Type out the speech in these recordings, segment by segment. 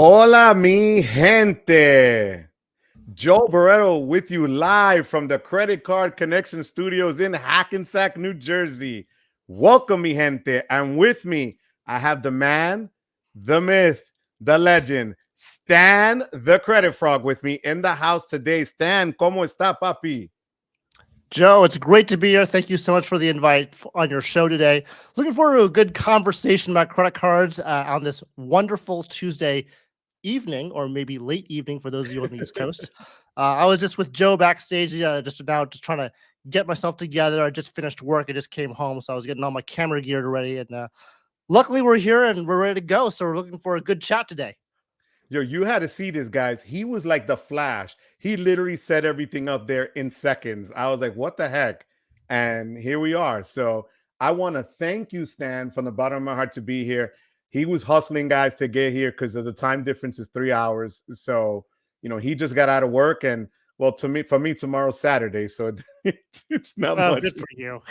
Hola, mi gente. Joe Barreto with you live from the Credit Card Connection Studios in Hackensack, New Jersey. Welcome, mi gente. And with me, I have the man, the myth, the legend, Stan the Credit Frog with me in the house today. Stan, ¿cómo está, papi? Joe, it's great to be here. Thank you so much for the invite on your show today. Looking forward to a good conversation about credit cards on this wonderful Tuesday evening, or maybe late evening for those of you on the East Coast. I was just with Joe backstage, just trying to get myself together. I just finished work. I just came home, so I was getting all my camera gear ready. And luckily, we're here and we're ready to go. So we're looking for a good chat today. Yo, you had to see this, guys. He was like the Flash. He literally set everything up there in seconds. I was like, what the heck? And here we are. So I want to thank you, Stan, from the bottom of my heart to be here. He was hustling, guys, to get here because of the time difference is 3 hours. So, he just got out of work. And well, for me, tomorrow's Saturday. So it's not much. Good for you.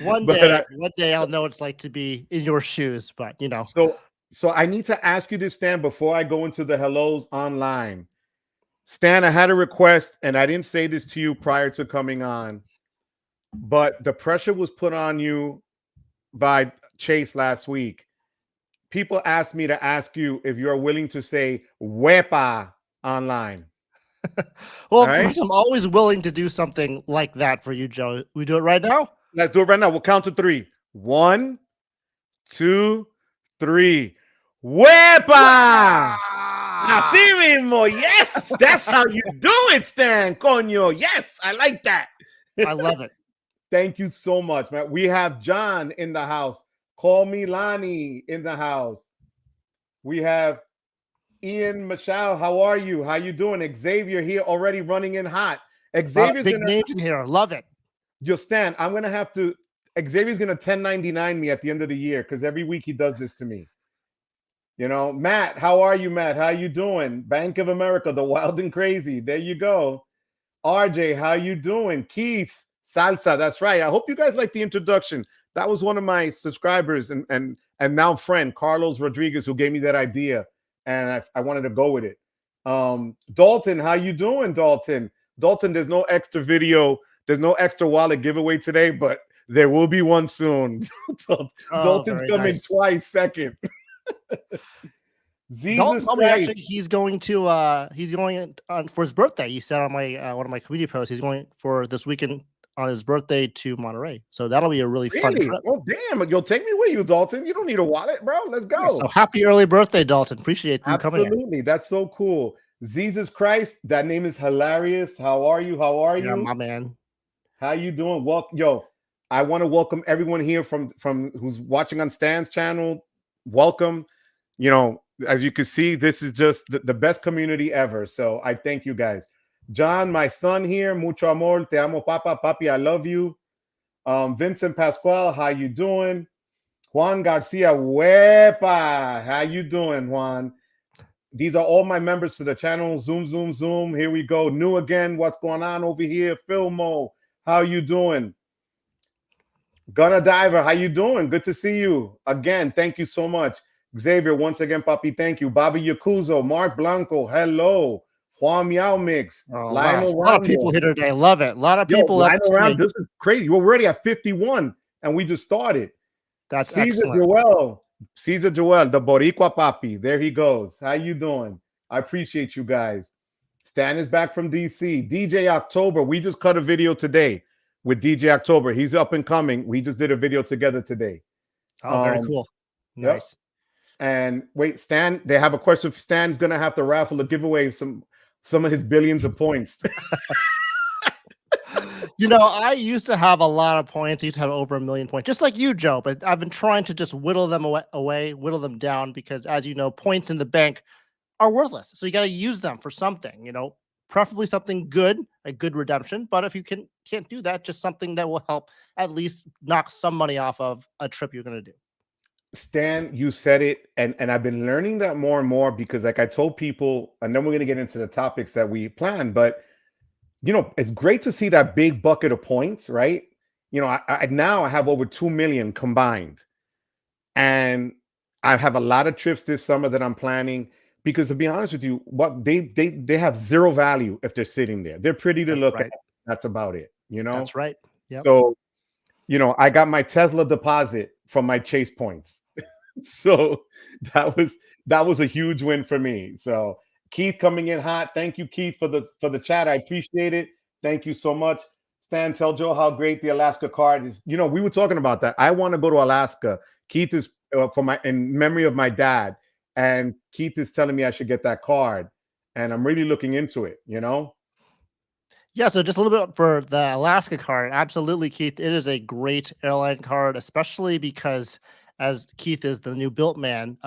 One day I'll know what it's like to be in your shoes, but So I need to ask you this, Stan, before I go into the hellos online. Stan, I had a request, and I didn't say this to you prior to coming on, but the pressure was put on you by Chase last week. People asked me to ask you if you're willing to say "wepa" online. Well, of course, I'm always willing to do something like that for you, Joe. We do it right now? Let's do it right now. We'll count to 3. 1, 2, 3. ¡Huepa! Así mismo. Yes. That's how you do it, Stan. Coño. Yes. I like that. I love it. Thank you so much, man. We have John in the house. Call me Lonnie in the house. We have Ian Michelle. How are you? How you doing? Xavier here already running in hot. Xavier's big names in here. Love it. Yo, Stan, I'm going to have to Xavier's going to 1099 me at the end of the year because every week he does this to me. Matt, how are you, Matt? How you doing? Bank of America, the wild and crazy. There you go. RJ, how you doing? Keith, salsa. That's right. I hope you guys like the introduction. That was one of my subscribers and now friend, Carlos Rodriguez, who gave me that idea. And I wanted to go with it. Dalton, how you doing, Dalton? Dalton, there's no extra video. There's no extra wallet giveaway today, but there will be one soon. Dalton's coming twice second. Jesus Christ. Actually, he's going on for his birthday. He said on my one of my community posts, he's going for this weekend on his birthday to Monterey. So that'll be a really fun trip. Oh, damn. You'll take me with you, Dalton. You don't need a wallet, bro. Let's go. Yeah, so happy early birthday, Dalton. Appreciate you coming. Absolutely. That's so cool. Jesus Christ. That name is hilarious. How are you? How are you? Yeah, my man. How you doing? Yo, I want to welcome everyone here from who's watching on Stan's channel. Welcome. As you can see, this is just the best community ever. So I thank you guys. John, my son here, mucho amor, te amo, papa, papi, I love you. Vincent Pascual, how you doing? Juan Garcia, huepa, how you doing, Juan? These are all my members to the channel. Zoom, zoom, zoom. Here we go. New again. What's going on over here? Filmo, how you doing? Gunna Diver, how you doing? Good to see you. Again, thank you so much. Xavier, once again, papi, thank you. Bobby Yakuzo, Mark Blanco, hello. Juan Meow Mix. A lot of people here today. Love it. A lot of people. Around. This is crazy. We're already at 51, and we just started. That's Caesar excellent. Caesar Joel, the Boricua papi. There he goes. How you doing? I appreciate you guys. Stan is back from DC. DJ October, we just cut a video today with DJ October. He's up and coming. We just did a video together today. Oh, very cool. Nice. Yep. And wait, Stan, they have a question. Stan's going to have to raffle to give away some of his billions of points. I used to have a lot of points. I used to have over 1 million points, just like you, Joe. But I've been trying to just whittle them away, whittle them down, because as you know, points in the bank are worthless. So you got to use them for something, preferably something good, a good redemption. But if you can't do that, just something that will help at least knock some money off of a trip you're going to do. Stan, you said it, and I've been learning that more and more because, like I told people, and then we're going to get into the topics that we planned, but it's great to see that big bucket of points, right? I now have over 2 million combined, and I have a lot of trips this summer that I'm planning because, to be honest with you, what they have zero value if they're sitting there. They're pretty to That's look at. right. That's about it, you know? That's right. Yep. So, I got my Tesla deposit from my Chase points. So that was that was a huge win for me. So Keith coming in hot. Thank you, Keith, for the chat. I appreciate it. Thank you so much. Stan, tell Joe how great the Alaska card is. We were talking about that. I want to go to Alaska. Keith is for my in memory of my dad, and Keith is telling me I should get that card, and I'm really looking into it. Yeah, so just a little bit for the Alaska card. Absolutely, Keith. It is a great airline card, especially because as Keith is the new Built man,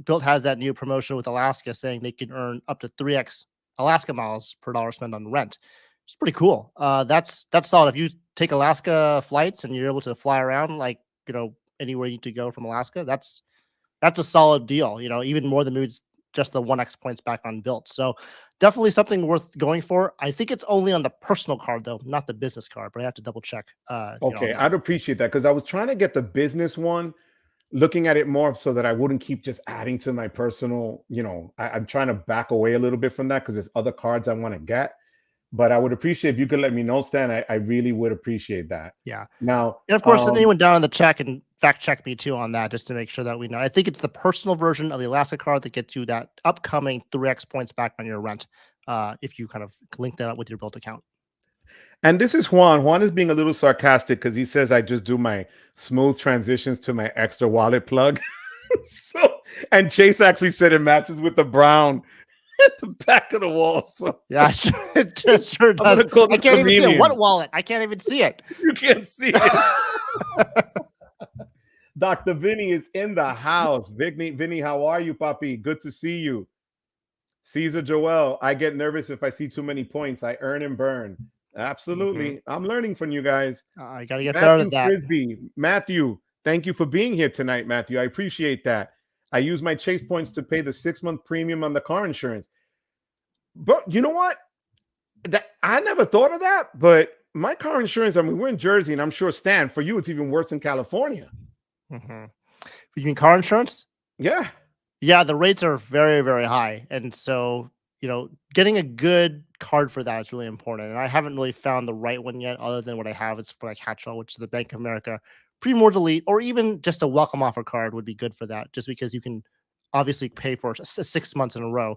Built has that new promotion with Alaska saying they can earn up to 3x Alaska miles per dollar spent on rent. It's pretty cool. That's solid. If you take Alaska flights and you're able to fly around like, anywhere you need to go from Alaska, that's a solid deal, even more than maybe just the 1x points back on Built. So definitely something worth going for. I think it's only on the personal card though, not the business card, but I have to double check. Okay, On I'd appreciate that because I was trying to get the business one, looking at it more so that I wouldn't keep just adding to my personal. I'm trying to back away a little bit from that because there's other cards I want to get. But I would appreciate if you could let me know, Stan. I really would appreciate that. Yeah. Now, And of course, anyone down in the chat can fact check me too on that, just to make sure that we know. I think it's the personal version of the Alaska card that gets you that upcoming 3x points back on your rent, if you kind of link that up with your Built account. and this is Juan. Juan is being a little sarcastic because he says I just do my smooth transitions to my Ekster wallet plug. And Chase actually said it matches with the brown at the back of the wall. So yeah, it sure does. I can't even see it. What wallet? I can't even see it. You can't see it. Dr. Vinny is in the house. Vinny, how are you, Papi? Good to see you. Caesar Joel, I get nervous if I see too many points. I earn and burn. Absolutely. I'm learning from you guys. I got to get better at that. Frisbee. Matthew, thank you for being here tonight, Matthew. I appreciate that. I use my Chase points to pay the 6-month premium on the car insurance. But you know what? I never thought of that. But my car insurance, I mean, we're in Jersey, and I'm sure, Stan, for you, it's even worse in California. You mean car insurance? Yeah. Yeah, the rates are very, very high. And so, getting a good card for that is really important. And I haven't really found the right one yet, other than what I have is for like Hatchall, which is the Bank of America Pre-Mortgage Elite, or even just a welcome offer card would be good for that, just because you can obviously pay for 6 months in a row.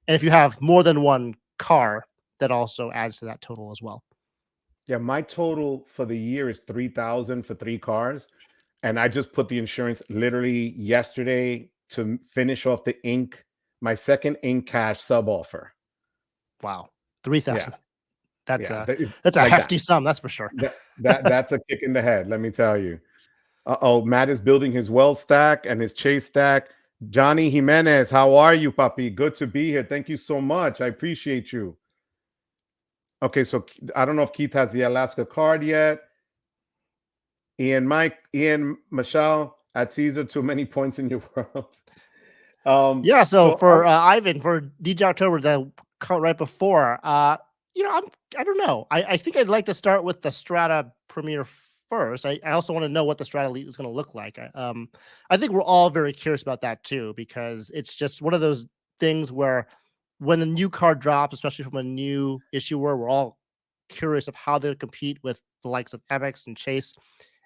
And if you have more than one car, that also adds to that total as well. Yeah, my total for the year is $3,000 for 3 cars. And I just put the insurance literally yesterday to finish off my second Ink Cash sub offer. Wow. 3,000. Yeah. That's a hefty sum, that's for sure. That's a kick in the head, let me tell you. Matt is building his Wells stack and his Chase stack. Johnny Jimenez, how are you, Papi? Good to be here. Thank you so much. I appreciate you. Okay, so I don't know if Keith has the Alaska card yet. Ian Michelle at Caesar, too many points in your world. Yeah, so for Ivan, for DJ October, the right before, I don't know. I think I'd like to start with the Strata Premier first. I also want to know what the Strata Elite is going to look like. I think we're all very curious about that too, because it's just one of those things where when the new card drops, especially from a new issuer, we're all curious of how they compete with the likes of Amex and Chase.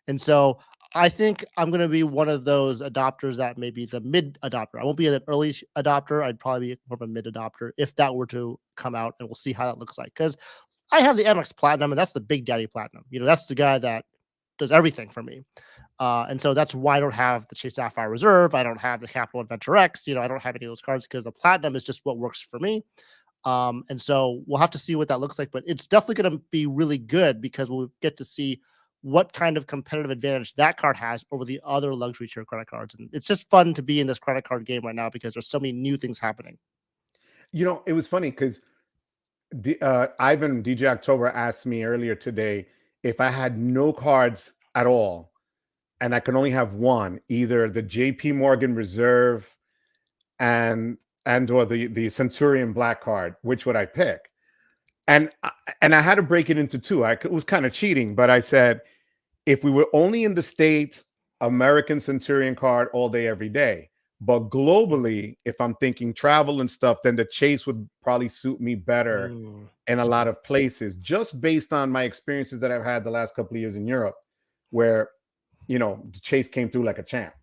And so I think I'm going to be one of those adopters that may be the mid adopter. I won't be an early adopter. I'd probably be more of a mid adopter if that were to come out, and we'll see how that looks like. Because I have the Amex Platinum, and that's the big daddy Platinum. That's the guy that does everything for me. And so that's why I don't have the Chase Sapphire Reserve. I don't have the Capital Adventure X. I don't have any of those cards because the Platinum is just what works for me. And so we'll have to see what that looks like. But it's definitely going to be really good because we'll get to see what kind of competitive advantage that card has over the other luxury tier credit cards. And it's just fun to be in this credit card game right now because there's so many new things happening. It was funny because Ivan DJ October asked me earlier today if I had no cards at all and I can only have one, either the JP Morgan Reserve and or the Centurion Black card, which would I pick? And I had to break it into two. It was kind of cheating, but I said, if we were only in the States, American Centurion card all day, every day. But globally, if I'm thinking travel and stuff, then the Chase would probably suit me better Mm, in a lot mhm. of places, just based on my experiences that I've had the last couple of years in Europe, where the Chase came through like a champ.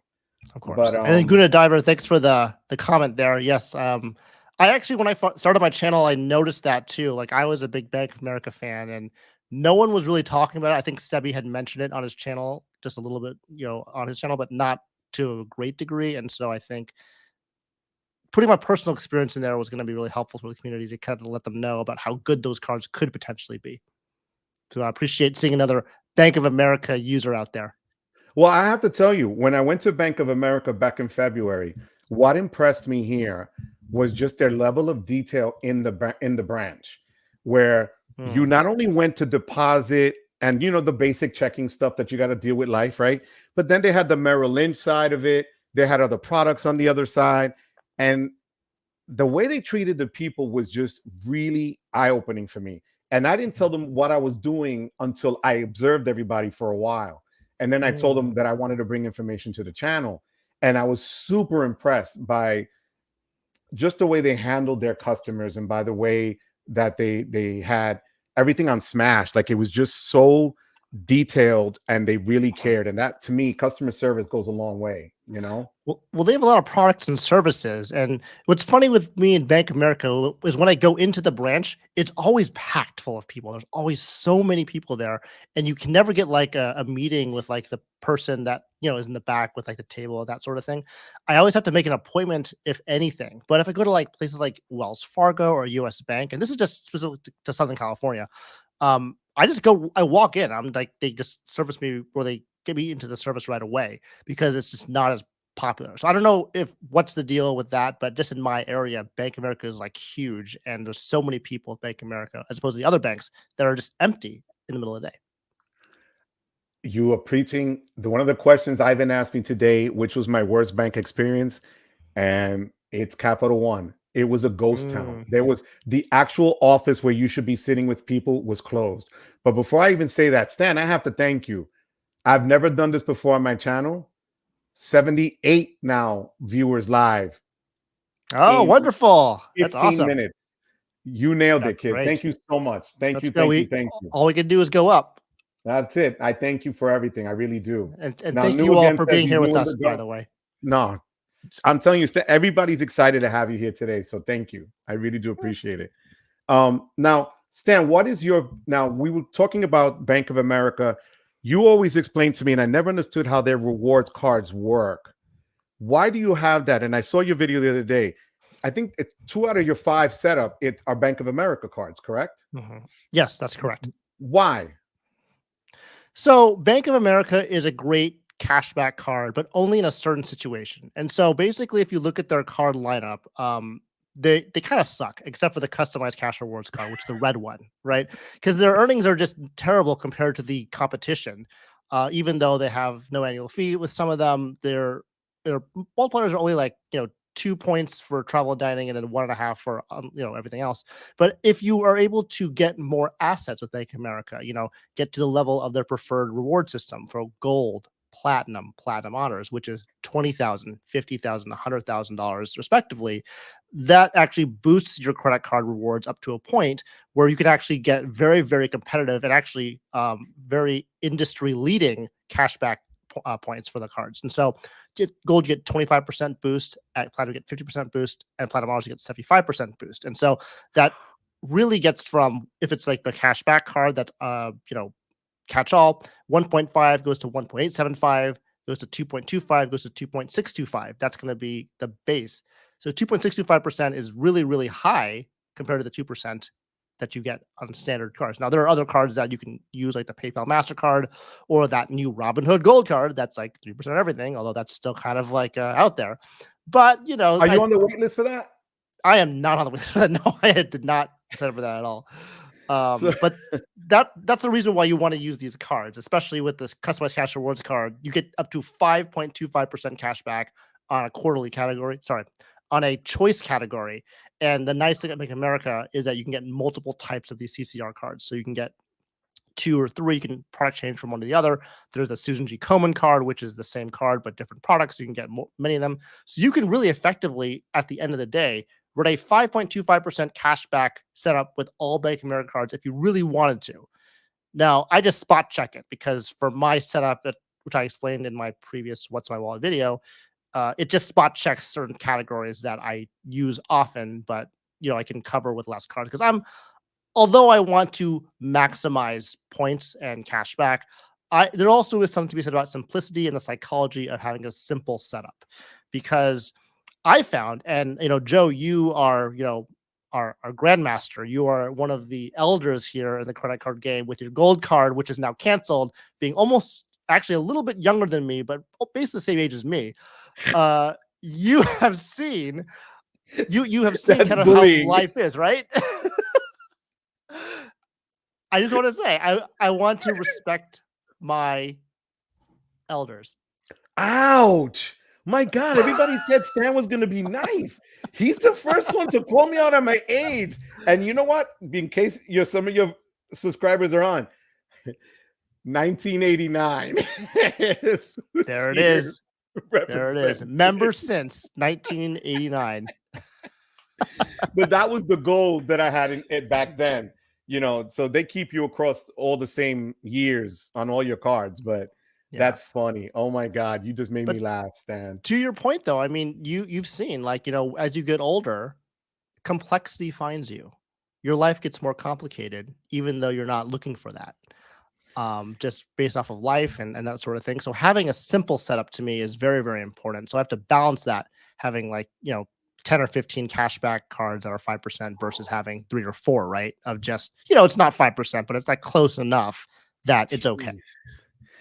Of But course. And then Guna Diver, thanks for the comment there. Yes. I actually, when I started my channel, I noticed that too. Like I was a big Bank of America fan and no one was really talking about it. I think Sebi had mentioned it on his channel, just a little bit, on his channel, but not to a great degree. And so I think putting my personal experience in there was going to be really helpful for the community to kind of let them know about how good those cards could potentially be. So I appreciate seeing another Bank of America user out there. well, I have to tell you, when I went to Bank of America back in February, what impressed me here was just their level of detail in the branch, where you Hmm. not only went to deposit and the basic checking stuff that you got to deal with life, right? But then they had the Merrill Lynch side of it. They had other products on the other side, and the way they treated the people was just really eye-opening for me. And I didn't tell them what I was doing until I observed everybody for a while. And then I told them Mm. that I wanted to bring information to the channel. And I was super impressed by just the way they handled their customers and by the way that they had everything on Smash. Like it was just so detailed and they really cared. And that to me, customer service goes a long way. Well, they have a lot of products and services. And what's funny with me and Bank of America is when I go into the branch, it's always packed full of people. There's always so many people there. And you can never get like a meeting with like the person that, is in the back with like the table, that sort of thing. I always have to make an appointment, if anything. But if I go to like places like Wells Fargo or US Bank, and this is just specific to Southern California, I walk in. I'm like, they just service me or they get me into the service right away because it's just not as popular. So I don't know if what's the deal with that, but just in my area, Bank of America is like huge, and there's so many people at Bank of America as opposed to the other banks that are just empty in the middle of the day. You are preaching one of the questions I've been asking today, which was my worst bank experience, and it's Capital One. It was a ghost town. Mm. There was the actual office where you should be sitting with people was closed. But before I even say that, Stan, I have to thank you. I've never done this before on my channel. 78 now viewers live Oh, in wonderful! That's 15 awesome. minutes. You nailed it, That's kid. Thank great. you so much. Thank Let's you, go. thank you, We thank you. all we can do is go up, That's it. I thank you for everything. I really do. and Now, thank New you all again for says being he's here with new in us. the By dark. the way, No, I'm telling you, everybody's excited to have you here today. So thank you. I really do appreciate it. Now, Stan, what is now we were talking about Bank of America. You always explained to me, and I never understood how their rewards cards work. Why do you have that? And I saw your video the other day. I think it's 2 out of your 5 setup. It are Bank of America cards, correct? Mhm. Yes, that's correct. Why? So Bank of America is a great cashback card, but only in a certain situation. And so basically, if you look at their card lineup, they kind of suck, except for the customized cash rewards card, which is the red one, right? Because their earnings are just terrible compared to the competition. Even though they have no annual fee with some of them, their multipliers are only like 2 points for travel and dining, and then 1.5 for everything else. But if you are able to get more assets with Bank of America, get to the level of their preferred reward system for gold, platinum honors, which is 20,000, 50,000, $100,000 respectively, that actually boosts your credit card rewards up to a point where you can actually get very, very competitive and actually very industry leading cashback points for the cards. And so gold, you get 25% boost, at platinum, you get 50% boost, and platinum honors, you get 75% boost. And so that really gets from, if it's like the cashback card that's catch all, 1.5 goes to 1.875, goes to 2.25, goes to 2.625. That's going to be the base. So 2.625% is really, really high compared to the 2% that you get on standard cards. Now, there are other cards that you can use, like the PayPal MasterCard or that new Robinhood Gold card. That's like 3% everything, although that's still kind of like out there. But, Are you on the wait list for that? I am not on the list. No, I did not set up for that at all. So But that's the reason why you want to use these cards, especially with the customized cash rewards card. You get up to 5.25% cash back on a quarterly category. Sorry, on a choice category. And the nice thing at Bank of America is that you can get multiple types of these CCR cards. So you can get 2 or 3, you can product change from one to the other. There's a Susan G. Komen card, which is the same card but different products. So you can get many of them. So you can really effectively, at the end of the day, run a 5.25% cashback setup with all Bank of America cards if you really wanted to. Now, I just spot check it because for my setup, which I explained in my previous What's My Wallet video, it just spot checks certain categories that I use often, but I can cover with less cards because although I want to maximize points and cash back, there also is something to be said about simplicity and the psychology of having a simple setup. Because I found, and Joe, you are, our grandmaster. You are one of the elders here in the credit card game with your gold card, which is now canceled, being almost actually a little bit younger than me, but basically the same age as me. You have seen kind of bullying. how life is, right? I just want to say, I want to respect my elders. Ouch. My God, everybody said Stan was going to be nice. He's the first one to call me out on my age. And you know what? In case some of your subscribers are on, 1989. There it is. There it is. Member since 1989. But that was the goal that I had in it back then. So they keep you across all the same years on all your cards, but that's funny. Oh my God, you just made me laugh, Stan. To your point, though, I mean, you've seen, as you get older, complexity finds you. Your life gets more complicated, even though you're not looking for that. Just based off of life and that sort of thing. So having a simple setup to me is very, very important. So I have to balance that, having 10 or 15 cashback cards that are 5% versus having 3 or 4, right? Of just, it's not 5%, but it's close enough that it's okay.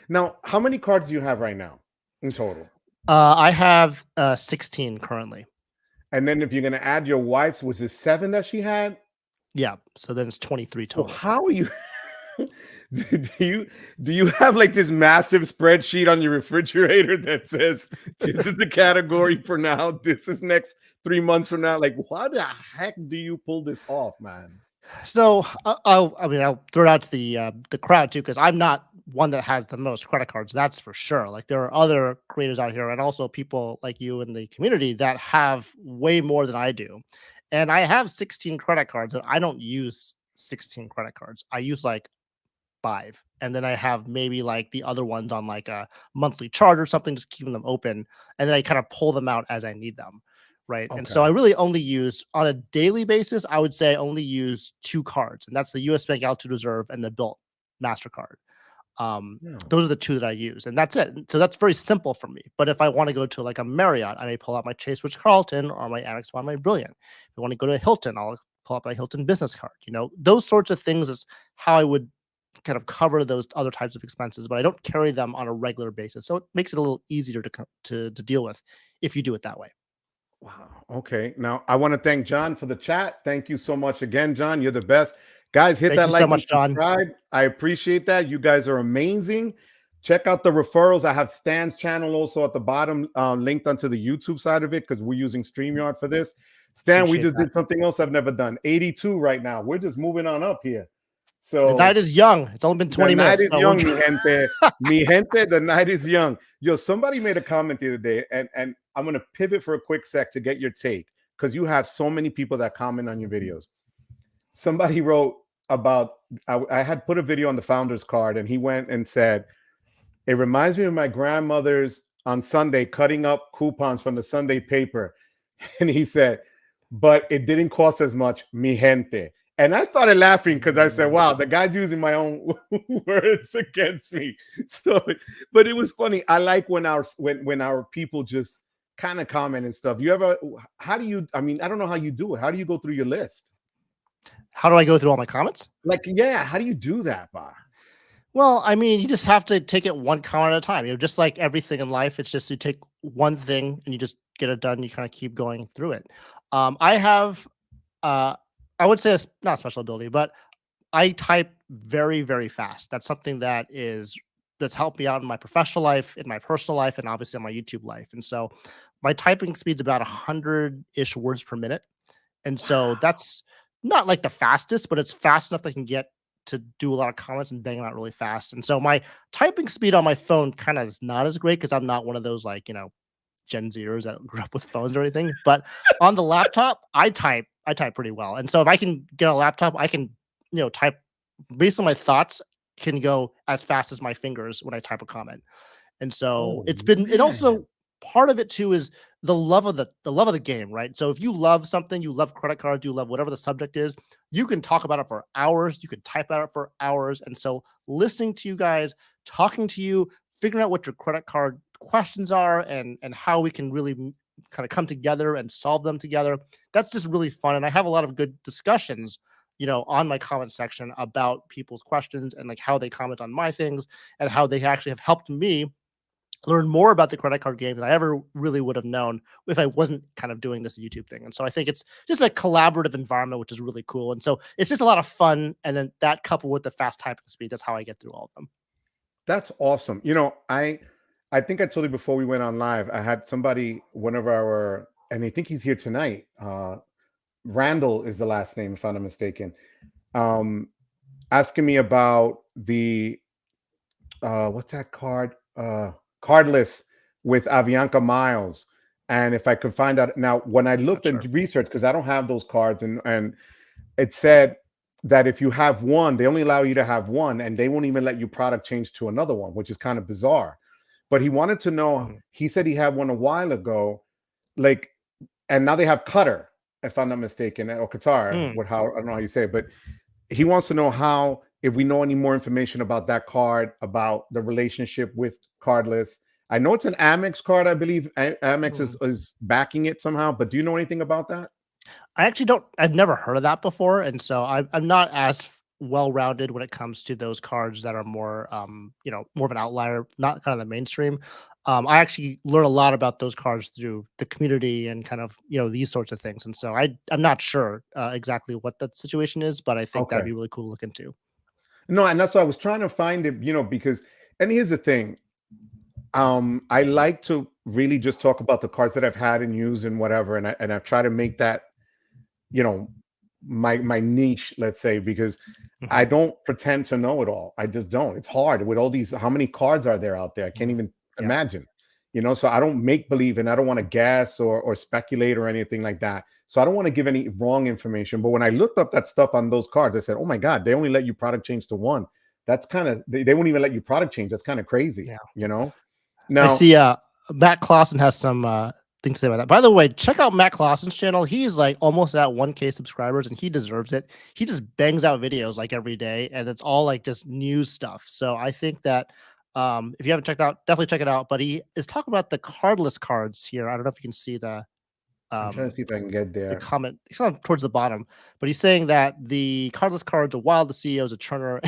Now, how many cards do you have right now in total? I have 16 currently. And then if you're going to add your wife's, was it 7 that she had? Yeah. So then it's 23 total. So how are you? do you have this massive spreadsheet on your refrigerator that says this is the category for now, this is next 3 months from now? How the heck do you pull this off, man? So I'll throw it out to the crowd too, because I'm not one that has the most credit cards. That's for sure. There are other creators out here and also people like you in the community that have way more than I do. And I have 16 credit cards, and I don't use 16 credit cards. I use 5, and then I have maybe the other ones on a monthly chart or something, just keeping them open, and then I kind of pull them out as I need them, right? Okay. And so I really only use, on a daily basis, I would say I only use 2 cards, and that's the US Bank Altitude Reserve and the Bilt MasterCard. Those are the 2 that I use, and that's it. So that's very simple for me. But if I want to go to a Marriott, I may pull out my Chase Rich Carlton or my Amex my Brilliant. If I want to go to Hilton, I'll pull out my Hilton business card. Those sorts of things is how I would kind of cover those other types of expenses, but I don't carry them on a regular basis. So it makes it a little easier to deal with if you do it that way. Wow. Okay. Now I want to thank John for the chat. Thank you so much again, John. You're the best. Guys, hit that like so much, and subscribe. John. I appreciate that. You guys are amazing. Check out the referrals. I have Stan's channel also at the bottom, linked onto the YouTube side of it, because we're using StreamYard for this. Stan, we just did something else I've never done. 82 right now. We're just moving on up here. So the night is young. It's only been 20 minutes. The night is young, mi gente. Mi gente, the night is young. Yo, somebody made a comment the other day, and I'm going to pivot for a quick sec to get your take, because you have so many people that comment on your videos. Somebody wrote about, I had put a video on the founder's card, and he went and said, it reminds me of my grandmother's on Sunday cutting up coupons from the Sunday paper. And he said, but it didn't cost as much, mi gente. And I started laughing because I said, wow, the guy's using my own words against me. So, but it was funny. I like when our people just kind of comment and stuff. How do you, I don't know how you do it. How do you go through your list? How do I go through all my comments? How do you do that, Ba? Well, you just have to take it one comment at a time. Just like everything in life, it's just you take one thing and you just get it done. You kind of keep going through it. I have, I would say it's not a special ability, but I type very, very fast. That's something that's helped me out in my professional life, in my personal life, and obviously in my YouTube life. And so my typing speed's about 100-ish words per minute. And so that's not the fastest, but it's fast enough that I can get to do a lot of comments and bang them out really fast. And so my typing speed on my phone kind of is not as great because I'm not one of those like, Gen Zers that grew up with phones or anything. But on the laptop, I type pretty well. And so if I can get a laptop, I can, type based on my thoughts can go as fast as my fingers when I type a comment. And so Oh it man. also part of it too is the love of the game, right? So if you love something, you love credit cards, you love whatever the subject is, you can talk about it for hours, you can type about it for hours. And so listening to you guys, talking to you, figuring out what your credit card questions are and how we can really kind of come together and solve them together. That's just really fun. And I have a lot of good discussions, on my comment section about people's questions and like how they comment on my things and how they actually have helped me learn more about the credit card game than I ever really would have known if I wasn't kind of doing this YouTube thing. And so I think it's just a collaborative environment, which is really cool. And so it's just a lot of fun. And then that coupled with the fast typing speed, that's how I get through all of them. That's awesome. I think I told you before we went on live, I had somebody, one of our, and I think he's here tonight. Randall is the last name, if I'm not mistaken. Asking me about the what's that card? Cardless with Avianca Miles. And if I could find out now, when I looked Sure. into research, because I don't have those cards, and it said that if you have one, they only allow you to have one, and they won't even let you product change to another one, which is kind of bizarre. But he wanted to know, Mhm. he said he had one a while ago, like, and now they have Qatar, if I'm not mistaken, or Qatar, Mm. what how I don't know how you say it, but he wants to know how, if we know any more information about that card, about the relationship with Cardless. I know it's an Amex card, I believe. Amex Mm. is backing it somehow, but do you know anything about that? I actually don't. I've never heard of that before, and so I'm not as well-rounded when it comes to those cards that are more, more of an outlier, not kind of the mainstream. I actually learn a lot about those cards through the community and kind of these sorts of things, and so I'm not sure exactly what that situation is, but I think that'd Okay. be really cool to look into. No, and that's why I was trying to find it, because, and here's the thing. I like to really just talk about the cards that I've had and used and whatever, and I've tried to make that, you know, my niche, let's say, because I Mhm. don't pretend to know it all. I just don't. It's hard with all these. How many cards are there out there? I can't Mhm. even Yeah. imagine. So I don't make believe, and I don't want to guess or speculate or anything like that. So I don't want to give any wrong information. But when I looked up that stuff on those cards, I said, "Oh my God, they only let you product change to one. That's kind of they won't even let you product change. That's kind of crazy." Yeah. I Now, see Matt Clausen has some things to say about that. By the way, check out Matt Clausen's channel. He's like almost at 1K subscribers and he deserves it. He just bangs out videos like every day and it's all like just news stuff. So I think that if you haven't checked out, definitely check it out. But he is talking about the cardless cards here. I don't know if you can see I'm trying um to see if I can get the there. comment. It's not towards the bottom, but he's saying that the cardless cards are wild. The CEO is a Turner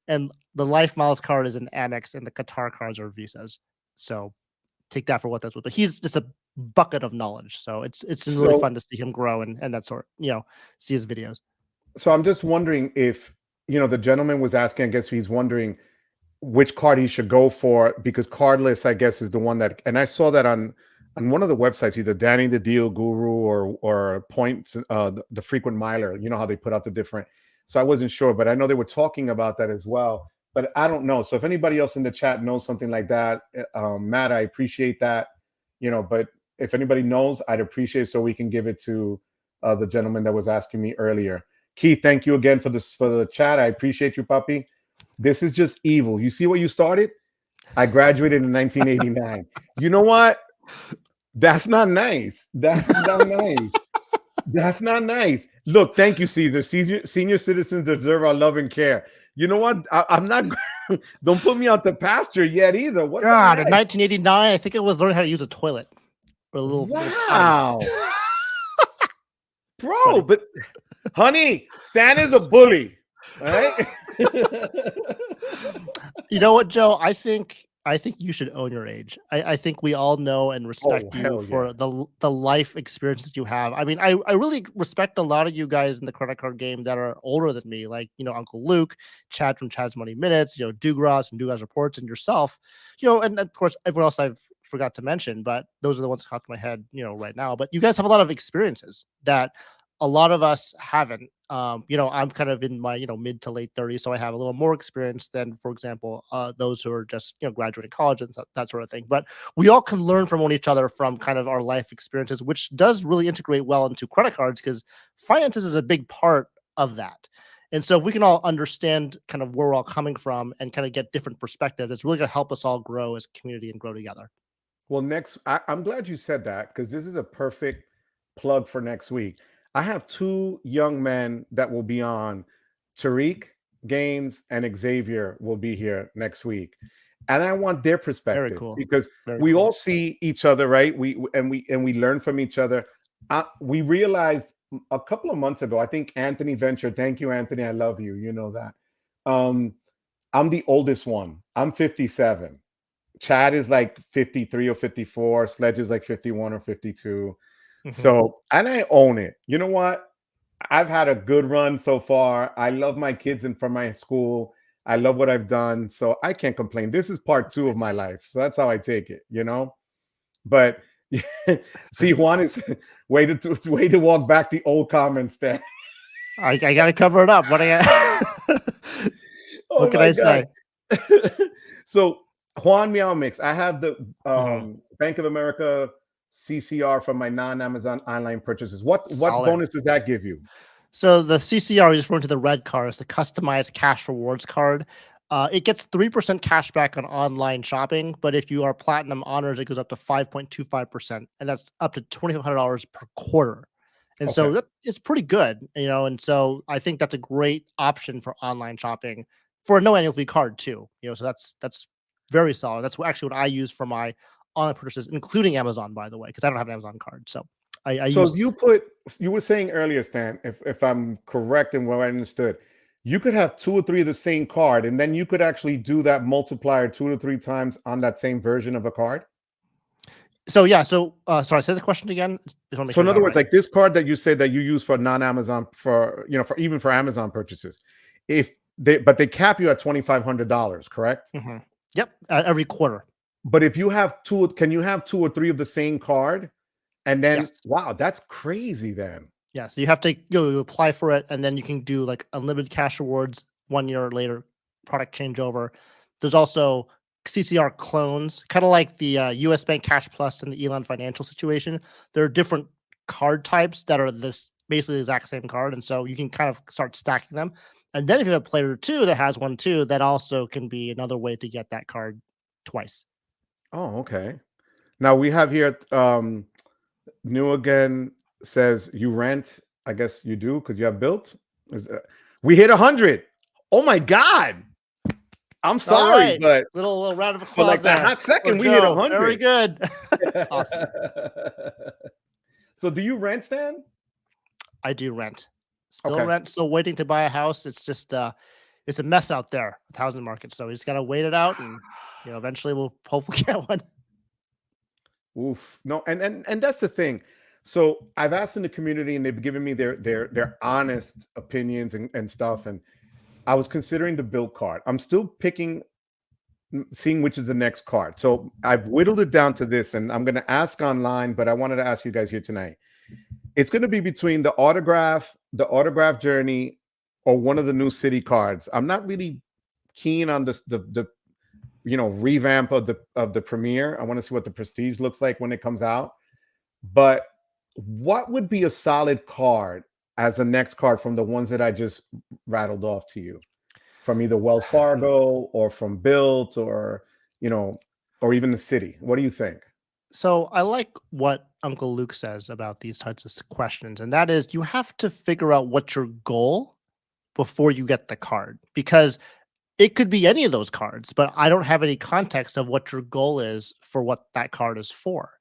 and the Life Miles card is an Amex and the Qatar cards are Visas. So take that for what that's worth. But he's just a bucket of knowledge. So it's been really So fun to see him grow and that sort, see his videos. so I'm just wondering if the gentleman was asking. I guess he's wondering which card he should go for, because cardless, I guess, is the one that, and I saw that on one of the websites, either Danny the Deal Guru or Points, the frequent miler. You know how they put out the different. So I wasn't sure, but I know they were talking about that as well. But I don't know. So if anybody else in the chat knows something like that, Matt, I appreciate that. But if anybody knows, I'd appreciate it so we can give it to the gentleman that was asking me earlier. Keith, thank you again for the chat. I appreciate you, puppy. This is just evil. You see what you started? I graduated in 1989. You know what? That's not nice. That's not nice. That's not nice. Look, thank you, Caesar. Senior citizens deserve our love and care. You know what? I'm not. Don't put me out to pasture yet either. What the God, in heck? 1989, I think it was learning how to use a toilet or a little potty. Wow, It's bro. funny. But honey, Stan is a bully. All right. You know what, Joe? I think you should own your age. I think we all know and Oh, respect you hell yeah. for the life experiences you have. I mean, I really respect a lot of you guys in the credit card game that are older than me, like Uncle Luke, Chad from Chad's Money Minutes, Dugrass from Dugrass Reports, and yourself, and of course everyone else I've forgot to mention, but those are the ones that come to my head, right now. But you guys have a lot of experiences that a lot of us haven't. I'm kind of in my, mid to late 30s, so I have a little more experience than, for example, those who are just, graduating college and that sort of thing. But we all can learn from one each other from kind of our life experiences, which does really integrate well into credit cards because finances is a big part of that. And so if we can all understand kind of where we're all coming from and kind of get different perspectives, it's really going to help us all grow as a community and grow together. Well, I'm glad you said that because this is a perfect plug for next week. I have two young men that will be on. Tariq Gaines and Xavier will be here next week, and I want their Very perspective cool. because Very we cool. all see each other, right? We learn from each other. We realized a couple of months ago. I think Anthony ventured. Thank you, Anthony. I love you. You know that. Um, I'm the oldest one. I'm 57. Chad is like 53 or 54. Sledge is like 51 or 52. Mhm. So, and I own it. You know what? I've had a good run so far. I love my kids and from my school. I love what I've done. So I can't complain. This is part two of my life. So that's how I take it, But see, Juan is way to walk back the old comments there. I got to cover it up. Oh What can my I God. say? So Juan Meow Mix. I have the Mhm. Bank of America CCR from my non-Amazon online purchases. What Solid. bonus does that give you? So the CCR is referring to the red card. It's the customized cash rewards card. It gets 3% cash back on online shopping, but if you are platinum honors, it goes up to 5.25%, and that's up to $2,500 per quarter. And so Okay. that it's pretty good, And so I think that's a great option for online shopping for a no annual fee card too. So that's very solid. That's actually what I use for my online purchases, including Amazon, by the way, because I don't have an Amazon card. So I So if use. you were saying earlier, Stan, if I'm correct in what I understood, you could have two or three of the same card, and then you could actually do that multiplier two to three times on that same version of a card. So yeah, sorry, say the question again. Just want to make So sure in I got other it words, right. like this card that you said that you use for non-Amazon for for even for Amazon purchases, they cap you at $2,500, correct? Mhm. Yep, every quarter. But if you have two, can you have two or three of the same card? And then Yes. wow, that's crazy then. Yeah, so you have to you apply for it, and then you can do like unlimited cash rewards 1 year later, product changeover. There's also CCR clones, kind of like the US Bank Cash Plus and the Elon Financial situation. There are different card types that are this basically the exact same card, and so you can kind of start stacking them. And then if you have a player two that has one too, that also can be another way to get that card twice. Oh, okay. Now we have here New Again says you rent. I guess you do because you have built. We hit 100. Oh my God. I'm All sorry, right, but little round of for applause like that there hot for second, we hit Joe. Very 100. good. Awesome. So do you rent, Stan? I do rent. Still Okay. rent, still waiting to buy a house. It's just it's a mess out there, the housing market. So we just gotta wait it out and eventually we'll hopefully get one. Oof. No, and that's the thing. So I've asked in the community and they've given me their honest opinions and stuff. And I was considering the build card. I'm still picking, seeing which is the next card. So I've whittled it down to this, and I'm gonna ask online, but I wanted to ask you guys here tonight. It's gonna be between the autograph journey, or one of the new city cards. I'm not really keen on this the revamp of the premiere. I want to see what the prestige looks like when it comes out. But what would be a solid card as the next card from the ones that I just rattled off to you, from either Wells Fargo or from Built or you know or even the city? What do you think? So I like what Uncle Luke says about these types of questions, and that is you have to figure out what's your goal before you get the card because it could be any of those cards, but I don't have any context of what your goal is for what that card is for.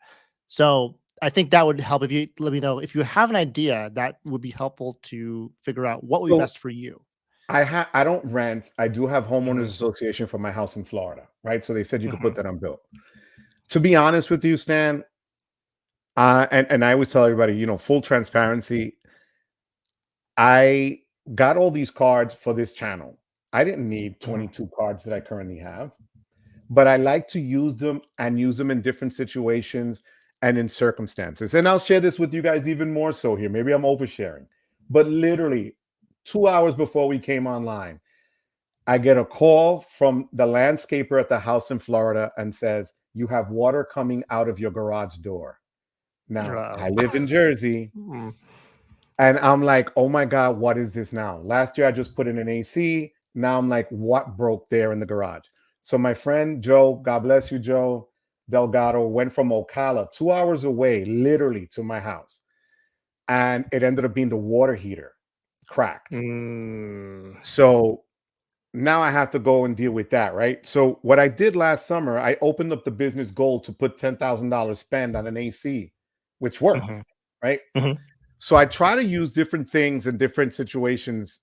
So I think that would help if you let me know if you have an idea that would be helpful to figure out what would be So best for you. I don't rent. I do have homeowners Hmm. association for my house in Florida, right? So they said you could Hmm. put that on Built. To be honest with you, Stan, and I always tell everybody, full transparency. I got all these cards for this channel. I didn't need Hmm. 22 cards that I currently have, but I like to use them and use them in different situations. and in circumstances. And I'll share this with you guys even more so here. Maybe I'm oversharing, but literally 2 hours before we came online, I get a call from the landscaper at the house in Florida and says, "You have water coming out of your garage door." Now, I live in Jersey, Mm. and I'm like, "Oh my God, what is this now?" Last year, I just put in an AC. Now I'm like, what broke there in the garage? So my friend Joe, God bless you, Joe Delgado, went from Ocala, 2 hours away, literally to my house. And it ended up being the water heater cracked. Mm. So now I have to go and deal with that, right? So what I did last summer, I opened up the business goal to put $10,000 spend on an AC, which worked, Mhm. right? Mhm. So I try to use different things in different situations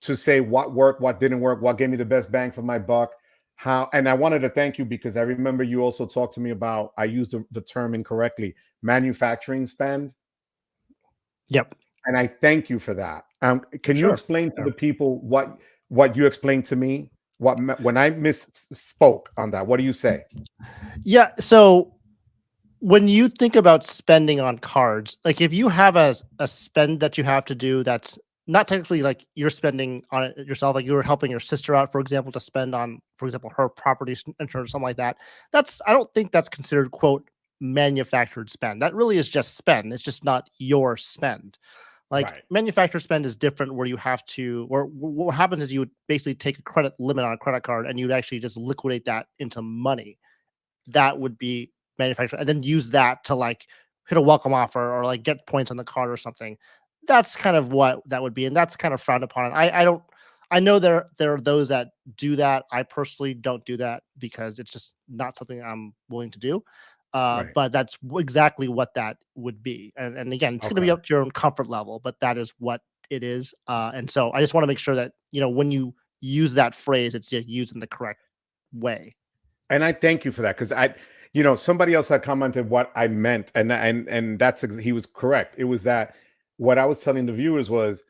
to say what worked, what didn't work, what gave me the best bang for my buck, how. And I wanted to thank you because I remember you also talked to me about, I used the term incorrectly, manufacturing spend. Yep. And I thank you for that. Can you Sure. explain to Yeah. the people what you explained to me? When I misspoke on that, what do you say? Yeah. So when you think about spending on cards, like if you have a spend that you have to do that's not technically like you're spending on it yourself, like you were helping your sister out, for example, to spend on, for example, her property insurance, something like that. I don't think that's considered quote manufactured spend. That really is just spend. It's just not your spend. Like Right, manufacturer spend is different where you have to, or what happens is you would basically take a credit limit on a credit card and you'd actually just liquidate that into money. That would be manufacturer, and then use that to like hit a welcome offer or like get points on the card or something. That's kind of what that would be. And that's kind of frowned upon. I don't, I know there are those that do that. I personally don't do that because it's just not something I'm willing to do. right. But that's exactly what that would be. And again, it's going to be Okay. up to your own comfort level, but that is what it is. And so I just want to make sure that, when you use that phrase, it's used in the correct way. And I thank you for that because somebody else had commented what I meant, and he was correct. It was that what I was telling the viewers was,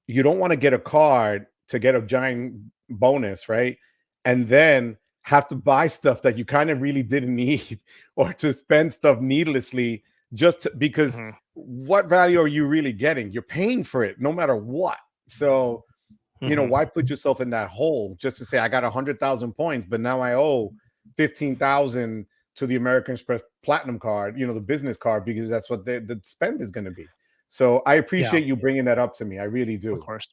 you don't want to get a card to get a giant bonus, right? And then have to buy stuff that you kind of really didn't need, or to spend stuff needlessly because Mhm. what value are you really getting? You're paying for it no matter what. So Mhm. why put yourself in that hole just to say I got 100,000 points, but now I owe 15,000 to the American Express Platinum card, the business card, because that's what the spend is going to be. So I Yeah, appreciate you bringing that up to me. I really of do. course.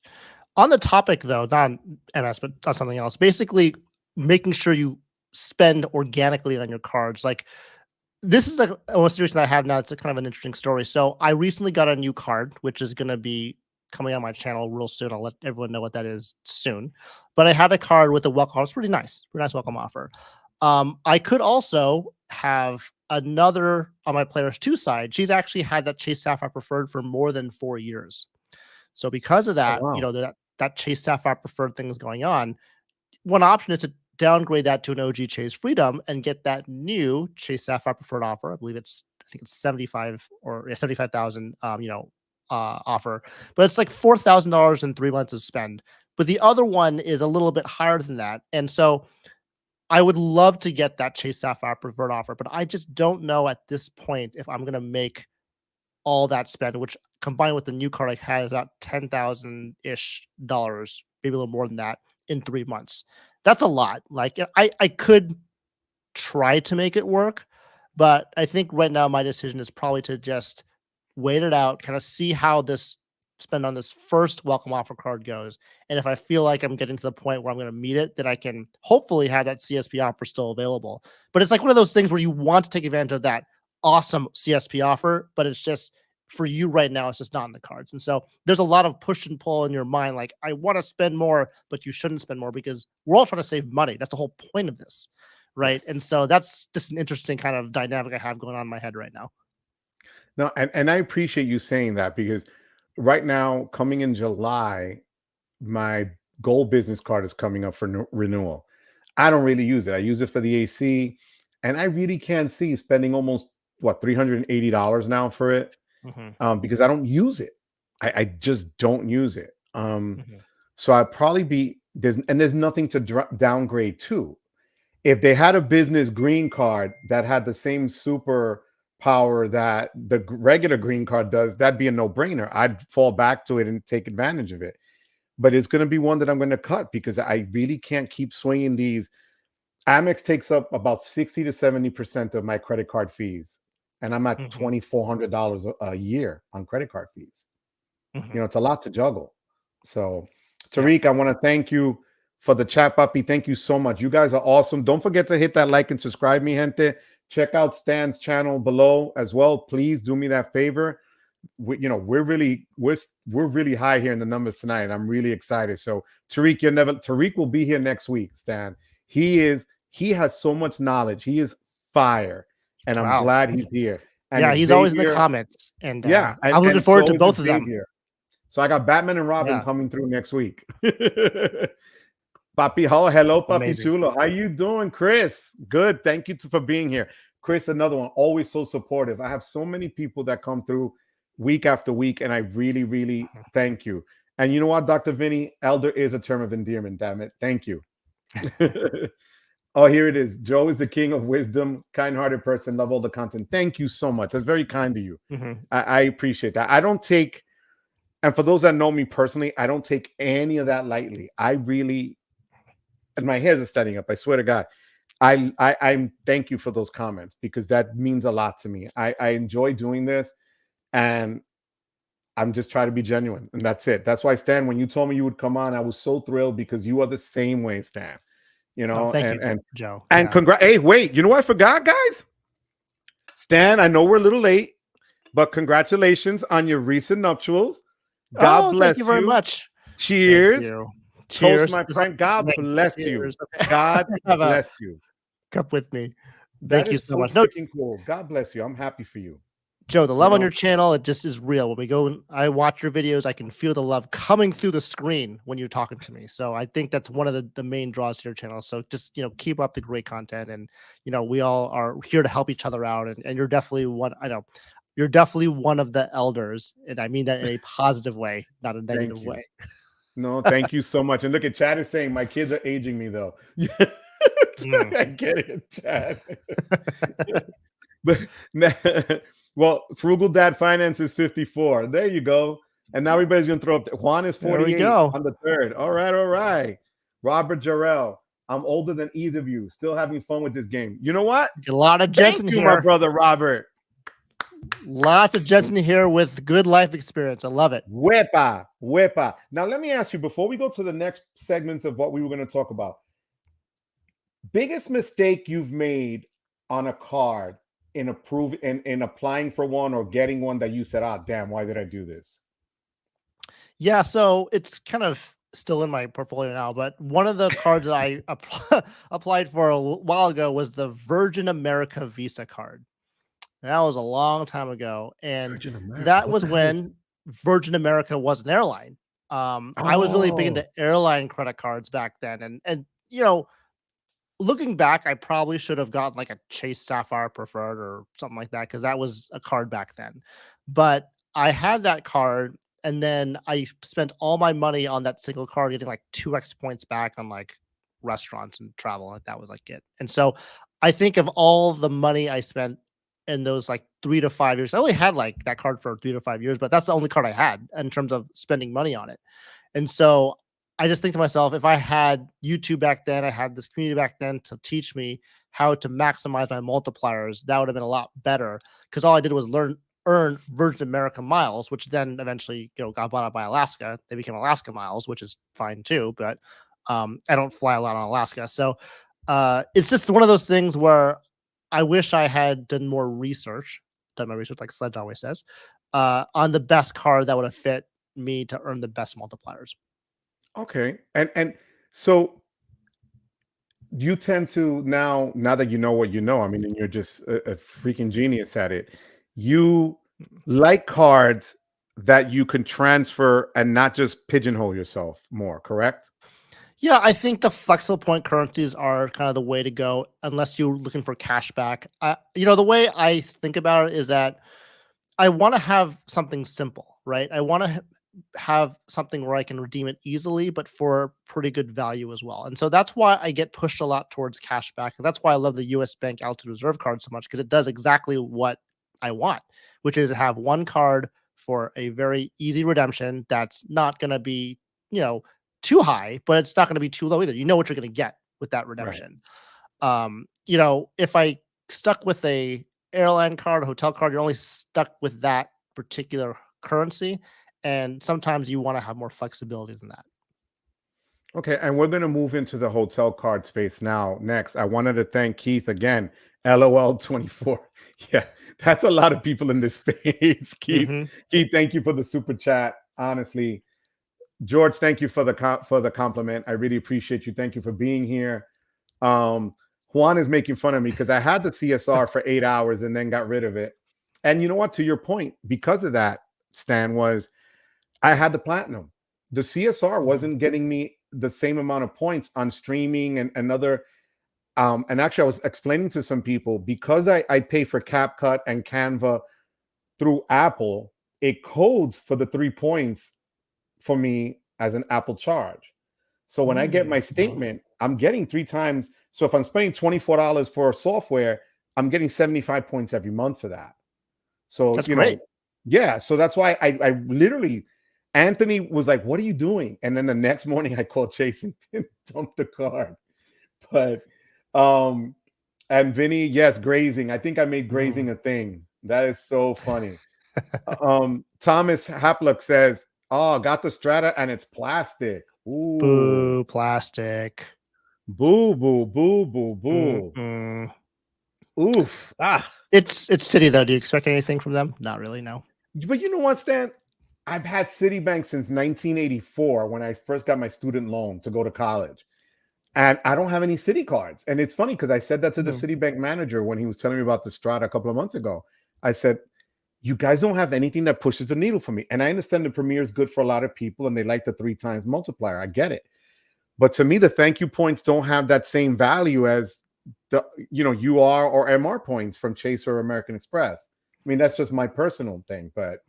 On the topic though, not on MS, but on something else. Basically, making sure you spend organically on your cards. Like this is like a situation that I have now. It's a kind of an interesting story. So I recently got a new card, which is going to be coming on my channel real soon. I'll let everyone know what that is soon. But I had a card with a welcome. It's pretty nice welcome offer. I could also have another on my players two side. She's actually had that Chase Sapphire Preferred for more than 4 years. So because of Oh that, wow. that Chase Sapphire Preferred thing is going on. One option is to downgrade that to an OG Chase Freedom and get that new Chase Sapphire Preferred offer. I think it's 75 or 75,000, offer, but it's like $4,000 in 3 months of spend. But the other one is a little bit higher than that. And so I would love to get that Chase Sapphire Preferred offer, but I just don't know at this point if I'm going to make all that spend, which combined with the new card I had is about 10,000 ish dollars, maybe a little more than that in 3 months. That's a lot. Like I could try to make it work, but I think right now my decision is probably to just wait it out, kind of see how this spend on this first welcome offer card goes. And if I feel like I'm getting to the point where I'm going to meet it, then I can hopefully have that CSP offer still available. But it's like one of those things where you want to take advantage of that awesome CSP offer, but it's just for you right now, it's just not in the cards. And so there's a lot of push and pull in your mind. Like, I want to spend more, but you shouldn't spend more because we're all trying to save money. That's the whole point of this. Right. And Yes. so that's just an interesting kind of dynamic I have going on in my head right now. No, and I appreciate you saying that because right now, coming in July, my gold business card is coming up for renewal. I don't really use it. I use it for the AC, and I really can't see spending almost what $380 now for it, Hmm. because I don't use it. I just don't use it. Hmm. So I'd probably be there's nothing to downgrade to. If they had a business green card that had the same super power that the regular green card does, that'd be a no-brainer. I'd fall back to it and take advantage of it. But it's going to be one that I'm going to cut because I really can't keep swinging these. Amex takes up about 60 to 70% of my credit card fees, and I'm at $2,400 a year on credit card fees. It's a lot to juggle. So, Tariq, I want to thank you for the chat, puppy. Thank you so much. You guys are awesome. Don't forget to hit that like and subscribe, mi gente. Check out Stan's channel below as well. Please do me that favor. We're really high here in the numbers tonight. I'm really excited. So Tariq will be here next week, Stan. He has so much knowledge. He is fire, and I'm glad he's here. And he's always in the comments, and I'm looking forward to both of them. So I got Batman and Robin coming through next week. Papi, hello, Papi Chulo. How you doing, Chris? Good. Thank you for being here. Chris, another one, always so supportive. I have so many people that come through week after week, and I really, really thank you. And you know what, Dr. Vinny? Elder is a term of endearment, damn it. Thank you. Oh, here it is. Joe is the king of wisdom, kind-hearted person, love all the content. Thank you so much. That's very kind of you. I appreciate that. I don't take, and for those that know me personally, I don't take any of that lightly. I really, and my hairs are standing up, I swear to God. I'm thank you for those comments because that means a lot to me. I enjoy doing this, and I'm just trying to be genuine, and that's it. That's why, Stan, when you told me you would come on, I was so thrilled because you are the same way, Stan. Thank you, Joe. And hey, wait, you know what I forgot, guys? Stan, I know we're a little late, but congratulations on your recent nuptials. God bless you. Thank you very much. Cheers. Cheers, toast, my friend. God bless you. God bless you. Cup with me. Thank you so much. Cool. God bless you. I'm happy for you. Joe, the love on your channel, it just is real. When we go and I watch your videos, I can feel the love coming through the screen when you're talking to me. So I think that's one of the main draws to your channel. So just, keep up the great content. And, we all are here to help each other out. And you're definitely you're definitely one of the elders. And I mean that in a positive way, not a negative way. No, thank you so much. And look at Chad is saying, my kids are aging me though. I get it, Chad. But well, Frugal Dad Finance is 54. There you go. And now everybody's gonna throw up. Juan is 48 on the third. All right. Robert Jarrell. I'm older than either of you. Still having fun with this game. You know what? A lot of gents in here, my brother Robert. Lots of gents in here with good life experience. I love it. Wepa. Now let me ask you before we go to the next segments of what we were going to talk about. Biggest mistake you've made on a card in applying for one or getting one that you said, damn, why did I do this? Yeah, so it's kind of still in my portfolio now, but one of the cards that I applied for a while ago was the Virgin America Visa card. That was a long time ago, and that was when Virgin America was an airline. I was really big into airline credit cards back then, and looking back, I probably should have gotten like a Chase Sapphire Preferred or something like that because that was a card back then. But I had that card, and then I spent all my money on that single card, getting like 2x points back on like restaurants and travel. Like that was like it. And so I think of all the money I spent in those like 3 to 5 years. I only had like that card for 3 to 5 years, but that's the only card I had in terms of spending money on it. And so I just think to myself, if I had YouTube back then, I had this community back then to teach me how to maximize my multipliers, that would have been a lot better. Because all I did was earn Virgin America miles, which then eventually got bought out by Alaska. They became Alaska miles, which is fine too. But I don't fly a lot on Alaska, so it's just one of those things where I wish I had done my research, like Sledge always says, on the best card that would have fit me to earn the best multipliers. Okay. And so you tend to now that you know what you know, I mean, and you're just a freaking genius at it. You like cards that you can transfer and not just pigeonhole yourself more, correct? Yeah, I think the flexible point currencies are kind of the way to go unless you're looking for cash back. The way I think about it is that I want to have something simple, right? I want to have something where I can redeem it easily, but for pretty good value as well. And so that's why I get pushed a lot towards cash back. And that's why I love the US Bank Altitude Reserve card so much, because it does exactly what I want, which is have one card for a very easy redemption that's not going to be, you know, too high, but it's not going to be too low either. You know what you're going to get with that Right. redemption. You know, if I stuck with a airline card, hotel card, you're only stuck with that particular currency. And sometimes you want to have more flexibility than that. Okay, and we're going to move into the hotel card space now. Next, I wanted to thank Keith again. LOL 24. Yeah, that's a lot of people in this space. Keith, Hmm. Keith, thank you for the super chat. Honestly, George, thank you for the for the compliment. I really appreciate you. Thank you for being here. Juan is making fun of me because I had the CSR for 8 hours and then got rid of it. And you know what? To your point, because of that, Stan, was I had the platinum. The CSR wasn't getting me the same amount of points on streaming and other. And actually, I was explaining to some people because I pay for CapCut and Canva through Apple, it codes for the 3 points for me as an Apple charge. So when I get my statement, I'm getting 3 times. So if I'm spending $24 for software, I'm getting 75 points every month for that. So, That's great. yeah. So that's why I literally, Anthony was like, "What are you doing?" And then the next morning I called Chase and dumped the card. But, and Vinny, yes, grazing. I think I made Mm. grazing a thing. That is so funny. Thomas Hapluk says, "Oh, got the Strata and it's plastic. Ooh, Boo, plastic. boo, boo, boo, boo, boo. Mm-mm. Oof." It's City though. Do you expect anything from them? Not really. No. But you know what, Stan? I've had Citibank since 1984 when I first got my student loan to go to college. And I don't have any Citi cards. And it's funny because I said that to the Mhm. Citibank manager when he was telling me about the Strata a couple of months ago. I said, "You guys don't have anything that pushes the needle for me." And I understand the Premier is good for a lot of people and they like the 3 times multiplier. I get it. But to me, the thank you points don't have that same value as the UR or MR points from Chase or American Express. I mean, that's just my personal thing, but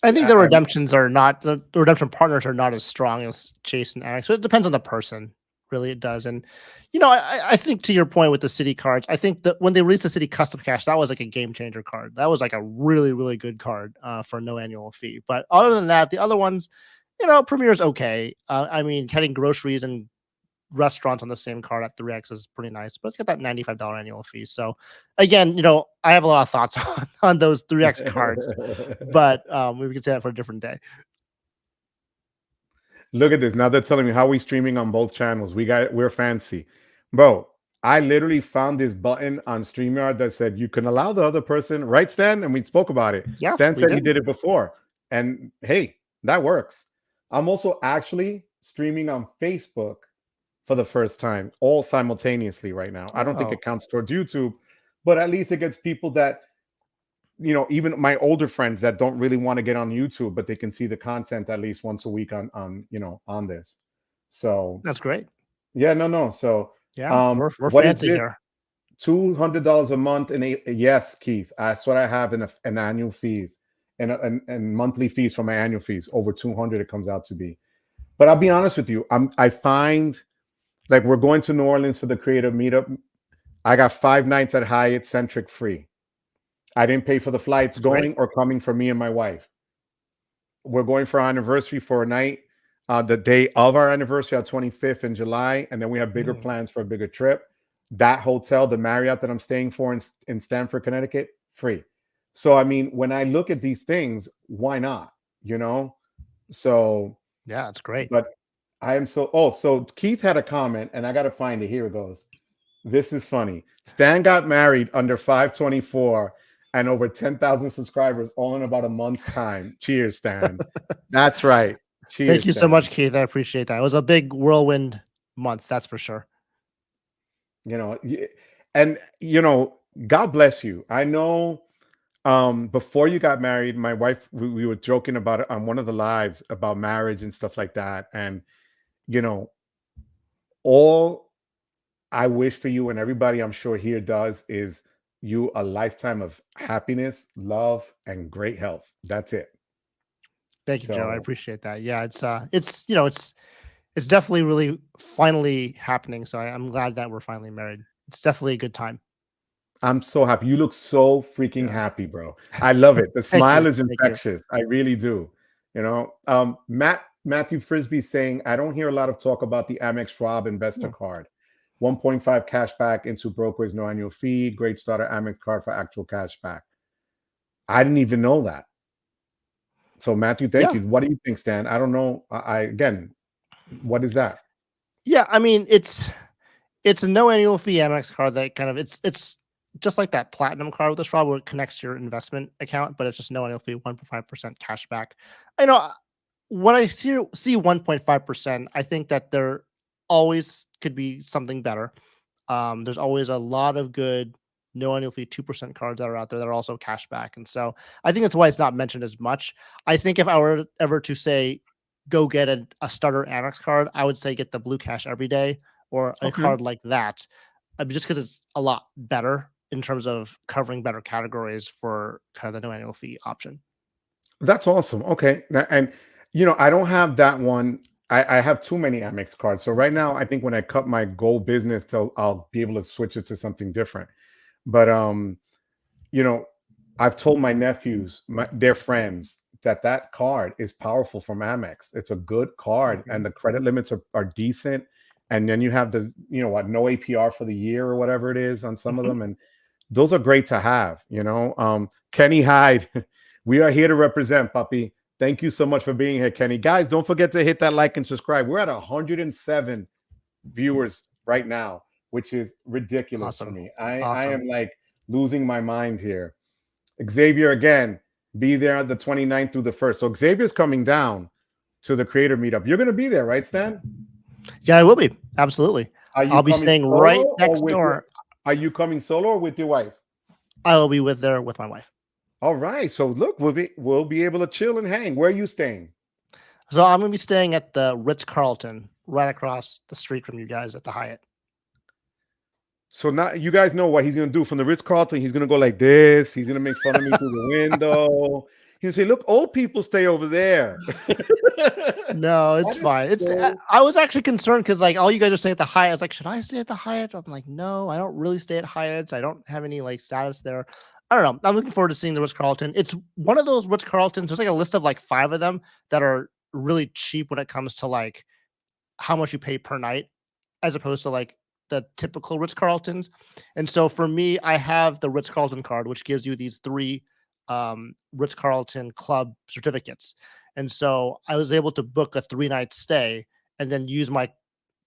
I think I, the I'm redemptions are not the redemption partners are not as strong as Chase and Amex. So it depends on the person. Really, it does. And I think to your point with the City cards, I think that when they released the City Custom Cash, that was like a game changer card. That was like a really, really good card for no annual fee. But other than that, the other ones, Premier's okay. I mean, getting groceries and restaurants on the same card at 3X is pretty nice, but it's got that $95 annual fee. So again, I have a lot of thoughts on those 3X cards, but we can say that for a different day. Look at this. Now they're telling me how we streaming on both channels. We're fancy. Bro, I literally found this button on StreamYard that said you can allow the other person, right, Stan? And we spoke about it. Yeah, Stan we said he did. did it before. And hey, that works. I'm also actually streaming on Facebook for the first time, all simultaneously right now. I don't think Oh, it counts towards YouTube, but at least it gets people that, even my older friends that don't really want to get on YouTube, but they can see the content at least once a week on this. So that's great. yeah, no. So Yeah, we're what is fancy this? here. $200 a month and yes, Keith. That's what I have in an annual fees and monthly fees for my annual fees. Over 200 it comes out to be. But I'll be honest with you, I find like we're going to New Orleans for the creative meetup. I got 5 nights at Hyatt Centric free. I didn't pay for the flights That's great. going or coming for me and my wife. We're going for our anniversary for a night, the day of our anniversary, our 25th in July, and then we have bigger Mm. plans for a bigger trip. That hotel, the Marriott that I'm staying for in Stamford, Connecticut, free. So I mean, when I look at these things, why not? You know. So, Yeah, that's great. but I am so. Oh, so Keith had a comment, and I got to find it. Here it goes. This is funny. Stan got married under 524 and over 10,000 subscribers all in about a month's time. Cheers, Stan. That's right. Thank Cheers, you so Stan. much, Keith. I appreciate that. It was a big whirlwind month, that's for sure. You know, and God bless you. I know before you got married, my wife, we were joking about it on one of the lives about marriage and stuff like that. And you know, all I wish for you and everybody I'm sure here does is you a lifetime of happiness, love, and great health. That's it. Thank you, Joe. I So appreciate that. Yeah, it's definitely really finally happening. So I'm glad that we're finally married. It's definitely a good time. I'm so happy. You look so freaking Yeah. happy, bro. I love it. The Thank you. smile is Thank you. infectious. I really do. Matthew Frisbee saying, I don't hear a lot of talk about the Amex Schwab Investor Hmm. Card. 1.5 cash back into brokerage, no annual fee. Great starter Amex card for actual cash back. I didn't even know that. So Matthew, thank Yeah. you. What do you think, Stan? I don't know. Again, what is that? Yeah. I mean, it's a no annual fee Amex card that kind of it's just like that platinum card with the Schwab where it connects to your investment account, but it's just no annual fee, 1.5% cash back. I know when I see 1.5%, I think that there always could be something better. There's always a lot of good no annual fee 2% cards that are out there that are also cash back. And so I think that's why it's not mentioned as much. I think if I were ever to say go get a starter Amex card, I would say get the Blue Cash every day or a Okay. card like that. Just because it's a lot better in terms of covering better categories for kind of the no annual fee option. That's awesome. Okay. And I don't have that one. I have too many Amex cards. So right now, I think when I cut my gold business, I'll be able to switch it to something different. But you know, I've told my nephews, their friends, that card is powerful from Amex. It's a good card, Mhm. and the credit limits are decent. And then you have the, no APR for the year or whatever it is on some of Mhm. them, and those are great to have. Kenny Hyde, we are here to represent, puppy. Thank you so much for being here, Kenny. Guys, don't forget to hit that like and subscribe. We're at 107 viewers right now, which is ridiculous for Awesome. me. I Awesome. am like losing my mind here. Xavier again, be there the 29th through the 1st. So Xavier's coming down to the creator meetup. You're going to be there, right, Stan? Yeah, I will be. Absolutely. Are you I'll be coming staying solo right or next with your door. are you coming solo or with your wife? I will be with my wife. All right. So look, we'll be able to chill and hang. Where are you staying? So I'm gonna be staying at the Ritz Carlton right across the street from you guys at the Hyatt. So now you guys know what he's gonna do from the Ritz Carlton. He's gonna go like this. He's gonna make fun of me through the window. He'll say, "Look, old people stay over there." No, it's That is fine. It's so. I was actually concerned because like all you guys are staying at the Hyatt. I was like, should I stay at the Hyatt? I'm like, no, I don't really stay at Hyatts. I don't have any like status there. I don't know. I'm looking forward to seeing the Ritz Carlton. It's one of those Ritz Carltons. There's like a list of like 5 of them that are really cheap when it comes to like how much you pay per night, as opposed to like the typical Ritz Carltons. And so for me, I have the Ritz Carlton card, which gives you these 3 Ritz Carlton club certificates. And so I was able to book a 3-night stay and then use my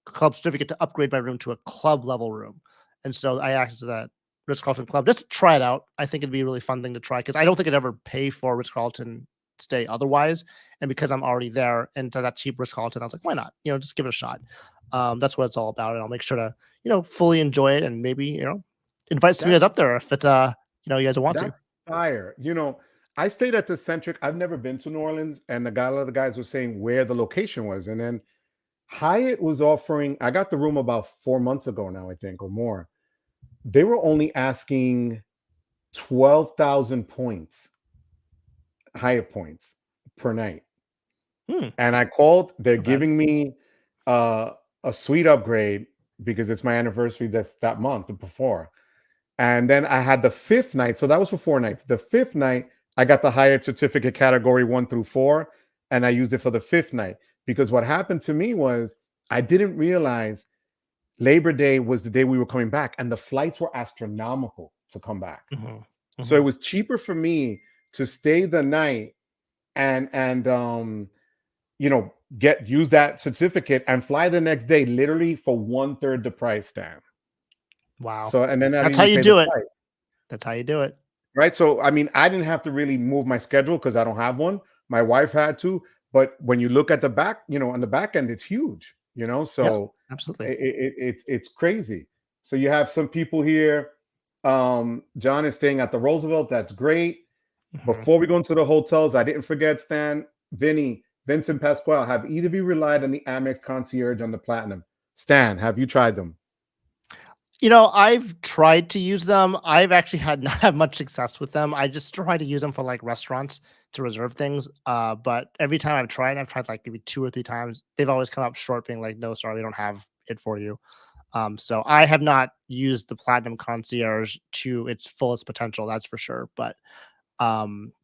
club certificate to upgrade my room to a club level room. And so I access that Ritz Carlton club just to try it out. I think it'd be a really fun thing to try because I don't think I'd ever pay for a Ritz Carlton stay otherwise. And because I'm already there and to that cheap Ritz Carlton, I was like, why not? Just give it a shot. That's what it's all about. And I'll make sure to, fully enjoy it and maybe, invite some of you guys That's up there if it's you guys want to. that's fire. I stayed at the Centric. I've never been to New Orleans, and a lot of the guys were saying where the location was, and then Hyatt was offering. I got the room about 4 months ago now, I think, or more. They were only asking 12,000 points, Hyatt points per night. Hmm. And I called, they're Not bad. giving me uh, a suite upgrade because it's my anniversary that's that month before. And then I had the 5th night. So that was for 4 nights. The 5th night, I got the Hyatt certificate category 1 through 4. And I used it for the 5th night because what happened to me was I didn't realize Labor Day was the day we were coming back, and the flights were astronomical to come back. Mhm, So it mhm. was cheaper for me to stay the night and get use that certificate and fly the next day, literally for 1/3 the price, Stan. Wow. So and then I That's didn't how even you pay the do it. flight, That's how you do it. right? So I mean, I didn't have to really move my schedule because I don't have one. My wife had to, but when you look at the back, on the back end, it's huge. Yeah, So absolutely. it's crazy. So you have some people here. John is staying at the Roosevelt. That's great. Mhm. Before we go into the hotels, I didn't forget Stan, Vincent Pasquale. Have either of you relied on the Amex concierge on the Platinum? Stan, have you tried them? I've tried to use them. I've actually had not have much success with them. I just try to use them for like restaurants to reserve things. But every time I've tried like maybe 2 or 3 times. They've always come up short, being like, "No, sorry, we don't have it for you." So I have not used the Platinum Concierge to its fullest potential, that's for sure. But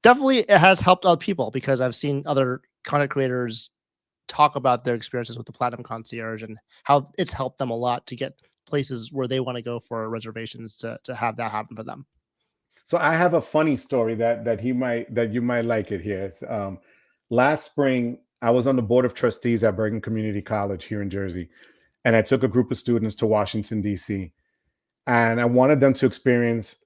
definitely it has helped other people because I've seen other content creators talk about their experiences with the Platinum Concierge and how it's helped them a lot to get places where they want to go for reservations to have that happen for them. So I have a funny story that you might like it here. Last spring, I was on the board of trustees at Bergen Community College here in Jersey, and I took a group of students to Washington D.C. and I wanted them to experience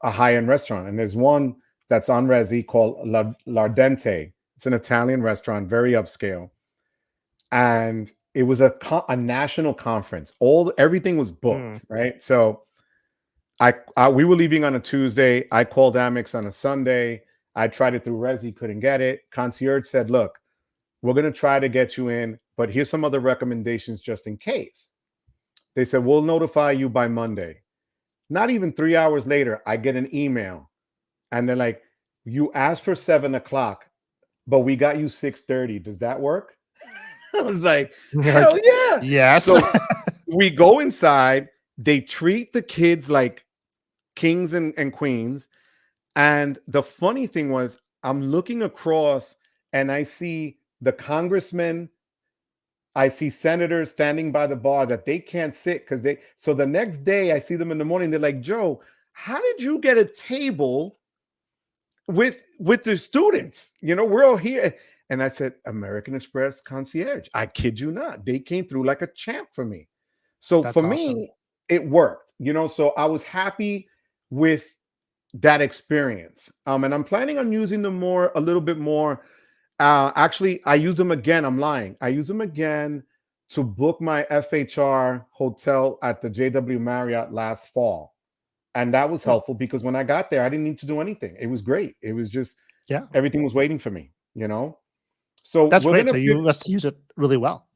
a high-end restaurant. And there's one that's on Resi called L'Ardente. It's an Italian restaurant, very upscale, and it was a national conference. Everything was Mm. booked, right? So we were leaving on a Tuesday. I called Amex on a Sunday. I tried it through Resi, couldn't get it. Concierge said, "Look, we're going to try to get you in, but here's some other recommendations just in case." They said, "We'll notify you by Monday." Not even 3 hours later, I get an email, and they're like, "You asked for 7 o'clock, but we got you 6:30. Does that work?" I was like, Like, "Hell yeah!" yes. So we go inside. They treat the kids like kings and queens. And the funny thing was, I'm looking across and I see the congressmen, I see senators standing by the bar that they can't sit because so the next day I see them in the morning. They're like, "Joe, how did you get a table with the students? We're all here." And I said, "American Express concierge. I kid you not. They came through like a champ for me." So That's for awesome. me, it worked, so I was happy with that experience. And I'm planning on using them a little bit more. Actually, I use them again. I'm lying. I use them again to book my FHR hotel at the JW Marriott last fall. And that was Hmm. helpful because when I got there, I didn't need to do anything. It was great. It was just Yeah, everything was waiting for me. So that's we're great. gonna So you must use it really well.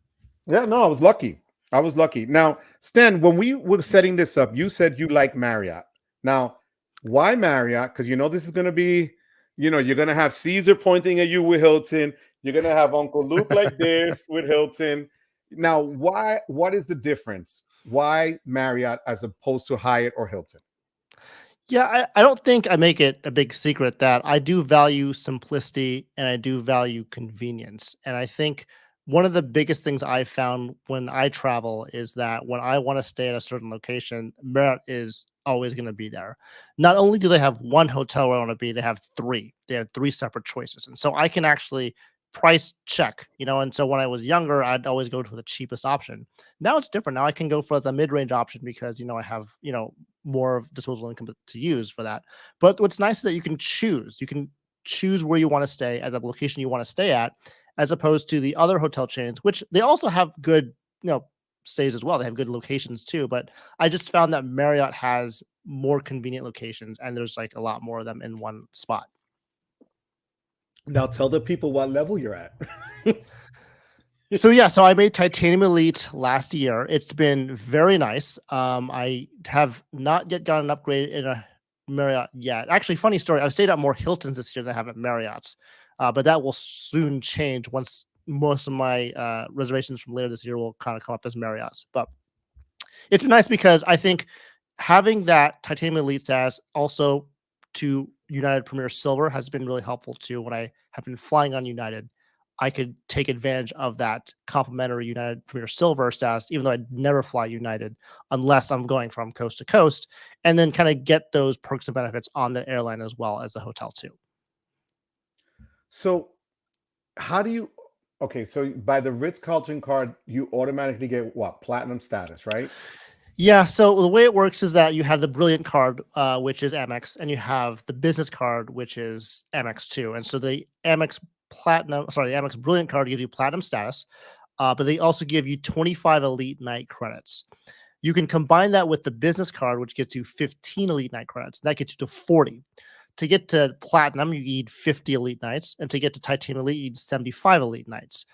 yeah, no, I was lucky. I was lucky. Now, Stan, when we were setting this up, you said you like Marriott. Now, why Marriott? Because this is going to be, you're going to have Caesar pointing at you with Hilton. You're going to have Uncle Luke like this with Hilton. Now, why? What is the difference? Why Marriott as opposed to Hyatt or Hilton? Yeah, I don't think I make it a big secret that I do value simplicity and I do value convenience. And I think one of the biggest things I found when I travel is that when I want to stay at a certain location, Marriott is always going to be there. Not only do they have one hotel where I want to be, they have three. They have three separate choices. And so I can actually price check. And so when I was younger, I'd always go for the cheapest option. Now it's different. Now I can go for the mid-range option because I have more of disposable income to use for that. But what's nice is that you can choose. You can choose where you want to stay at the location you want to stay at, as opposed to the other hotel chains, which they also have good stays as well. They have good locations too. But I just found that Marriott has more convenient locations and there's like a lot more of them in one spot. Now, tell the people what level you're at. So I made Titanium Elite last year. It's been very nice. I have not yet got an upgrade in a Marriott yet. Actually, funny story. I've stayed at more Hiltons this year than I have at Marriott's, but that will soon change once most of my reservations from later this year will kind of come up as Marriott's. But it's been nice because I think having that Titanium Elite status also to United Premier Silver has been really helpful too. When I have been flying on United, I could take advantage of that complimentary United Premier Silver status, even though I'd never fly United unless I'm going from coast to coast, and then kind of get those perks and benefits on the airline as well as the hotel too. So, how do you? Okay, so by the Ritz-Carlton card, you automatically get what? Platinum status, right? Yeah, so the way it works is that you have the Brilliant card, which is Amex, and you have the Business card, which is Amex too. And so the Amex Brilliant card gives you platinum status, but they also give you 25 Elite Night credits. You can combine that with the Business card, which gets you 15 Elite Night credits. That gets you to 40. To get to Platinum, you need 50 Elite Nights, and to get to Titanium Elite, you need 75 Elite Nights.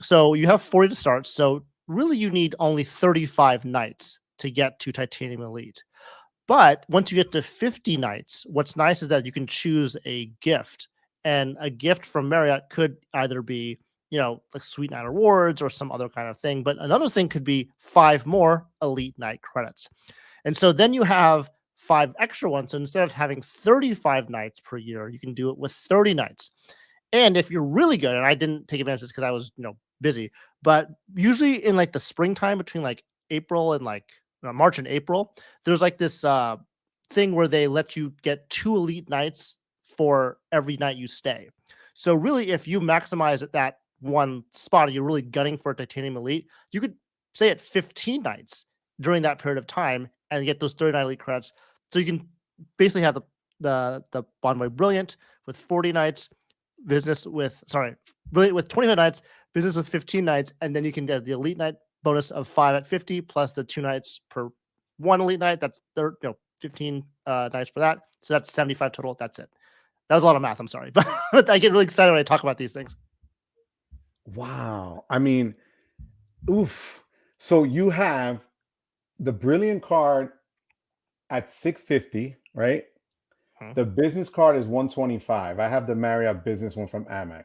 So you have 40 to start. So really, you need only 35 nights to get to Titanium Elite. But once you get to 50 nights, what's nice is that you can choose a gift. And a gift from Marriott could either be like Sweet Night Rewards or some other kind of thing. But another thing could be 5 more Elite Night credits. And so then you have 5 extra ones. So instead of having 35 nights per year, you can do it with 30 nights. And if you're really good, and I didn't take advantage of this because I was, busy, but usually in like the springtime between like April and like March and April, there's like this thing where they let you get 2 elite nights for every night you stay. So really, if you maximize at that one spot, and you're really gunning for a titanium elite, you could stay at 15 nights during that period of time and get those 39 elite credits. So you can basically have the Bonvoy Brilliant with 40 nights, business with Brilliant with 25 nights, business with 15 nights, and then you can get the elite night bonus of 5 at 50 plus the 2 nights per one elite night. That's 15 nights for that. So that's 75 total. That's it. That was a lot of math. I'm sorry, but I get really excited when I talk about these things. Wow. I mean, oof. So you have the Brilliant card at 650, right? Hmm. The business card is 125. I have the Marriott business one from Amex.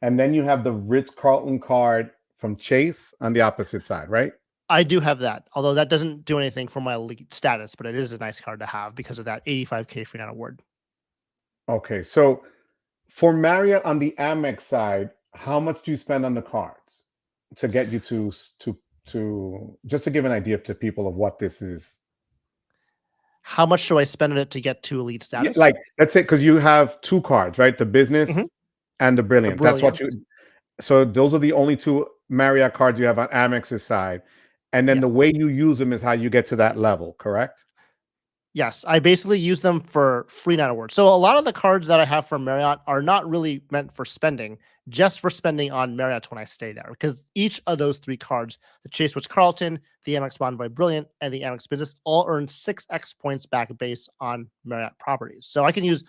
And then you have the Ritz-Carlton card from Chase on the opposite side, right? I do have that, although that doesn't do anything for my elite status, but it is a nice card to have because of that 85K free night award. Okay. So for Marriott on the Amex side, how much do you spend on the cards to get you to just to give an idea to people of what this is? How much do I spend on it to get to elite Yeah, status? like let's say because you have two cards, right? The Mhm. business and the The brilliant. That's what brilliant. you so those are the only two Marriott cards you have on Amex's side. And then the Yes. way you use them is how you get to that level, correct? Yes, I basically use them for free night awards. So a lot of the cards that I have from Marriott are not really meant for spending, just for spending on Marriott when I stay there. Because each of those 3 cards, the Chase Ritz Carlton, the Amex Bonvoy Brilliant, and the Amex Business, all earn 6x points back based on Marriott properties. So I can use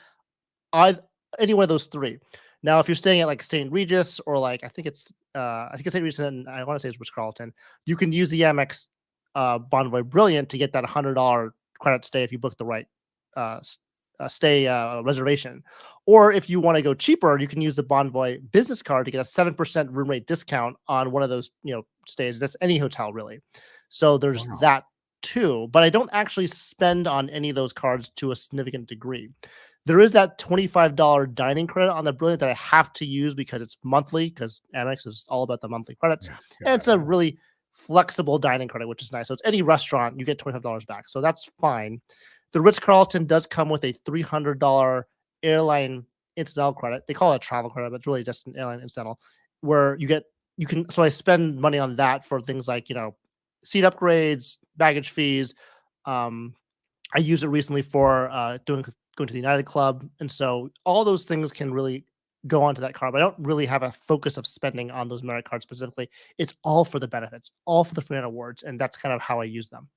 any one of those 3. Now, if you're staying at like St. Regis or like I think it's St. Regis and I want to say it's Ritz Carlton, you can use the Amex Bonvoy Brilliant to get that $100 credit stay if you book the right stay reservation. Or if you want to go cheaper, you can use the Bonvoy Business Card to get a 7% room rate discount on one of those stays. That's any hotel really. So there's Wow. that too. But I don't actually spend on any of those cards to a significant degree. There is that $25 dining credit on the Brilliant that I have to use because it's monthly, because Amex is all about the monthly credits. Yeah, And got it's a it. really flexible dining credit, which is nice. So it's any restaurant, you get $25 back. So that's fine. The Ritz-Carlton does come with a $300 airline incidental credit. They call it a travel credit, but it's really just an airline incidental where so I spend money on that for things like, seat upgrades, baggage fees. I used it recently for going to the United Club, and so all those things can really go onto that card. But I don't really have a focus of spending on those merit cards specifically. It's all for the benefits, all for the free awards, and that's kind of how I use them.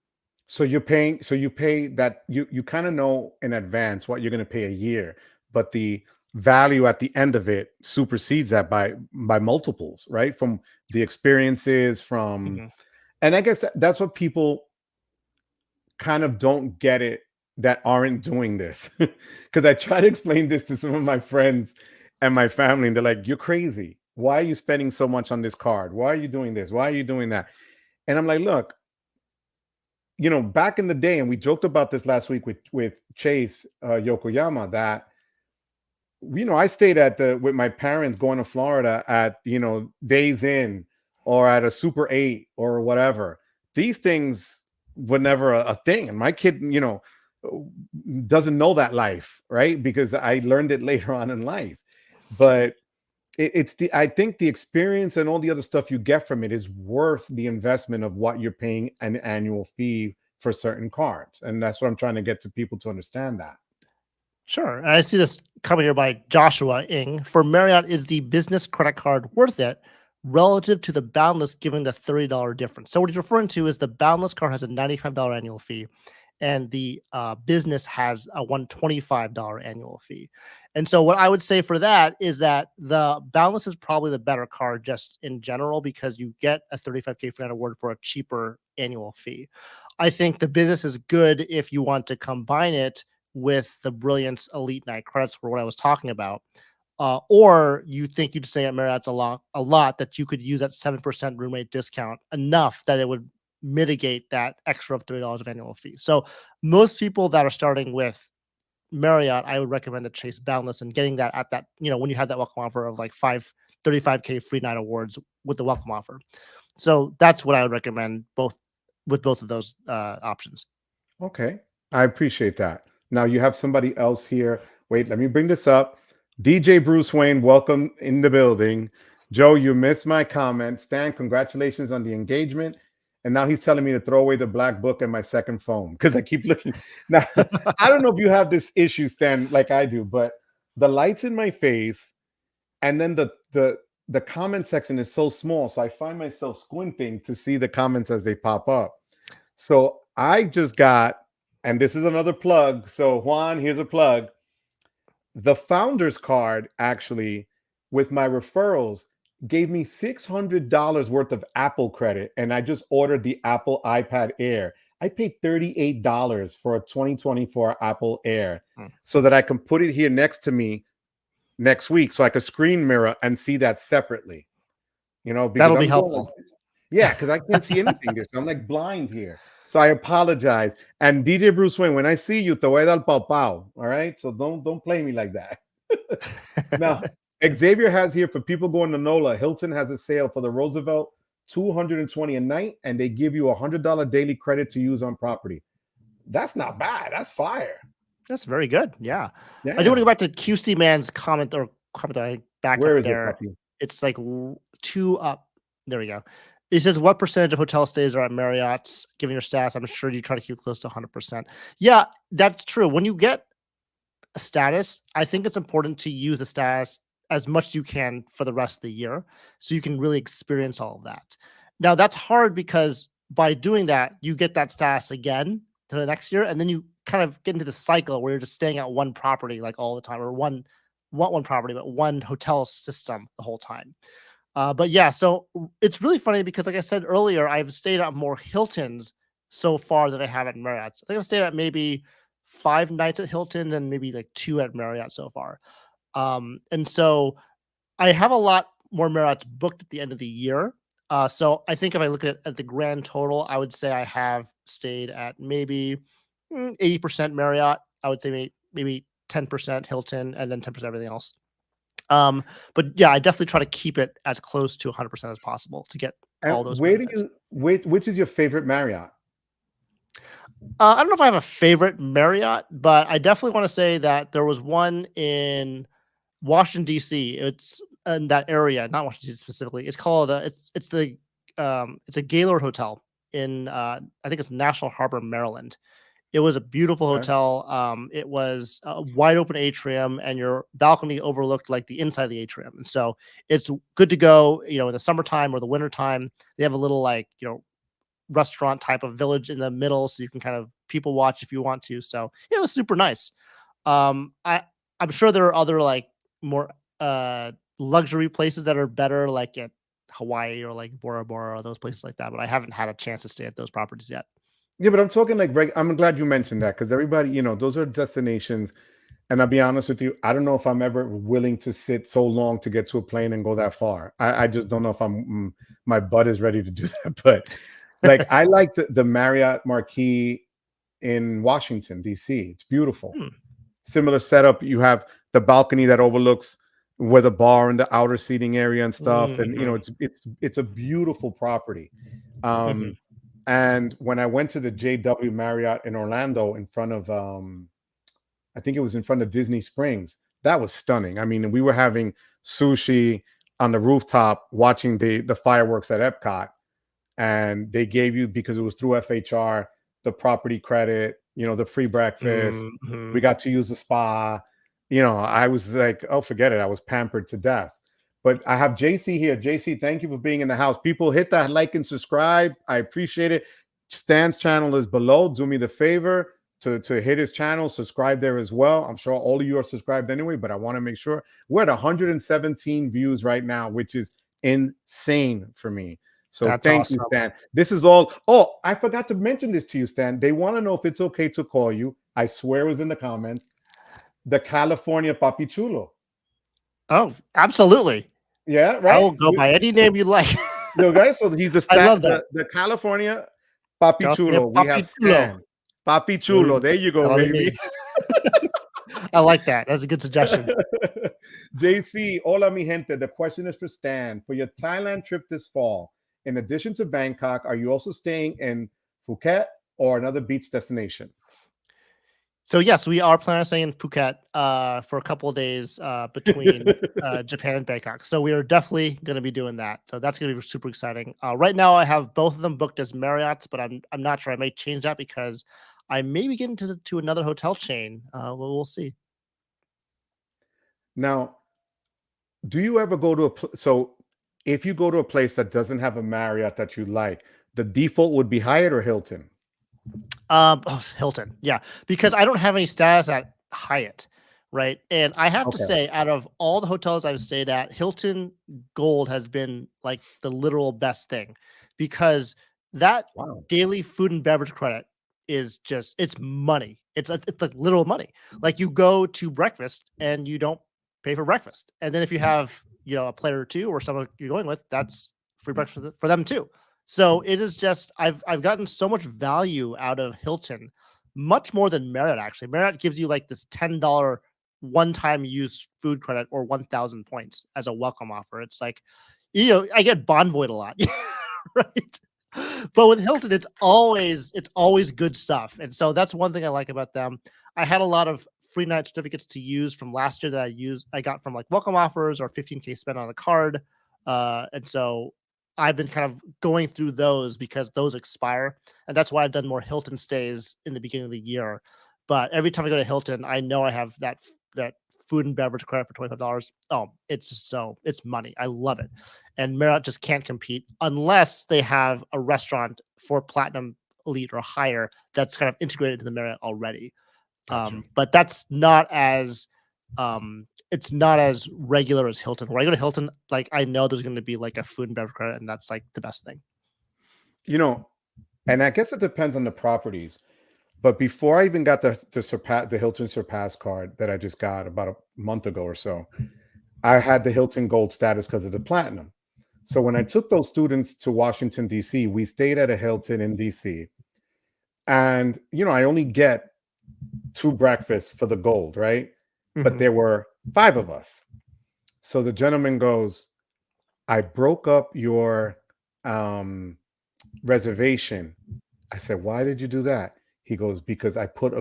So you pay that you kind of know in advance what you're going to pay a year, but the value at the end of it supersedes that by multiples, right? From the experiences, from Mhm. and I guess that's what people kind of don't get it that aren't doing this. Because I try to explain this to some of my friends and my family, and they're like, "You're crazy. Why are you spending so much on this card? Why are you doing this? Why are you doing that?" And I'm like, "Look, back in the day, and we joked about this last week with Chase Yokoyama, that I stayed at the with my parents going to Florida at Days Inn or at a Super 8 or whatever. These things were never a thing, and my kid, doesn't know that life, right? Because I learned it later on in life. But I think the experience and all the other stuff you get from it is worth the investment of what you're paying an annual fee for certain cards, and that's what I'm trying to get to people to understand that. Sure. And I see this coming here by Joshua Ing. For Marriott, is the business credit card worth it relative to the boundless given the $30 difference? So what he's referring to is the boundless card has a $95 annual fee and the business has a $125 annual fee. And so what I would say for that is that the boundless is probably the better card just in general because you get a 35K free night award for a cheaper annual fee. I think the business is good if you want to combine it with the Brilliance Elite Night credits for what I was talking about. or you think you'd stay at Marriott's a lot that you could use that 7% room rate discount enough that it would mitigate that extra of $30 of annual fee. So most people that are starting with Marriott, I would recommend to chase Boundless and getting that at that, when you have that welcome offer of like 35K free night awards with the welcome offer. So that's what I would recommend with both of those options. Okay. I appreciate that. Now you have somebody else here. Wait, let me bring this up. DJ Bruce Wayne, welcome in the building. Joe, you missed my comment. Stan, congratulations on the engagement. And now he's telling me to throw away the black book and my second phone because I keep looking. Now, I don't know if you have this issue, Stan, like I do, but the lights in my face and then the comment section is so small. So I find myself squinting to see the comments as they pop up. So I just got, and this is another plug. So Juan, here's a plug. The founder's card actually with my referrals gave me $600 worth of Apple credit. And I just ordered the Apple iPad Air. I paid $38 for a 2024 Apple Air so that I can put it here next to me next week so I could screen mirror and see that separately. Because that'll be helpful. Yeah, because I can't see anything this. I'm like blind here. So I apologize. And DJ Bruce Wayne, when I see you, te voy a dar pau pau. All right. So don't play me like that. Now, Xavier has here for people going to NOLA, Hilton has a sale for the Roosevelt, $220 a night, and they give you $100 daily credit to use on property. That's not bad. That's fire. That's very good. Yeah. I do want to go back to QC Man's comment that I back Where up is there. It, puppy? It's like 2 up. There we go. It says, what percentage of hotel stays are at Marriott's? Given your stats, I'm sure you try to keep close to 100%. Yeah, that's true. When you get a status, I think it's important to use the status as much as you can for the rest of the year so you can really experience all of that. Now, that's hard because by doing that, you get that status again to the next year, and then you kind of get into the cycle where you're just staying at one property like all the time, or one property, but one hotel system the whole time. But yeah, so it's really funny because, like I said earlier, I've stayed at more Hiltons so far than I have at Marriott's. I think I've stayed at maybe 5 nights at Hilton and maybe like 2 at Marriott so far. And so I have a lot more Marriott's booked at the end of the year. So I think if I look at the grand total, I would say I have stayed at maybe 80% Marriott. I would say maybe 10% Hilton and then 10% everything else. But yeah, I definitely try to keep it as close to 100% as possible to get all those benefits. Which is your favorite Marriott? I don't know if I have a favorite Marriott, but I definitely want to say that there was one in Washington, D.C. It's in that area, not Washington D.C. specifically. It's called it's a Gaylord Hotel in I think it's National Harbor, Maryland. It was a beautiful hotel. It was a wide open atrium, and your balcony overlooked like the inside of the atrium. And so it's good to go, in the summertime or the wintertime. They have a little restaurant type of village in the middle, so you can kind of people watch if you want to. So it was super nice. I'm sure there are other more luxury places that are better, like at Hawaii or like Bora Bora or those places like that, but I haven't had a chance to stay at those properties yet. Yeah, but I'm talking I'm glad you mentioned that because everybody, those are destinations. And I'll be honest with you, I don't know if I'm ever willing to sit so long to get to a plane and go that far. I just don't know if my butt is ready to do that. But I like the Marriott Marquis in Washington, D.C. It's beautiful. Similar setup. You have the balcony that overlooks with a bar in the outer seating area and stuff. And it's a beautiful property. And when I went to the JW Marriott in Orlando in front of, I think it was in front of Disney Springs, that was stunning. I mean, we were having sushi on the rooftop watching the fireworks at Epcot. And they gave you, because it was through FHR, the property credit, the free breakfast. We got to use the spa. I was like, oh, forget it. I was pampered to death. But I have JC here. JC, thank you for being in the house. People, hit that like and subscribe. I appreciate it. Stan's channel is below. Do me the favor to hit his channel. Subscribe there as well. I'm sure all of you are subscribed anyway, but I want to make sure. We're at 117 views right now, which is insane for me. So that's thank awesome. you, Stan. This is all. Oh, I forgot to mention this to you, Stan. They want to know if it's okay to call you. I swear it was in the comments. The California Papi Chulo. Oh, absolutely. Yeah, I right. will go by any name you like. Yo, guys. So he's I love that. the California Papi California Chulo. We have Papi Chulo. Stan Papi Chulo. There you go, Telling baby. me. I like that. That's a good suggestion. JC, hola mi gente. The question is for Stan. For your Thailand trip this fall, in addition to Bangkok, are you also staying in Phuket or another beach destination? So yes, we are planning on staying in Phuket for a couple of days between Japan and Bangkok. So we are definitely going to be doing that. So that's going to be super exciting. Right now, I have both of them booked as Marriott's, but I'm not sure. I may change that because I may be getting to another hotel chain. We'll see. Now, do you ever go to so if you go to a place that doesn't have a Marriott that you like, the default would be Hyatt or Hilton? Hilton, yeah, because I don't have any status at Hyatt, right? And I have to Okay. say, out of all the hotels I've stayed at, Hilton Gold has been like the literal best thing because that Wow. daily food and beverage credit is just it's money. It's like literal money. Like you go to breakfast and you don't pay for breakfast, and then if you have a player or two or someone you're going with, that's free breakfast for them too. So it is just I've gotten so much value out of Hilton, much more than Marriott actually. Marriott gives you like this $10 one-time use food credit or 1,000 points as a welcome offer. It's like, I get Bonvoy a lot, right? But with Hilton, it's always good stuff. And so that's one thing I like about them. I had a lot of free night certificates to use from last year that I got from like welcome offers or 15K spent on a card. And so I've been kind of going through those because those expire. And that's why I've done more Hilton stays in the beginning of the year. But every time I go to Hilton, I know I have that food and beverage credit for $25. Oh, it's money. I love it. And Marriott just can't compete unless they have a restaurant for Platinum Elite or higher that's kind of integrated into the Marriott already. Gotcha. But that's not as it's not as regular as Hilton. When I go to Hilton, like I know there's going to be like a food and beverage credit, and that's like the best thing. You know, and I guess it depends on the properties. But before I even got the Hilton Surpass card that I just got about a month ago or so, I had the Hilton Gold status because of the platinum. So when I took those students to Washington D.C., we stayed at a Hilton in D.C. And I only get 2 breakfasts for the gold, right? But Mhm. there were 5 of us. So the gentleman goes, "I broke up your reservation." I said, "Why did you do that?" He goes, "Because I put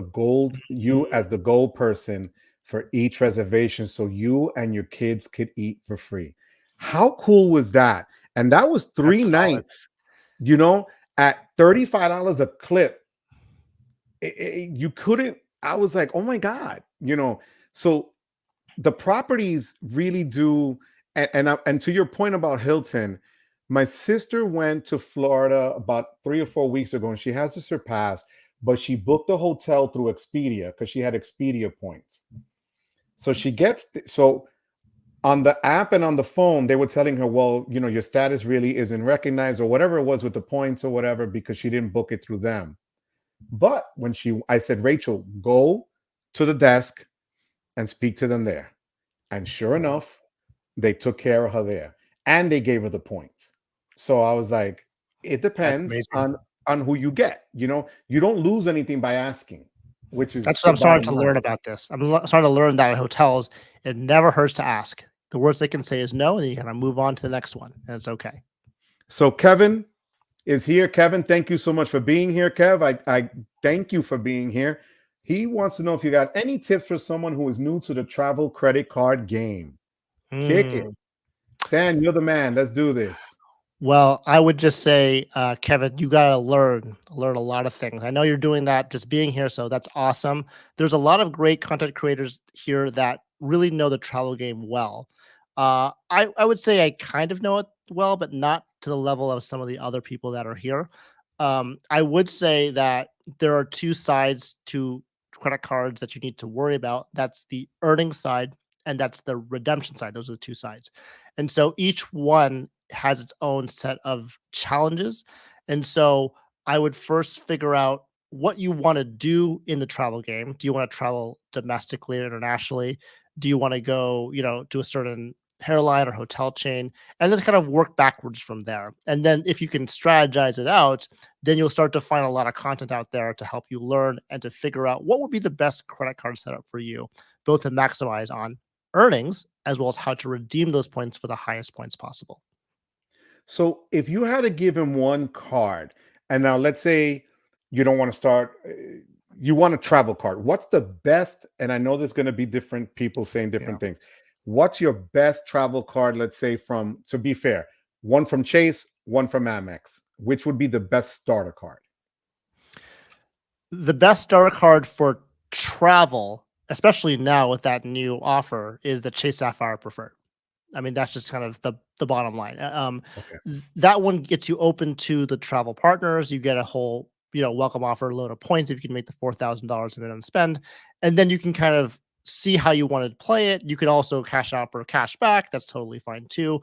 you as the gold person for each reservation so you and your kids could eat for free." How cool was that? And that was 3 That's solid. nights, you know, at $35 a clip. You couldn't I was like, "Oh my god." So the properties really do. And to your point about Hilton, my sister went to Florida about 3 or 4 weeks ago, and she has to surpass, but she booked a hotel through Expedia because she had Expedia points. So so on the app and on the phone, they were telling her, well, your status really isn't recognized or whatever it was with the points or whatever because she didn't book it through them. But I said, Rachel, go to the desk and speak to them there. And sure Mhm. enough, they took care of her there and they gave her the points. So I was like, it That's depends amazing. on who you get. You don't lose anything by asking, which is That's what the I'm starting bottom to line. learn about this. Starting to learn that in hotels, it never hurts to ask. The worst they can say is no, and you kind of move on to the next one, and it's okay. So Kevin is here. Kevin, thank you so much for being here. Kev, I thank you for being here. He wants to know if you got any tips for someone who is new to the travel credit card game. Kick it. Mm. Stan, you're the man. Let's do this. Well, I would just say, Kevin, you gotta learn a lot of things. I know you're doing that just being here, so that's awesome. There's a lot of great content creators here that really know the travel game well. I would say I kind of know it well, but not to the level of some of the other people that are here. I would say that there are two sides to credit cards that you need to worry about. That's the earning side and that's the redemption side. Those are the two sides. And so each one has its own set of challenges. And so I would first figure out what you want to do in the travel game. Do you want to travel domestically or internationally? Do you want to go, to a certain hairline or hotel chain, and then kind of work backwards from there. And then if you can strategize it out, then you'll start to find a lot of content out there to help you learn and to figure out what would be the best credit card setup for you, both to maximize on earnings as well as how to redeem those points for the highest points possible. So if you had to give him one card, and now let's say you don't want to start, you want a travel card. What's the best? And I know there's going to be different people saying Yeah. different things. What's your best travel card? Let's say from, to be fair, one from Chase, one from Amex. Which would be the best starter card? The best starter card for travel, especially now with that new offer, is the Chase Sapphire Preferred. I mean, that's just kind of the bottom line. Okay. That one gets you open to the travel partners. You get a whole, welcome offer load of points if you can make the $4,000 minimum spend, and then you can kind of see how you want to play it. You could also cash out for cash back. That's totally fine too.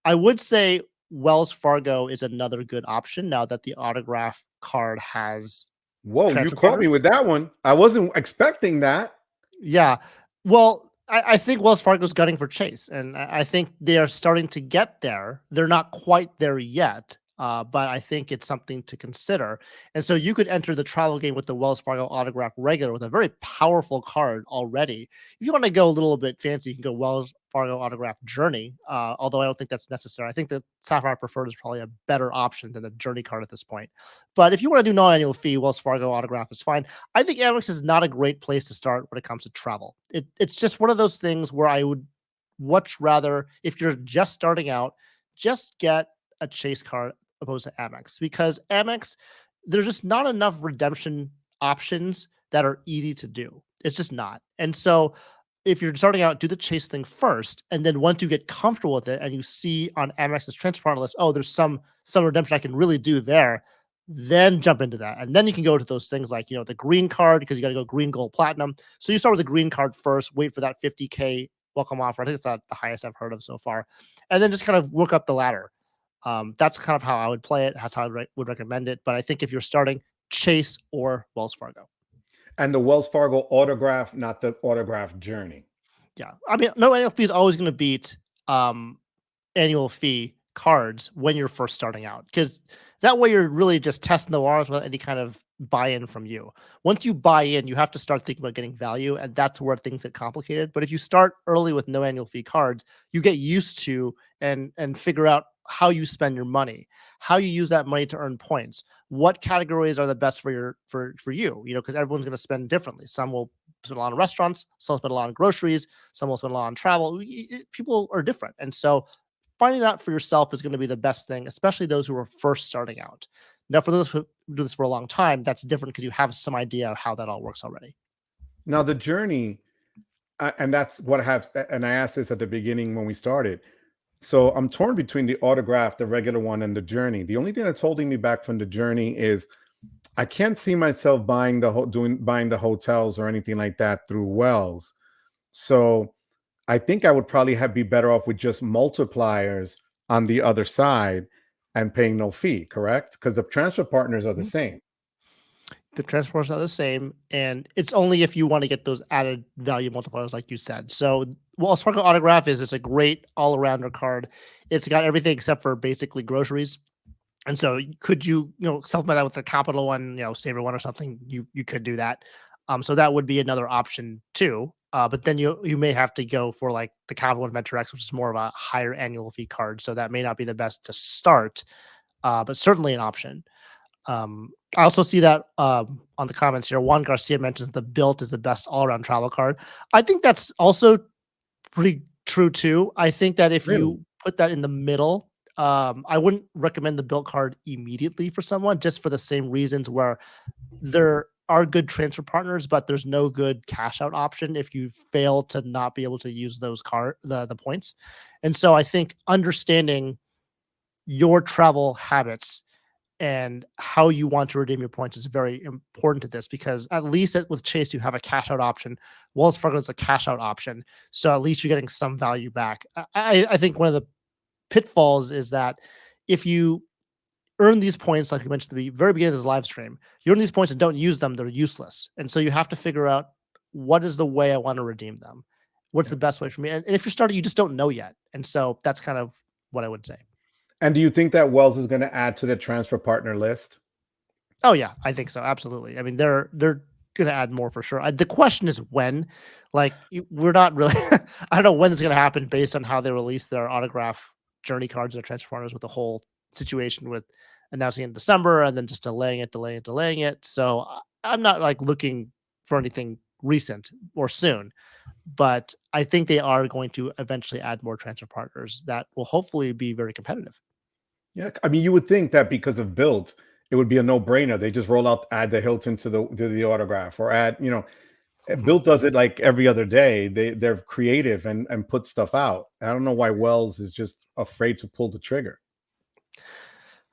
I would say Wells Fargo is another good option now that the autograph card has Whoa, you transfer caught me partners. with that one. I wasn't expecting that. Yeah. Well, I think Wells Fargo's gunning for Chase, and I think they are starting to get there. They're not quite there yet, but I think it's something to consider. And so you could enter the travel game with the Wells Fargo Autograph Regular with a very powerful card already. If you want to go a little bit fancy, you can go Wells Fargo Autograph Journey, although I don't think that's necessary. I think the Sapphire Preferred is probably a better option than the Journey card at this point. But if you want to do no annual fee, Wells Fargo Autograph is fine. I think Amex is not a great place to start when it comes to travel. It's just one of those things where I would much rather, if you're just starting out, just get a Chase card opposed to Amex, because Amex, there's just not enough redemption options that are easy to do. It's just not. And so if you're starting out, do the Chase thing first, and then once you get comfortable with it and you see on Amex's transfer partner list, oh, there's some redemption I can really do there, then jump into that. And then you can go to those things like, the green card, because you got to go green, gold, platinum. So you start with the green card first, wait for that 50K welcome offer. I think it's not the highest I've heard of so far. And then just kind of work up the ladder. That's kind of how I would play it. That's how I would recommend it. But I think if you're starting, Chase or Wells Fargo. And the Wells Fargo autograph, not the autograph journey. Yeah. I mean, no annual fee is always going to beat annual fee cards when you're first starting out, because that way you're really just testing the waters without any kind of buy-in from you. Once you buy in, you have to start thinking about getting value, and that's where things get complicated. But if you start early with no annual fee cards, you get used to and figure out how you spend your money, how you use that money to earn points, what categories are the best for you, because everyone's going to spend differently. Some will spend a lot on restaurants, some will spend a lot on groceries, some will spend a lot on travel. People are different. And so finding out for yourself is going to be the best thing, especially those who are first starting out. Now, for those who do this for a long time, that's different because you have some idea of how that all works already. Now, the journey, and that's what I have, and I asked this at the beginning when we started. So I'm torn between the autograph, the regular one, and the journey. The only thing that's holding me back from the journey is I can't see myself buying the hotels or anything like that through Wells. So I think I would probably be better off with just multipliers on the other side and paying no fee, correct? Because the transfer partners are the same. The transports are the same, and it's only if you want to get those added value multipliers, like you said. So, Wells Fargo Autograph is a great all-arounder card. It's got everything except for basically groceries. And so, could you, supplement that with a Capital One, Saver One or something? You could do that. So that would be another option too. But then you may have to go for like the Capital One Venture X, which is more of a higher annual fee card. So that may not be the best to start, but certainly an option. I also see that on the comments here. Juan Garcia mentions the Built is the best all-around travel card. I think that's also pretty true too. I think that if Really? you put that in the middle, I wouldn't recommend the Built card immediately for someone, just for the same reasons where there are good transfer partners, but there's no good cash out option if you fail to not be able to use those the points. And so I think understanding your travel habits and how you want to redeem your points is very important to this, because at least with Chase, you have a cash out option. Wells Fargo is a cash out option. So at least you're getting some value back. I think one of the pitfalls is that if you earn these points, like you mentioned at the very beginning of this live stream, you earn these points and don't use them, they're useless. And so you have to figure out, what is the way I want to redeem them? What's the best way for me? And if you're starting, you just don't know yet. And so that's kind of what I would say. And do you think that Wells is going to add to the transfer partner list? Oh yeah, I think so. Absolutely. I mean, they're going to add more for sure. The question is when. Like, we're not really. I don't know when this is going to happen based on how they release their autograph journey cards and their transfer partners with the whole situation with announcing it in December and then just delaying it. So I'm not like looking for anything recent or soon, but I think they are going to eventually add more transfer partners that will hopefully be very competitive. Yeah, I mean, you would think that because of build, it would be a no-brainer. They just roll out, add the Hilton to the autograph, or add, Built does it like every other day. They're creative and put stuff out. I don't know why Wells is just afraid to pull the trigger.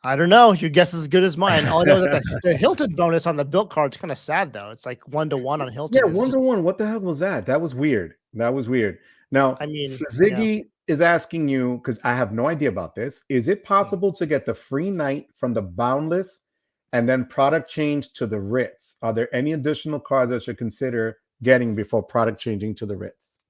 I don't know. Your guess is as good as mine. All I know is that the Hilton bonus on the built card is kind of sad though. It's like 1-to-1 on Hilton. Yeah, 1-to-1. What the hell was that? That was weird. Now, I mean, Ziggy is asking you, because I have no idea about this. Is it possible to get the free night from the Boundless and then product change to the Ritz? Are there any additional cards I should consider getting before product changing to the Ritz?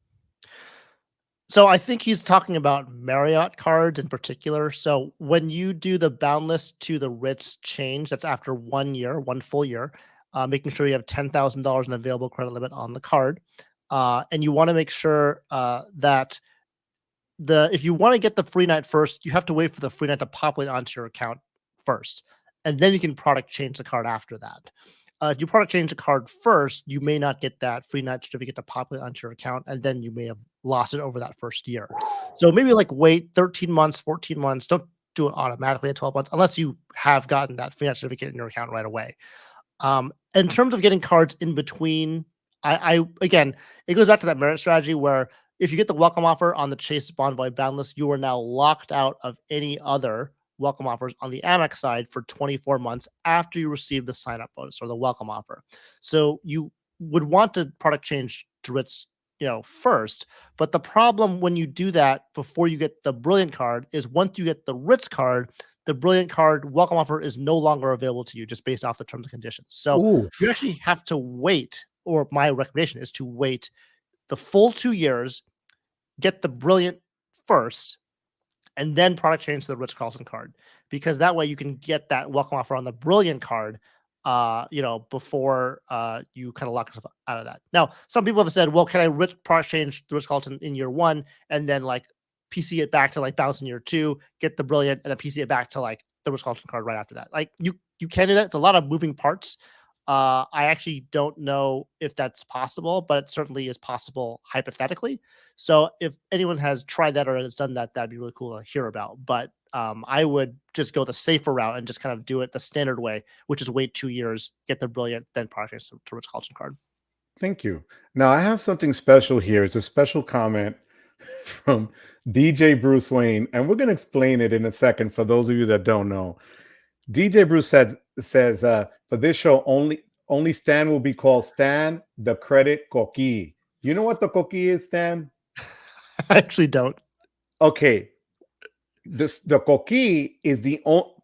So I think he's talking about Marriott cards in particular. So when you do the Boundless to the Ritz change, that's after 1 year, 1 full year, making sure you have $10,000 in available credit limit on the card. And you want to make sure that if you want to get the free night first, you have to wait for the free night to populate onto your account first. And then you can product change the card after that. If you product change the card first, you may not get that free night certificate to populate onto your account, and then you may have lost it over that first year. So maybe like wait 13 months, 14 months. Don't do it automatically at 12 months unless you have gotten that free night certificate in your account right away. In terms of getting cards in between, I again, it goes back to that merit strategy where if you get the welcome offer on the Chase Bonvoy Boundless, you are now locked out of any other welcome offers on the Amex side for 24 months after you receive the sign-up bonus or the welcome offer. So you would want to product change to Ritz, first. But the problem when you do that before you get the Brilliant card is once you get the Ritz card, the Brilliant card welcome offer is no longer available to you just based off the terms and conditions. So Ooh. you actually have to wait, or my recommendation is to wait the full 2 years, get the Brilliant first, and then product change to the Ritz-Carlton card, because that way you can get that welcome offer on the Brilliant card, before you kind of lock yourself out of that. Now, some people have said, well, can I product change the Ritz-Carlton in year 1 and then like PC it back to like bounce in year 2, get the Brilliant, and then PC it back to like the Ritz-Carlton card right after that? Like you can do that. It's a lot of moving parts. I actually don't know if that's possible, but it certainly is possible hypothetically. So if anyone has tried that or has done that, that'd be really cool to hear about. But I would just go the safer route and just kind of do it the standard way, which is wait 2 years, get the Brilliant, then product to Rich Carlton card. Thank you. Now I have something special here. It's a special comment from DJ Bruce Wayne, and we're going to explain it in a second for those of you that don't know. DJ Bruce says for this show only Stan will be called Stan the Credit Coqui. You know what the Coqui is, Stan? I actually don't. Okay, the Coqui is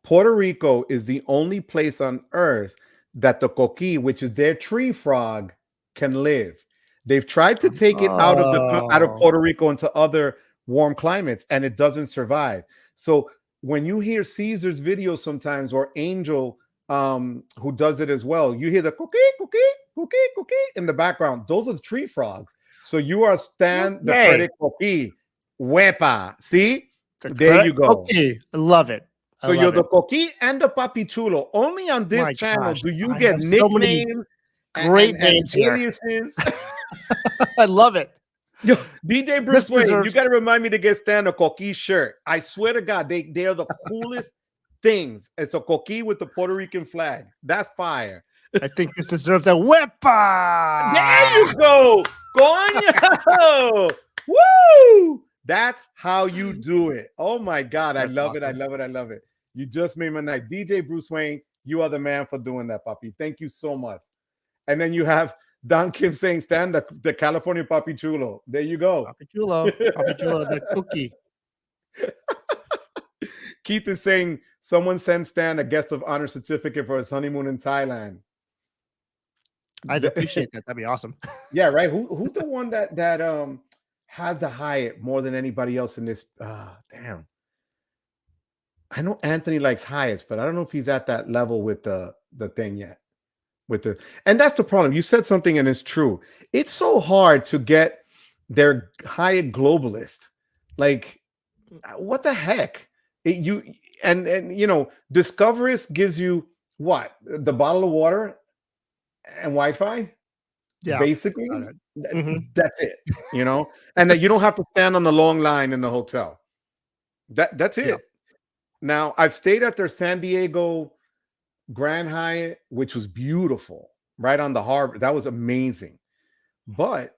Puerto Rico is the only place on earth that the Coqui, which is their tree frog, can live. They've tried to take it out of Puerto Rico into other warm climates, and it doesn't survive. So when you hear Caesar's videos sometimes, or Angel, who does it as well, you hear the cookie, cookie, cookie, cookie in the background. Those are the tree frogs. So you are Stan the Credit Coqui. Wepa. See? There you go. Okay. I love it. So you're the Coqui and the Papi Chulo. Only on this channel do you get nicknames, great names, and aliases. I love it. Yo, DJ Bruce Wayne, you got to remind me to get Stan a Coqui shirt. I swear to God, they are the coolest things. It's a Coqui with the Puerto Rican flag. That's fire. I think this deserves a wepa. There you go. Coño. Woo! That's how you do it. Oh my God. I love it. I love it. I love it. You just made my night. DJ Bruce Wayne, you are the man for doing that, Papi. Thank you so much. And then you have Don Kim saying, Stan, the California Papi Chulo. There you go. Papi Chulo, the cookie. Keith is saying, someone sent Stan a guest of honor certificate for his honeymoon in Thailand. I'd appreciate that. That'd be awesome. Yeah, right. Who's the one that has the Hyatt more than anybody else in this. Damn. I know Anthony likes Hyatts, but I don't know if he's at that level with the thing yet. With the and that's the problem. You said something and it's true. It's so hard to get their Hyatt globalist. Like, what the heck? You and you know, Discoverist gives you what? The bottle of water and Wi-Fi, Yeah. basically. Got it. Mhm. That's it, you know, and that you don't have to stand on the long line in the hotel. That's Yeah. it. Now, I've stayed at their San Diego Grand Hyatt, which was beautiful, right on the harbor. That was amazing. But,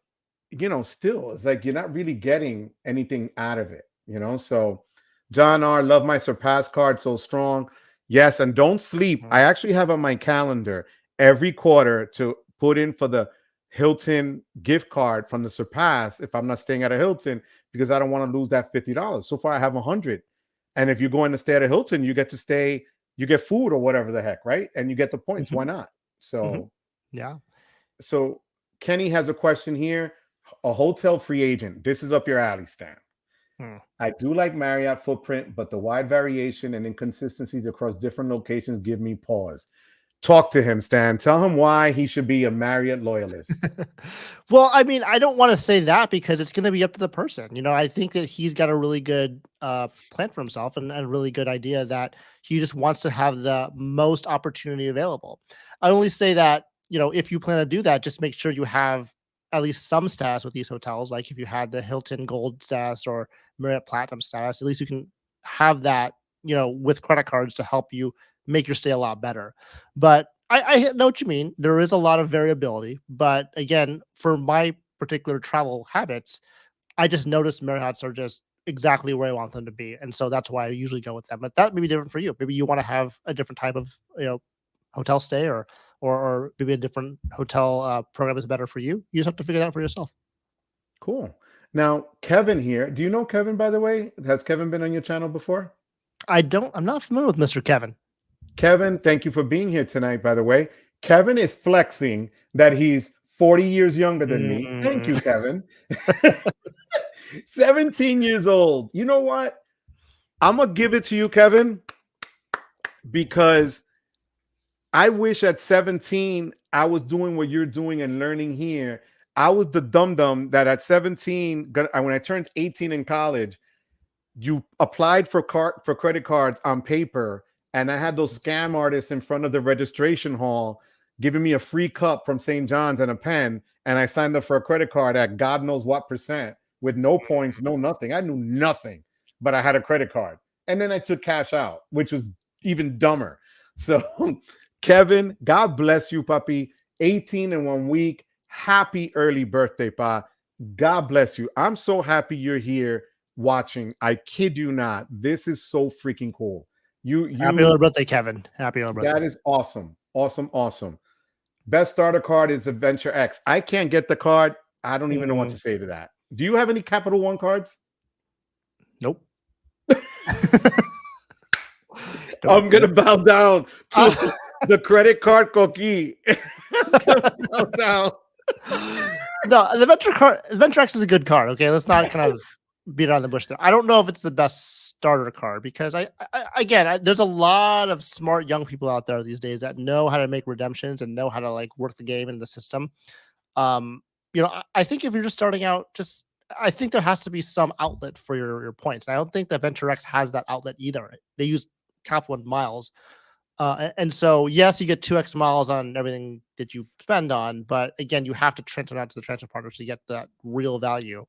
you know, still, it's like you're not really getting anything out of it, you know? So, John R., love my Surpass card so strong. Yes, and don't sleep. I Mhm. actually have on my calendar every quarter to put in for the Hilton gift card from the Surpass if I'm not staying at a Hilton because I don't want to lose that $50. So far, I have 100. And if you're going to stay at a Hilton, you get to stay, you get food or whatever the heck, right? And you get the points. Why Mhm. not? Mhm. So, Yeah. so Kenny has a question here. A hotel free agent. This is up your alley, Stan. Mm. I do like Marriott footprint, but the wide variation and inconsistencies across different locations give me pause. Talk to him, Stan. Tell him why he should be a Marriott loyalist. Well, I mean, I don't want to say that because it's going to be up to the person. I think that he's got a really good plan for himself and a really good idea that he just wants to have the most opportunity available. I only say that, if you plan to do that, just make sure you have at least some status with these hotels. Like if you had the Hilton Gold status or Marriott Platinum status, at least you can have that, with credit cards to help you make your stay a lot better. But I know what you mean. There is a lot of variability, but again, for my particular travel habits, I just noticed Marriott's are just exactly where I want them to be, and so that's why I usually go with them. But that may be different for you. Maybe you want to have a different type of hotel stay, or maybe a different hotel program is better for you. You just have to figure that out for yourself. Cool. Now, Kevin here. Do you know Kevin, by the way? Has Kevin been on your channel before? I'm not familiar with Mr. Kevin. Kevin, thank you for being here tonight, by the way. Kevin is flexing that he's 40 years younger than me. Thank Mm. you, Kevin. 17 years old. You know what? I'm going to give it to you, Kevin, because I wish at 17 I was doing what you're doing and learning here. I was the dum dum that at 17, when I turned 18 in college, you applied for credit cards on paper, and I had those scam artists in front of the registration hall giving me a free cup from St. John's and a pen, and I signed up for a credit card at God knows what percent with no points, no nothing. I knew nothing, but I had a credit card, and then I took cash out, which was even dumber. So, Kevin, God bless you, puppy. 18 in 1 week. Happy early birthday, pa. God bless you. I'm so happy you're here watching. I kid you not. This is so freaking cool. Happy early birthday, Kevin. Happy early That birthday. is awesome. Awesome. Awesome. Best starter card is Adventure X. I can't get the card. I don't even know what Mm, to say to that. Do you have any Capital One cards? nope. I'm gonna Nope. bow down Ah. to the credit card cookie. Bow down. No, the Venture X is a good card. Okay, let's not kind of beat around the bush there. I don't know if it's the best starter card because there's a lot of smart young people out there these days that know how to make redemptions and know how to like work the game in the system. Um, I think if you're just starting out, I think there has to be some outlet for your points. And I don't think that Venture X has that outlet either. They use Cap One miles. And so, yes, you get 2x miles on everything that you spend on, but again, you have to transfer out to the transfer partners to get that real value.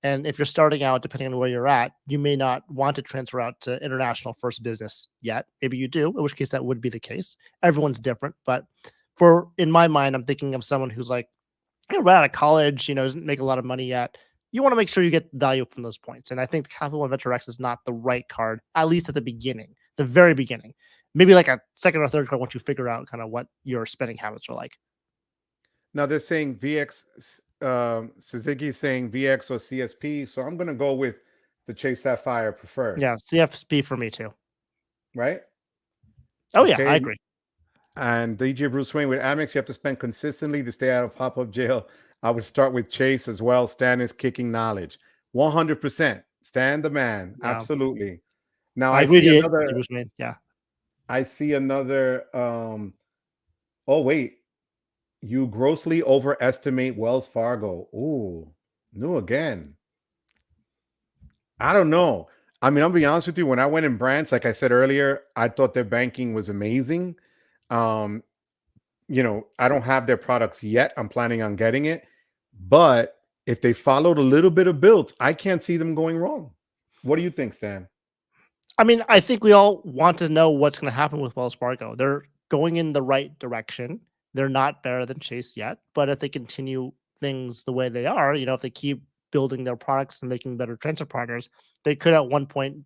And if you're starting out, depending on where you're at, you may not want to transfer out to international first business yet. Maybe you do, in which case that would be the case. Everyone's different, but in my mind, I'm thinking of someone who's like, right out of college, doesn't make a lot of money yet. You want to make sure you get value from those points. And I think Capital One Venture X is not the right card, at least at the beginning, the very beginning. Maybe like a second or third card once you figure out kind of what your spending habits are like. Now they're saying VX. Suzuki is saying VX or CSP. So I'm gonna go with the Chase Sapphire preferred. Yeah, CFSP for me too. Right. Oh yeah, I Okay. agree. And DJ Bruce Wayne with Amex, you have to spend consistently to stay out of pop-up jail I would start with Chase as well. Stan is kicking knowledge. 100%. Stan the man. Yeah, Absolutely. Now I I agree see with you, another. Bruce. Yeah. I see another. Oh wait, you grossly overestimate Wells Fargo. Ooh, new again. I don't know. I mean, I'll be honest with you. When I went in branch, like I said earlier, I thought their banking was amazing. Um, I don't have their products yet. I'm planning on getting it. But if they followed a little bit of built, I can't see them going wrong. What do you think, Stan? I mean, I think we all want to know what's going to happen with Wells Fargo. They're going in the right direction. They're not better than Chase yet, but if they continue things the way they are, if they keep building their products and making better transfer partners, they could at one point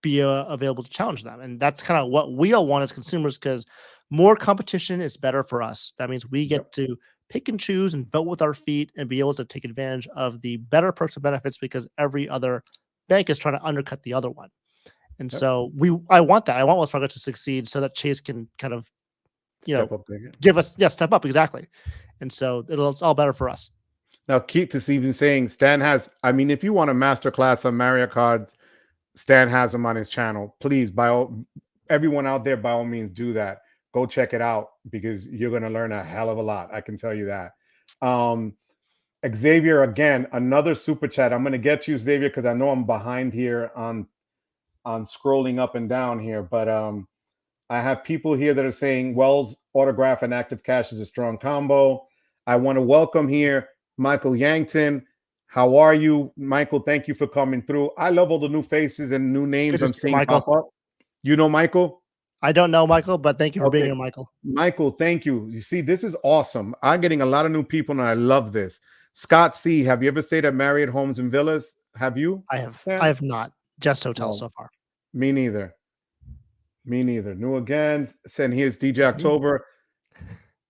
be available to challenge them. And that's kind of what we all want as consumers, because more competition is better for us. That means we Yep. get to pick and choose and vote with our feet and be able to take advantage of the better perks and benefits, because every other bank is trying to undercut the other one. And Yep. so I want that. I want Wells Fargo to succeed so that Chase can kind of, Step up bigger. give us, step up. Exactly. And so it's all better for us. Now, Keith is even saying Stan has, I mean, if you want a masterclass on Marriott Cards, Stan has them on his channel. Please, everyone out there, by all means, do that. Go check it out, because you're going to learn a hell of a lot. I can tell you that. Xavier, again, another super chat. I'm going to get to you, Xavier, because I know I'm behind here on scrolling up and down here. But I have people here that are saying Wells autograph and active cash is a strong combo. I want to welcome here Michael Yankton. How are you, Michael? Thank you for coming through. I love all the new faces and new names I'm seeing pop up. You know Michael? I don't know Michael, but thank you for being here, Michael. Michael, thank you. You see, this is awesome. I'm getting a lot of new people, and I love this. Scott C., have you ever stayed at Marriott Homes and Villas? Have you? I have not. Just hotels so far. Me neither. New again. Send here's DJ October.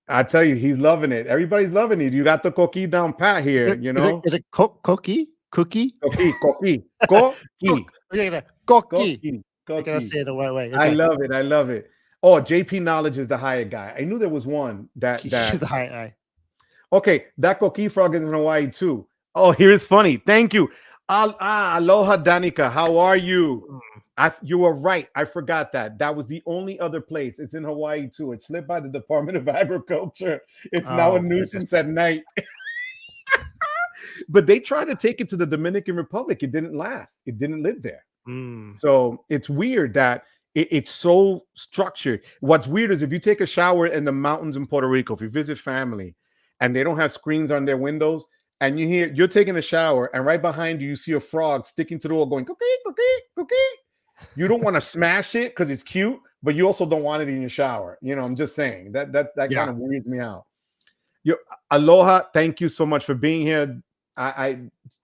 I tell you, he's loving it. Everybody's loving it. You got the cookie down pat here, Is it cookie? Cookie? Cookie. Cookie. I gotta say it the right way. Okay. I love it. Oh, JP Knowledge is the Hyatt guy. I knew there was one that He's the Hyatt guy. Okay, that Coqui frog is in Hawaii too. Oh, here's funny. Thank you. Aloha Danica. How are you? You were right. I forgot that. That was the only other place. It's in Hawaii too. It slipped by the Department of Agriculture. It's now a nuisance at night. But they tried to take it to the Dominican Republic. It didn't last. It didn't live there. So it's weird that it's so structured. What's weird is if you take a shower in the mountains in Puerto Rico, if you visit family and they don't have screens on their windows, and you're taking a shower, and right behind you see a frog sticking to the wall going, cookie, cookie, cookie. You don't want to smash it because it's cute, but you also don't want it in your shower. I'm just saying that kind of weirds me out. Aloha, thank you so much for being here.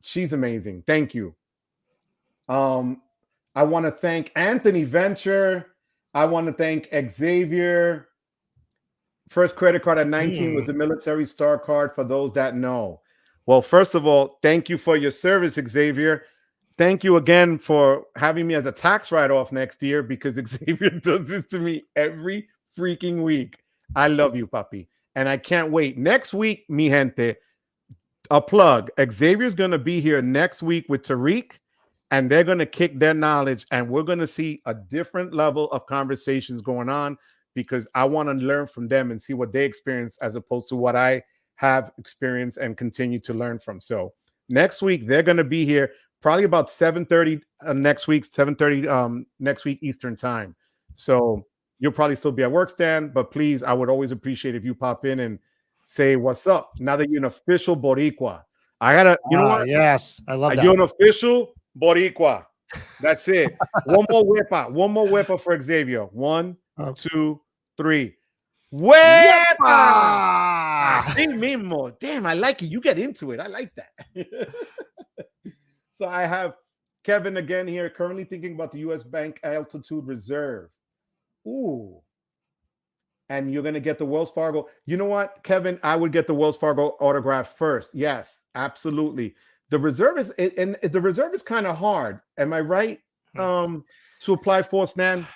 She's amazing. Thank you. I want to thank Anthony Venture. I want to thank Xavier. First credit card at 19 was a military star card, for those that know. Well, first of all, thank you for your service, Xavier. Thank you again for having me as a tax write-off next year, because Xavier does this to me every freaking week. I love you, papi. And I can't wait. Next week, mi gente, a plug. Xavier's going to be here next week with Tariq, and they're going to kick their knowledge, and we're going to see a different level of conversations going on, because I want to learn from them and see what they experience as opposed to what I have experienced and continue to learn from. So next week, they're going to be here probably about 7:30 next week, 7:30 next week Eastern time. So you'll probably still be at work, Stan, but please, I would always appreciate if you pop in and say what's up now that you're an official Boricua. I gotta, you know what? Yes, I love that. You're an official Boricua. That's it. One more whipper for Xavier. 1, 2, 3. Huepa! Mismo. Damn, I like it. You get into it. I like that. So I have Kevin again here, currently thinking about the U.S. Bank Altitude Reserve. Ooh. And you're going to get the Wells Fargo. You know what, Kevin? I would get the Wells Fargo autograph first. Yes, absolutely. The reserve is kind of hard. Am I right? To apply for, Stan?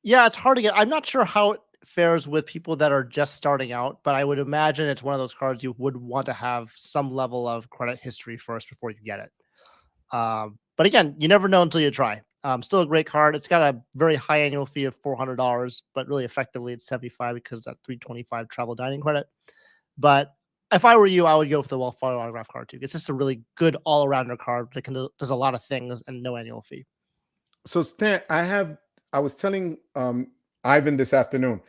Yeah, it's hard to get. I'm not sure how fares with people that are just starting out, but I would imagine it's one of those cards you would want to have some level of credit history first before you get it. But again, you never know until you try. Still a great card. It's got a very high annual fee of $400, but really effectively it's 75 because of that 325 travel dining credit. But if I were you, I would go for the Wells Fargo autograph card too. It's just a really good all-arounder card that does a lot of things and no annual fee. So Stan, I was telling Ivan this afternoon,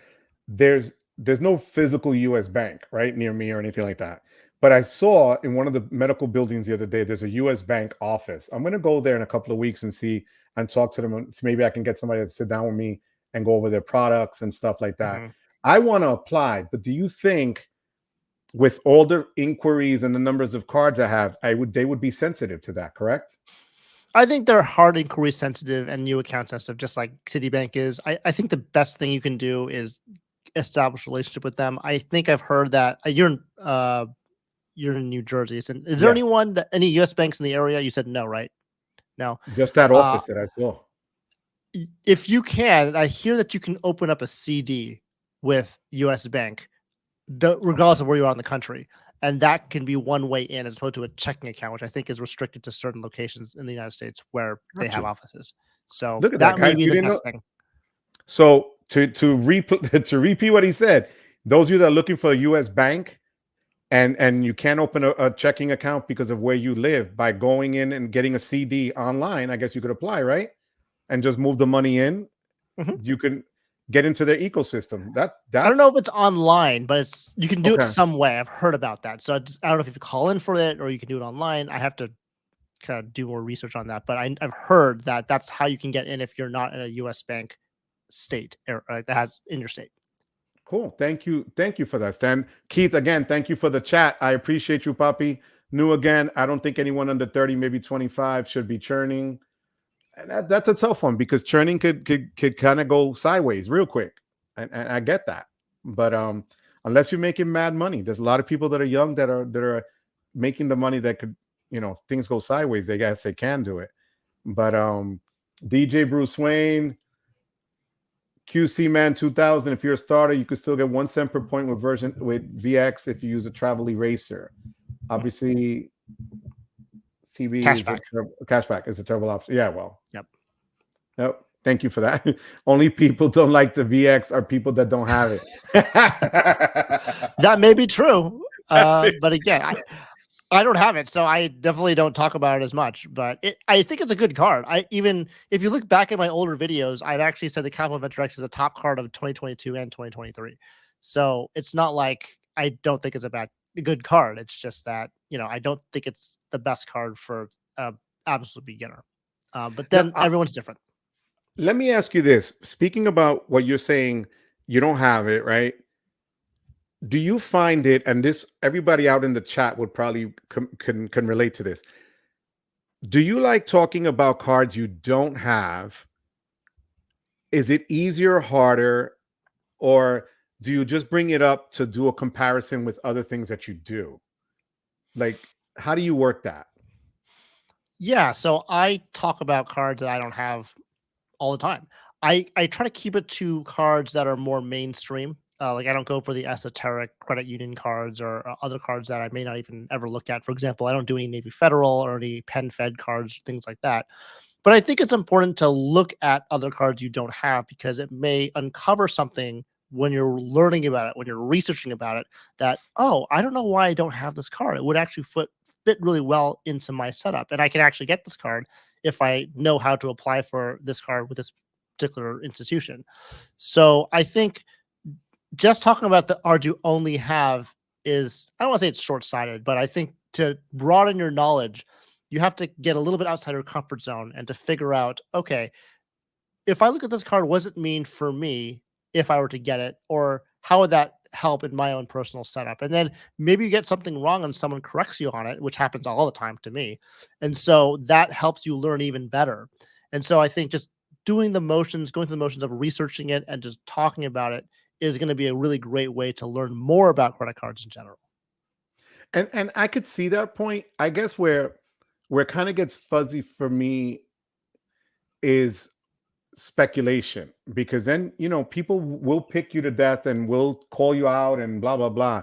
there's no physical US bank right near me or anything like that. But I saw in one of the medical buildings the other day, there's a US bank office. I'm gonna go there in a couple of weeks and see and talk to them. And maybe I can get somebody to sit down with me and go over their products and stuff like that. Mhm. I want to apply, but do you think with all the inquiries and the numbers of cards I have, they would be sensitive to that, correct? I think they're hard inquiry sensitive and new account sensitive, just like Citibank is. I think the best thing you can do is establish a relationship with them. I think I've heard that you're in New Jersey. Is there Yeah, any US banks in the area? You said no, right? No. just that Uh, office that I saw. if you can, I hear that you can open up a CD with US Bank, regardless of where you are in the country. And that can be one way in as opposed to a checking account, which I think is restricted to certain locations in the United States where they Got have you. offices. So Look at that, that may guys. be You the didn't know. best thing. So to repeat what he said, those of you that are looking for a U.S. bank and you can't open a checking account because of where you live by going in and getting a CD online, I guess you could apply, right? And just move the money in. Mhm. You can get into their ecosystem. I don't know That's if it's online, but you can do it okay. some way. I've heard about that. So I don't know if you call in for it or you can do it online. I have to kind of do more research on that, but I've heard that that's how you can get in if you're not in a U.S. bank state or that has in your state. Cool. Thank you for that, Stan. Keith, again, thank you for the chat. I appreciate you, puppy. New again. I don't think anyone under 30, maybe 25, should be churning. And that's a tough one because churning could kind of go sideways real quick. And I get that. But unless you're making mad money, there's a lot of people that are young that are making the money that could, things go sideways. They guess they can do it. But DJ Bruce Wayne, QC Man 2000. If you're a starter, you could still get 1 cent per point with VX if you use a travel eraser. Obviously, CB is Cashback. a cashback is a terrible option. Yeah, well, Yep. nope. Thank you for that. Only people don't like the VX are people that don't have it. That may be true. But again, I don't have it, so I definitely don't talk about it as much. But I think it's a good card. If you look back at my older videos, I've actually said the Capital Venture X is a top card of 2022 and 2023. So it's not like I don't think it's a good card. It's just that I don't think it's the best card for absolute beginner. But Now, then everyone's different. let me ask you this. Speaking about what you're saying, you don't have it, right? Do you find it, and this everybody out in the chat would probably can relate to this. Do you like talking about cards you don't have? Is it easier, harder, or do you just bring it up to do a comparison with other things that you do? Like, how do you work that? Yeah, so I talk about cards that I don't have all the time. I try to keep it to cards that are more mainstream. Like I don't go for the esoteric credit union cards or other cards that I may not even ever look at. For example, I don't do any Navy Federal or any Penn Fed cards, things like that. But I think it's important to look at other cards you don't have because it may uncover something when you're learning about it, when you're researching about it, that, oh, I don't know why I don't have this card. It would actually fit really well into my setup. And I can actually get this card if I know how to apply for this card with this particular institution. So I think just talking about the cards you only have is, I don't want to say it's short-sighted, but I think to broaden your knowledge, you have to get a little bit outside your comfort zone and to figure out, okay, if I look at this card, what does it mean for me if I were to get it? Or how would that help in my own personal setup? And then maybe you get something wrong and someone corrects you on it, which happens all the time to me. And so that helps you learn even better. And so I think just going through the motions of researching it and just talking about it is going to be a really great way to learn more about credit cards in general. And I could see that point. I guess where it kind of gets fuzzy for me is speculation, because then people will pick you to death and will call you out and blah blah blah.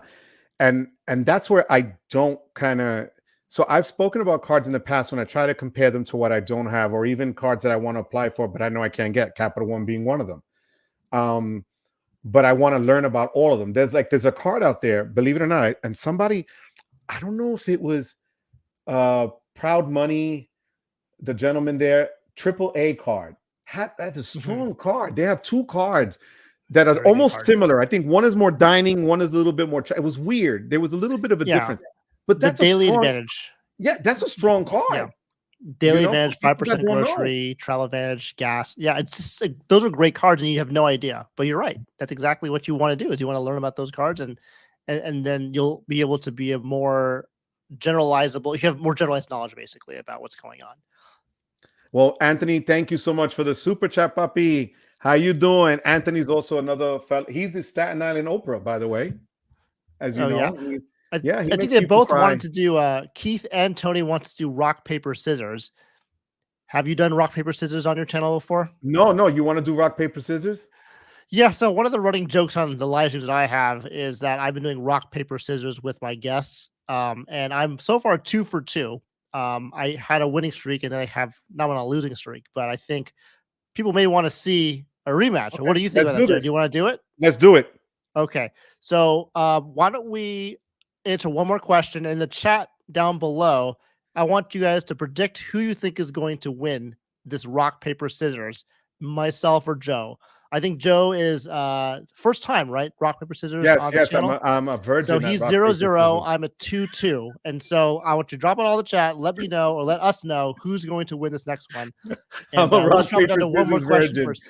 And that's where I don't kind of. So I've spoken about cards in the past when I try to compare them to what I don't have, or even cards that I want to apply for but I know I can't get, Capital One being one of them. But I want to learn about all of them. There's a card out there, believe it or not, and somebody, I don't know if it was Proud Money, the gentleman there, AAA card. That's a strong card. They have two cards that are Very almost similar. I think one is more dining, one is a little bit more. It was weird. There was a little bit of a difference, but that's the Daily a strong, Advantage. Yeah, that's a strong card. Yeah. Daily Advantage, 5% grocery, Travel Advantage, gas. Yeah, it's just like, those are great cards, and you have no idea. But you're right. That's exactly what you want to do. Is you want to learn about those cards, and then you'll be able to be a more generalizable. You have more generalized knowledge, basically, about what's going on. Well, Anthony, thank you so much for the super chat, puppy. How you doing? Anthony's also another fellow. He's the Staten Island Oprah, by the way, as you know. Yeah. I think they both wanted to do. Keith and Tony wants to do rock paper scissors. Have you done rock paper scissors on your channel before? No. You want to do rock paper scissors? Yeah. So one of the running jokes on the live streams that I have is that I've been doing rock paper scissors with my guests, and I'm so far 2 for 2. I had a winning streak, and then I have now on a losing streak. But I think people may want to see a rematch. Okay. What do you think about that? Do you want to do it? Let's do it. Okay. So why don't we answer one more question in the chat down below? I want you guys to predict who you think is going to win this rock, paper, scissors, myself or Joe. I think Joe is first time, right? Rock, paper, scissors. Yes. I'm a virgin. So he's 0-0. I'm a 2-2. And so I want you to drop it all in the chat. Let me know, or let us know who's going to win this next one. And, I'm a rock, paper, scissors one more question first.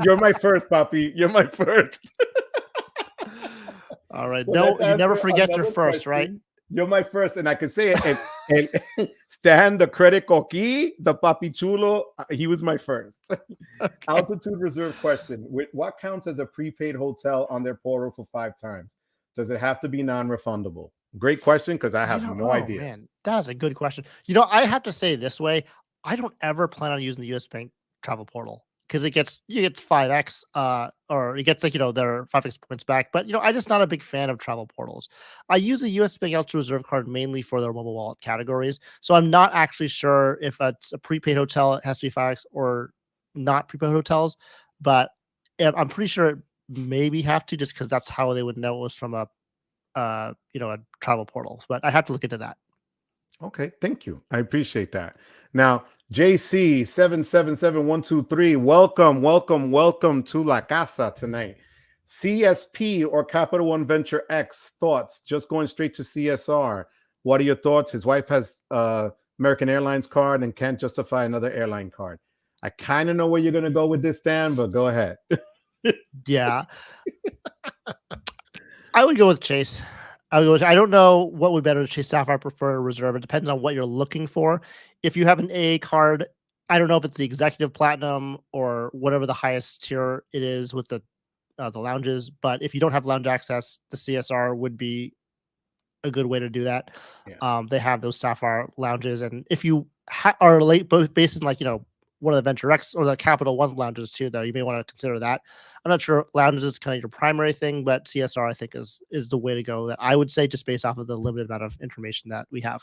You're my first, Poppy. You're my first. All right. So no, you never forget your first, question. Right? You're my first, and I can say it. And Stan, the credit coqui, the papi chulo, he was my first. Okay. Altitude reserve question: what counts as a prepaid hotel on their portal for 5 times? Does it have to be non-refundable? Great question, because I have no idea. Man, that's a good question. I have to say this way: I don't ever plan on using the U.S. Bank travel portal, because you get 5x or it gets their 5x points back. But I'm just not a big fan of travel portals. I use the US Bank Ultra Reserve card mainly for their mobile wallet categories. So I'm not actually sure if it's a prepaid hotel, it has to be 5x, or not prepaid hotels. But I'm pretty sure it maybe have to, just because that's how they would know it was from a travel portal. But I have to look into that. Okay, thank you. I appreciate that. Now, JC777123, welcome to La Casa tonight. CSP or Capital One Venture X, thoughts? Just going straight to CSR. What are your thoughts? His wife has American Airlines card and can't justify another airline card. I kind of know where you're going to go with this, Dan, but go ahead. Yeah. I would go with Chase. I don't know what would better, Chase Sapphire, Preferred, Reserve. It depends on what you're looking for. If you have an AA card, I don't know if it's the Executive Platinum or whatever the highest tier it is with the lounges. But if you don't have lounge access, the CSR would be a good way to do that. Yeah. They have those Sapphire lounges, and if you are late, both based in one of the Venture X or the Capital One lounges too, though, you may want to consider that. I'm not sure lounges is kind of your primary thing, but CSR I think is the way to go. That I would say, just based off of the limited amount of information that we have.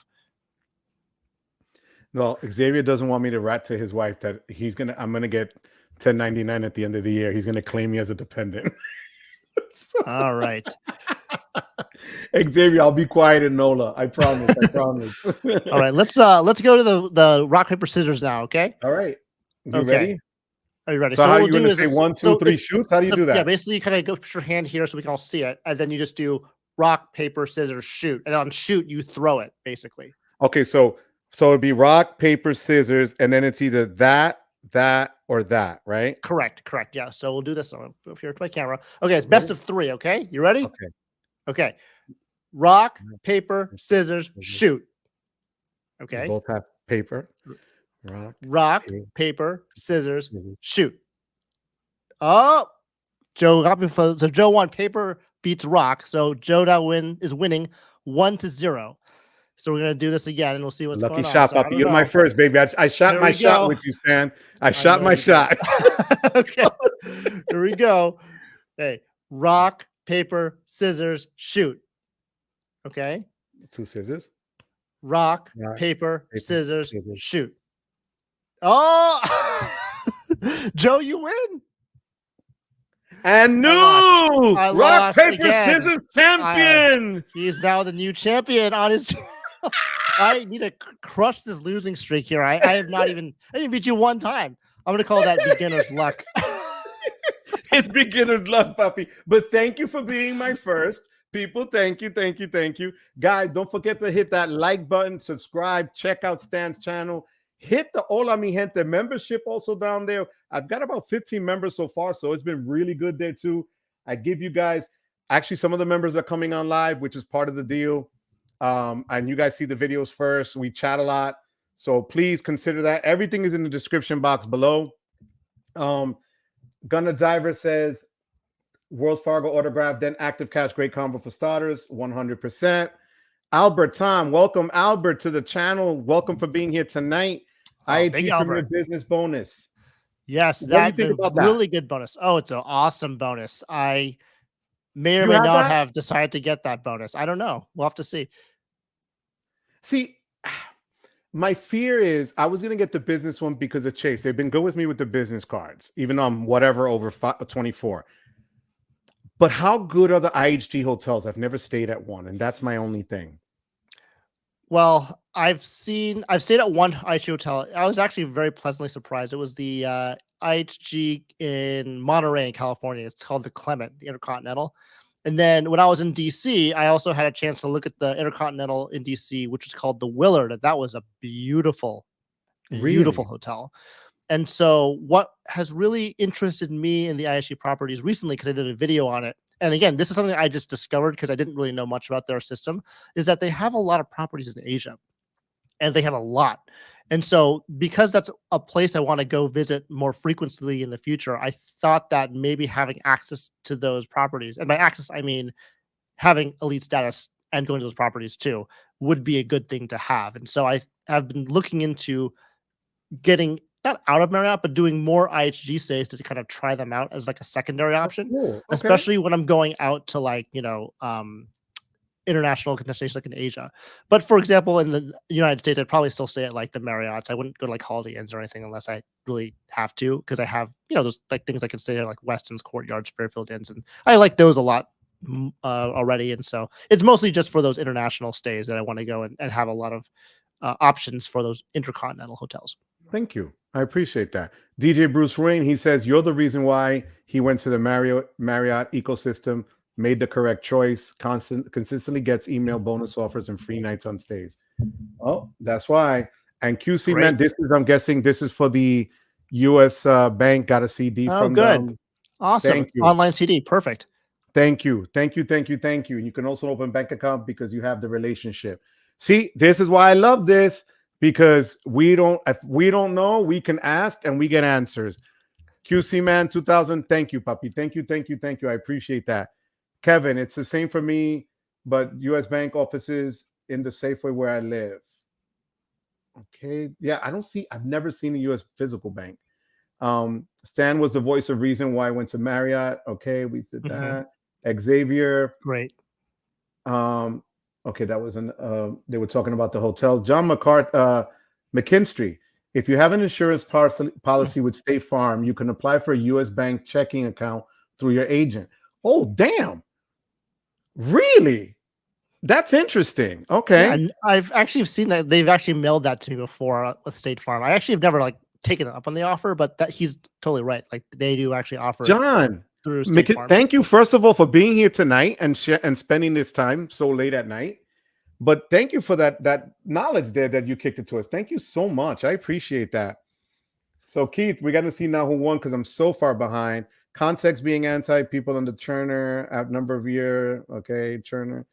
Well, Xavier doesn't want me to rat to his wife that I'm gonna get 1099 at the end of the year. He's gonna claim me as a dependent. All right. Xavier, I'll be quiet in NOLA. I promise. All right, let's go to the rock, paper, scissors now, okay? All right. You ready? Are you ready? So how are you going to say 1, 2, 3 shoots? How do you do that? Yeah, basically you kind of go put your hand here so we can all see it, and then you just do rock, paper, scissors, shoot. And on shoot, you throw it, basically. Okay, so it'd be rock, paper, scissors, and then it's either that, or that, right? Correct. Yeah. So we'll do this on here to my camera. Okay, it's best of 3, okay? You ready? Okay. Rock, paper, scissors, shoot. Okay. We both have paper. Rock, paper, scissors, shoot. Oh, Joe got me. So Joe won. Paper beats rock. So Joe now is winning 1-0. So we're gonna do this again, and we'll see what's Lucky going on. shot, So I puppy. don't You're my know. first, baby. I shot Here my we shot go. with you, Stan. I I shot know my you did. shot. Okay, here we go. Hey, rock, paper, scissors, shoot. Okay, 2 scissors. rock, Rock, paper, paper, scissors, scissors. shoot. Oh, Joe, you win. And I lost. new I rock, lost paper, again. scissors champion. He is now the new champion on his. I need to crush this losing streak here. I didn't beat you one time. I'm gonna call that beginner's luck. It's beginner's luck, puppy. But thank you for being my first. People, thank you, thank you, thank you. Guys, don't forget to hit that like button, subscribe, check out Stan's channel. Hit the Hola Mi Gente membership also down there. I've got about 15 members so far, so it's been really good there too. I give you guys, actually some of the members are coming on live, which is part of the deal. And you guys see the videos first. We chat a lot. So please consider that. Everything is in the description box below. Gunner Diver says, Wells Fargo autograph, then active cash, great combo for starters, 100%. Albert Tom, welcome Albert to the channel. Welcome for being here tonight. Big IG Premier Albert. Business bonus. Yes, What do you that's think a about that? really good bonus. Oh, it's an awesome bonus. I may or You may have not that? have decided to get that bonus. I don't know. We'll have to see. See, my fear is I was going to get the business one because of Chase. They've been good with me with the business cards, even on whatever over 24. But how good are the IHG hotels? I've never stayed at one, and that's my only thing. Well, I've stayed at one IHG hotel. I was actually very pleasantly surprised. It was the IHG in Monterey, California. It's called the Clement, the Intercontinental. And then when I was in DC, I also had a chance to look at the Intercontinental in DC, which is called the Willard. And that was a beautiful, beautiful hotel. And so what has really interested me in the IHG properties recently, because I did a video on it, and again, this is something I just discovered because I didn't really know much about their system, is that they have a lot of properties in Asia, and they have a lot. And so because that's a place I want to go visit more frequently in the future, I thought that maybe having access to those properties, and by access, I mean having elite status and going to those properties too, would be a good thing to have. And so I have been looking into getting not out of Marriott, but doing more IHG stays to kind of try them out as like a secondary option, Cool. Okay. especially when I'm going out to like, international destinations like in Asia. But for example, in the United States, I'd probably still stay at like the Marriotts. I wouldn't go to like Holiday Inns or anything unless I really have to, because I have, those like things I can stay at like Westin's, Courtyards, Fairfield Inns, and I like those a lot already. And so it's mostly just for those international stays that I want to go and have a lot of options for those intercontinental hotels. Thank you. I appreciate that. DJ Bruce Wayne, he says, you're the reason why he went to the Marriott ecosystem, made the correct choice, consistently gets email bonus offers and free nights on stays. Oh, that's why. And QC, man, I'm guessing this is for the U.S. Bank, got a CD from good. them. Awesome. Thank you. Online CD. Perfect. Thank you. Thank you. Thank you. Thank you. And you can also open bank account because you have the relationship. See, this is why I love this, because if we don't know, we can ask and we get answers. QC man 2000. Thank you, puppy. Thank you. Thank you. Thank you. I appreciate that. Kevin, it's the same for me, but US Bank offices in the Safeway where I live. Okay. Yeah, I've never seen a US physical bank. Stan was the voice of reason why I went to Marriott. Okay, we did that. Xavier. Great. Okay, that was they were talking about the hotels. John McKinstry. If you have an insurance policy with State Farm, you can apply for a US Bank checking account through your agent. Oh, damn. Really? That's interesting. Okay. Yeah, and I've actually seen that they've actually mailed that to me before with State Farm. I actually have never like taken it up on the offer, but that he's totally right. Like they do actually offer John through State Farm. Thank you first of all for being here tonight and spending this time so late at night. But thank you for that knowledge there that you kicked it to us. Thank you so much. I appreciate that. So Keith, we got to see now who won because I'm so far behind. Context being anti people under Turner at number of year. Okay, Turner.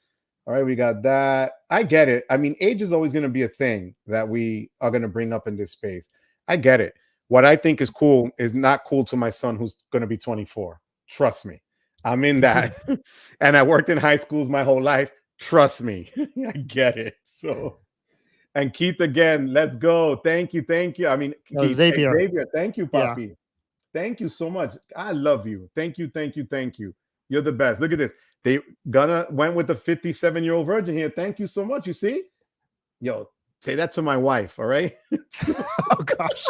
All right, we got that. I get it. I mean, age is always going to be a thing that we are going to bring up in this space. I get it. What I think is cool is not cool to my son who's going to be 24. Trust me. I'm in that. And I worked in high schools my whole life. Trust me. I get it. So, and Keith again, let's go. Thank you. Thank you. I mean, No, Keith, Xavier. Xavier, thank you, Yeah. Papi. Thank you so much. I love you. Thank you. Thank you. Thank you. You're the best. Look at this. They gonna went with the 57-year-old virgin here. Thank you so much. You see? Yo, say that to my wife, all right? Oh gosh.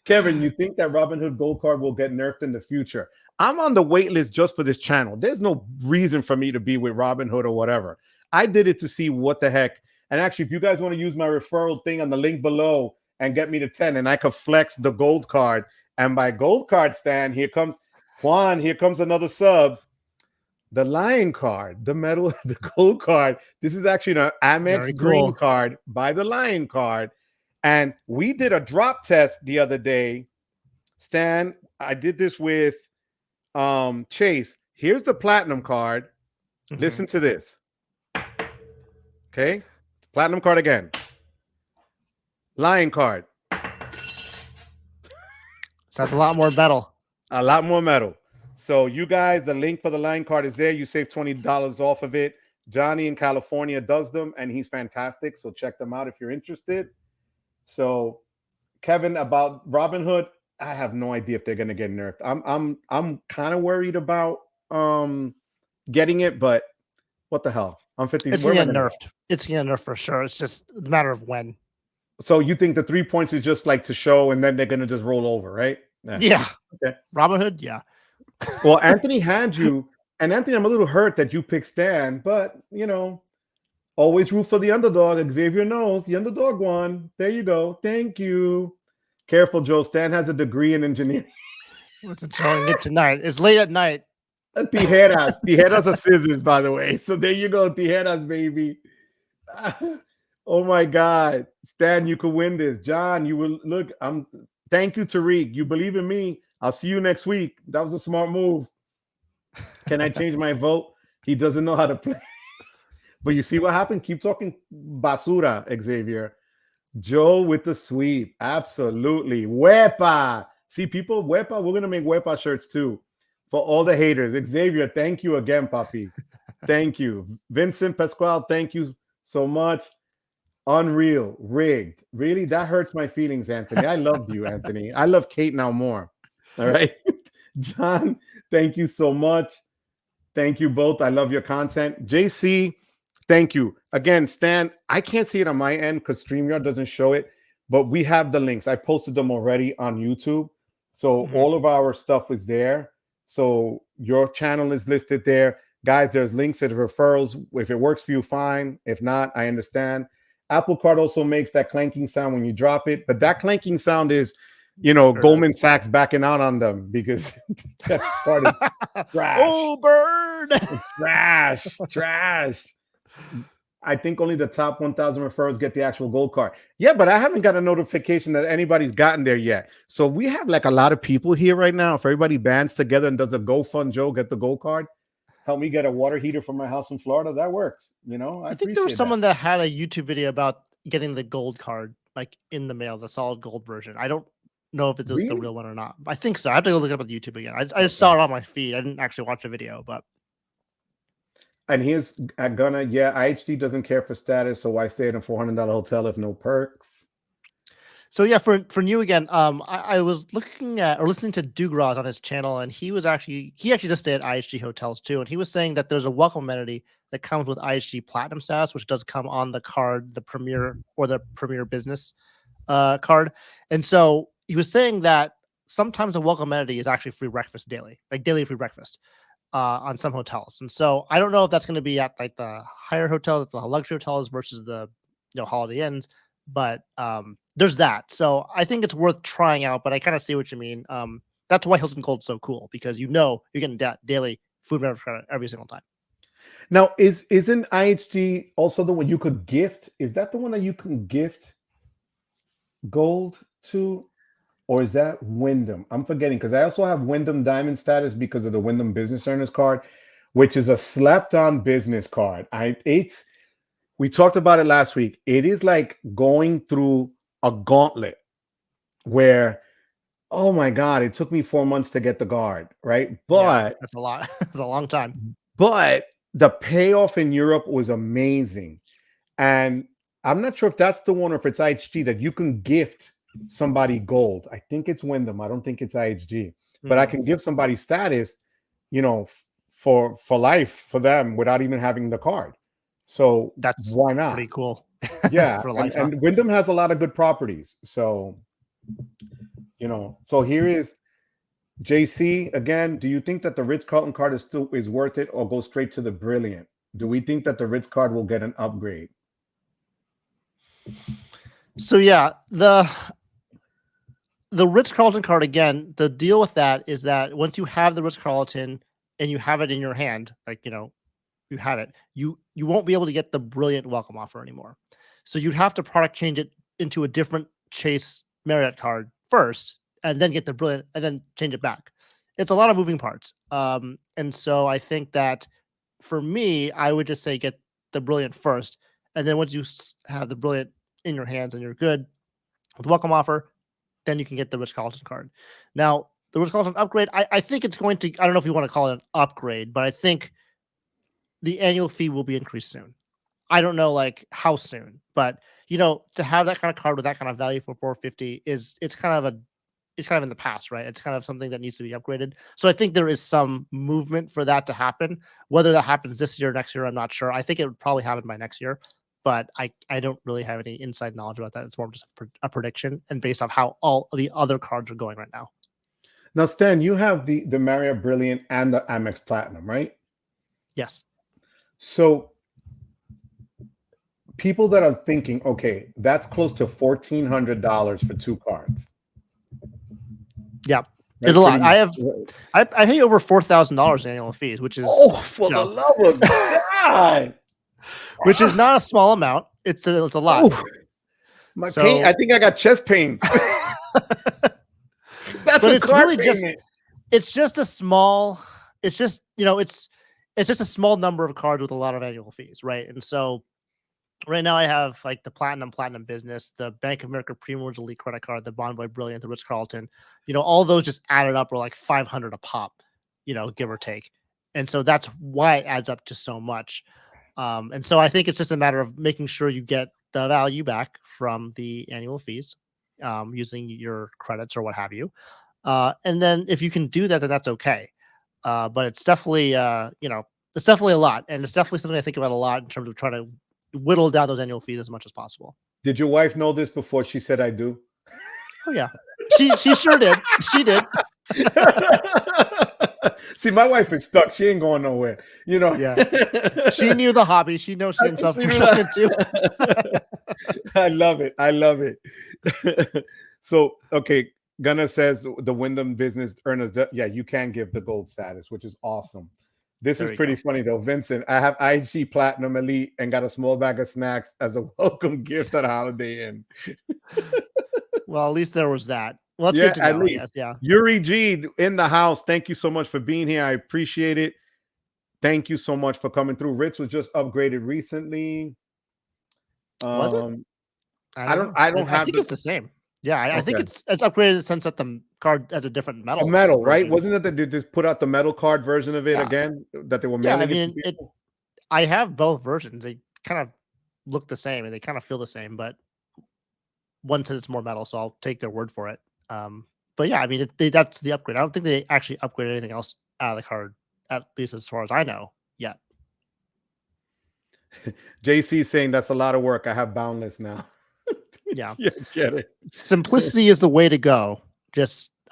Kevin, you think that Robinhood Gold Card will get nerfed in the future? I'm on the wait list just for this channel. There's no reason for me to be with Robinhood or whatever. I did it to see what the heck. And actually, if you guys want to use my referral thing on the link below and get me to 10, and I could flex the gold card. And by gold card stand, here comes Juan. Here comes another sub. The Lion card, the metal, the gold card. This is actually an Amex green card by the Lion card. And we did a drop test the other day. Stan, I did this with Chase. Here's the platinum card. Mm-hmm. Listen to this. Okay. Platinum card again. Lion card. So that's a lot more metal. A lot more metal. So you guys, the link for the Lion card is there. You save $20 off of it. Johnny in California does them, and he's fantastic. So check them out if you're interested. So Kevin, about Robinhood, I have no idea if they're gonna get nerfed. I'm kind of worried about getting it, but what the hell? I'm 50. It's gonna get nerfed. It's gonna nerf for sure. It's just a matter of when. So you think the 3 points is just like to show, and then they're gonna just roll over, right? Yeah. Okay. Robinhood, yeah. Well, Anthony had you, and Anthony, I'm a little hurt that you picked Stan, but you know, always root for the underdog. Xavier knows the underdog won. There you go. Thank you. Careful, Joe. Stan has a degree in engineering. What's it showing it tonight? It's late at night. Tijeras. Tijeras are scissors, by the way. So there you go. Tijeras, baby. Oh my God. Stan, you could win this. John, you will look. Thank you, Tariq. You believe in me. I'll see you next week. That was a smart move. Can I change my vote? He doesn't know how to play. But you see what happened? Keep talking basura, Xavier. Joe with the sweep. Absolutely. Wepa. See, people, Wepa, we're going to make Wepa shirts too for all the haters. Xavier, thank you again, Papi. Thank you. Vincent Pasquale, thank you so much. Unreal. Rigged. Really? That hurts my feelings, Anthony. I loved you, Anthony. I love Kate now more. All right. John, thank you so much. Thank you both. I love your content. JC, thank you. Again, Stan, I can't see it on my end because StreamYard doesn't show it, but we have the links. I posted them already on YouTube. So all of our stuff is there. So your channel is listed there. Guys, there's links to the referrals. If it works for you, fine. If not, I understand. Apple Card also makes that clanking sound when you drop it, but that clanking sound is, you know, Goldman Sachs backing out on them because that part is trash. Oh, bird. Trash. I think only the top 1,000 referrals get the actual gold card. Yeah, but I haven't got a notification that anybody's gotten there yet. So we have like a lot of people here right now. If everybody bands together and does a GoFund Joe, get the gold card, help me get a water heater from my house in Florida, that works. You know, I think there was someone that had a YouTube video about getting the gold card like in the mail, the solid gold version. I don't know if it was the real one or not. I think so. I have to go look it up on YouTube again. I just saw it on my feed. I didn't actually watch the video, but. And here's IHG doesn't care for status, so why stay in a $400 hotel if no perks? So yeah, for you again, I was looking at or listening to Dugras on his channel, and he actually does stay at IHG hotels too, and he was saying that there's a welcome amenity that comes with IHG Platinum status, which does come on the card, the Premier or the Premier Business card, and so he was saying that sometimes a welcome amenity is actually free breakfast daily, like daily free breakfast. On some hotels, and so I don't know if that's going to be at like the higher hotels, the luxury hotels versus the Holiday Inns, but there's that. So I think it's worth trying out. But I kind of see what you mean. That's why Hilton Gold's so cool, because you're getting daily food and beverage credit every single time. Now, isn't IHG also the one you could gift? Is that the one that you can gift gold to? Or is that Wyndham? I'm forgetting because I also have Wyndham Diamond status because of the Wyndham Business Earners card, which is a slept-on business card. We talked about it last week. It is like going through a gauntlet where, oh my God, it took me 4 months to get the card, right? But that's a lot. It's a long time. But the payoff in Europe was amazing. And I'm not sure if that's the one or if it's IHG that you can gift somebody gold. I think it's Wyndham. I don't think it's IHG. But I can give somebody status, for life for them without even having the card. So That's why not? pretty cool. Yeah. For life, and Wyndham has a lot of good properties. So, so here is JC again. Do you think that the Ritz-Carlton card is worth it or go straight to the Brilliant? Do we think that the Ritz card will get an upgrade? So yeah, the Ritz-Carlton card, again, the deal with that is that once you have the Ritz-Carlton and you have it in your hand, like, you have it, you won't be able to get the Brilliant welcome offer anymore. So you'd have to product change it into a different Chase Marriott card first, and then get the Brilliant, and then change it back. It's a lot of moving parts. And so I think that for me, I would just say get the Brilliant first, and then once you have the Brilliant in your hands and you're good with the welcome offer, then you can get the Ritz-Carlton card. Now, the Ritz-Carlton upgrade, I think it's going to, I don't know if you want to call it an upgrade, but I think the annual fee will be increased soon. I don't know like how soon, but to have that kind of card with that kind of value for $450 it's kind of in the past, right? It's kind of something that needs to be upgraded. So I think there is some movement for that to happen. Whether that happens this year or next year, I'm not sure. I think it would probably happen by next year, but I don't really have any inside knowledge about that. It's more just a prediction and based off how all the other cards are going right now. Now, Stan, you have the Marriott Brilliant and the Amex Platinum, right? Yes. So people that are thinking, okay, that's close to $1,400 for two cards. Yeah, it's a lot. I pay over $4,000 annual fees, which is for the love of God, which is not a small amount. It's a lot. Pain, I think I got chest pain. That's but a it's card really payment. it's just a small. It's just it's just a small number of cards with a lot of annual fees, right? And so right now I have like the Platinum Business, the Bank of America Premium Elite credit card, the Bonvoy Brilliant, the Ritz-Carlton, all those just added up are like $500 a pop, give or take. And so that's why it adds up to so much. And so I think it's just a matter of making sure you get the value back from the annual fees, using your credits or what have you. And then if you can do that, then that's okay. But it's definitely, it's definitely a lot. And it's definitely something I think about a lot in terms of trying to whittle down those annual fees as much as possible. Did your wife know this before she said I do? Oh yeah, she sure did. She did. See, my wife is stuck. She ain't going nowhere. Yeah. She knew the hobby. She knows she himself too. I love it. I love it. So okay, Gunnar says the Wyndham business earners. Yeah, you can give the gold status, which is awesome. This is pretty funny though, Vincent. I have IG Platinum Elite and got a small bag of snacks as a welcome gift at Holiday Inn. Well, at least there was that. Well, that's good to know. At least. Yeah. Yuri G in the house. Thank you so much for being here. I appreciate it. Thank you so much for coming through. Ritz was just upgraded recently. Was it? I don't have. I think it's the same. Yeah, I think it's upgraded in the sense that the card has a different metal. A metal, right? Wasn't it that they just put out the metal card version of it again? That they were mailing it. I have both versions. They kind of look the same and they kind of feel the same, but one says it's more metal, so I'll take their word for it. But yeah, I mean, that's the upgrade. I don't think they actually upgraded anything else out of the card, at least as far as I know yet. JC saying that's a lot of work. I have Boundless now. Yeah. Get it. Simplicity is the way to go.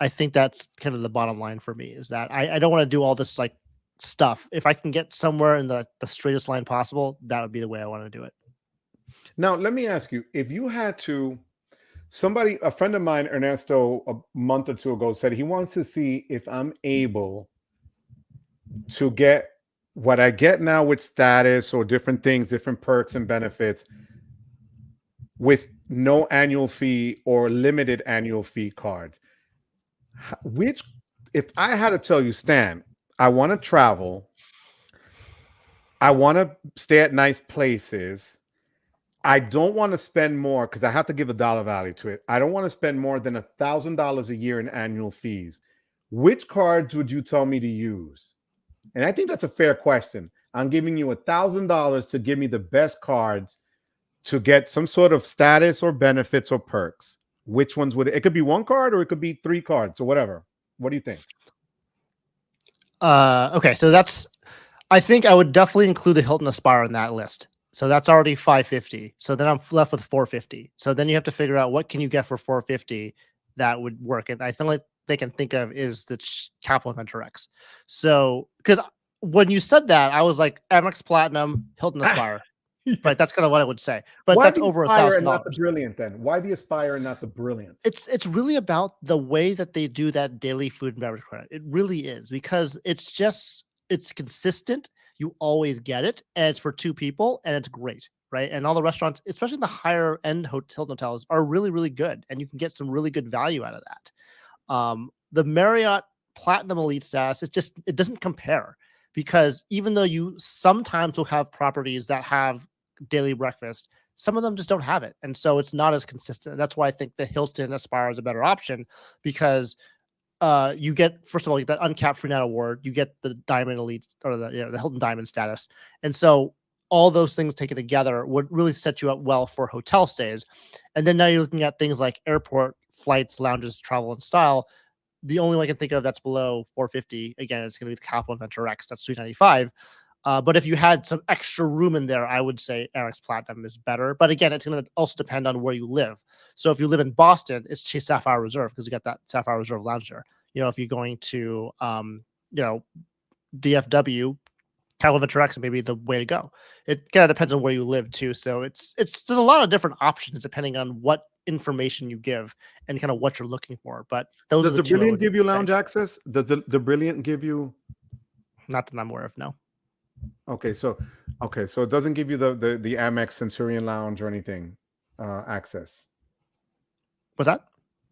I think that's kind of the bottom line for me, is that I don't want to do all this like stuff. If I can get somewhere in the straightest line possible, that would be the way I want to do it. Now, let me ask you, if you had to, a friend of mine, Ernesto, a month or two ago said he wants to see if I'm able to get what I get now with status or different things, different perks and benefits with no annual fee or limited annual fee card. If I had to tell you, Stan, I want to travel, I want to stay at nice places, I don't want to spend more because I have to give a dollar value to it. I don't want to spend more than $1,000 a year in annual fees. Which cards would you tell me to use? And I think that's a fair question. I'm giving you $1,000 to give me the best cards to get some sort of status or benefits or perks. Which ones would it could be one card or it could be 3 cards or whatever. What do you think? Okay, so I think I would definitely include the Hilton Aspire in that list. So that's already 550. So then I'm left with 450. So then you have to figure out what can you get for 450 that would work. And I feel like they can think of is the Capital Venture X. So because when you said that, I was like Amex Platinum, Hilton Aspire. Right, that's kind of what I would say. But Why that's the over Aspire and not $1,000. the Brilliant then? Why the Aspire and not the Brilliant? It's really about the way that they do that daily food and beverage credit. It really is because it's consistent. You always get it, and it's for 2 people, and it's great, right? And all the restaurants, especially the higher end hotels, are really, really good, and you can get some really good value out of that. The Marriott Platinum Elite status, it doesn't compare because even though you sometimes will have properties that have daily breakfast, some of them just don't have it, and so it's not as consistent. And that's why I think the Hilton Aspire is a better option because you get, first of all, that uncapped free night award, you get the Diamond Elite or the Hilton Diamond status, and so all those things taken together would really set you up well for hotel stays. And then now you're looking at things like airport flights, lounges, travel, and style. The only one I can think of that's below 450 again is going to be the Capital Venture X. That's 395. But if you had some extra room in there, I would say Amex Platinum is better. But again, it's going to also depend on where you live. So if you live in Boston, it's Chase Sapphire Reserve because you got that Sapphire Reserve lounge there. If you're going to, DFW, Capital Venture X may be the way to go. It kind of depends on where you live too. So there's a lot of different options depending on what information you give and kind of what you're looking for. But those does are the the two Brilliant give you lounge access? Does the Brilliant give you? Not that I'm aware of. No. Okay, so it doesn't give you the Amex Centurion Lounge or anything access. What's that?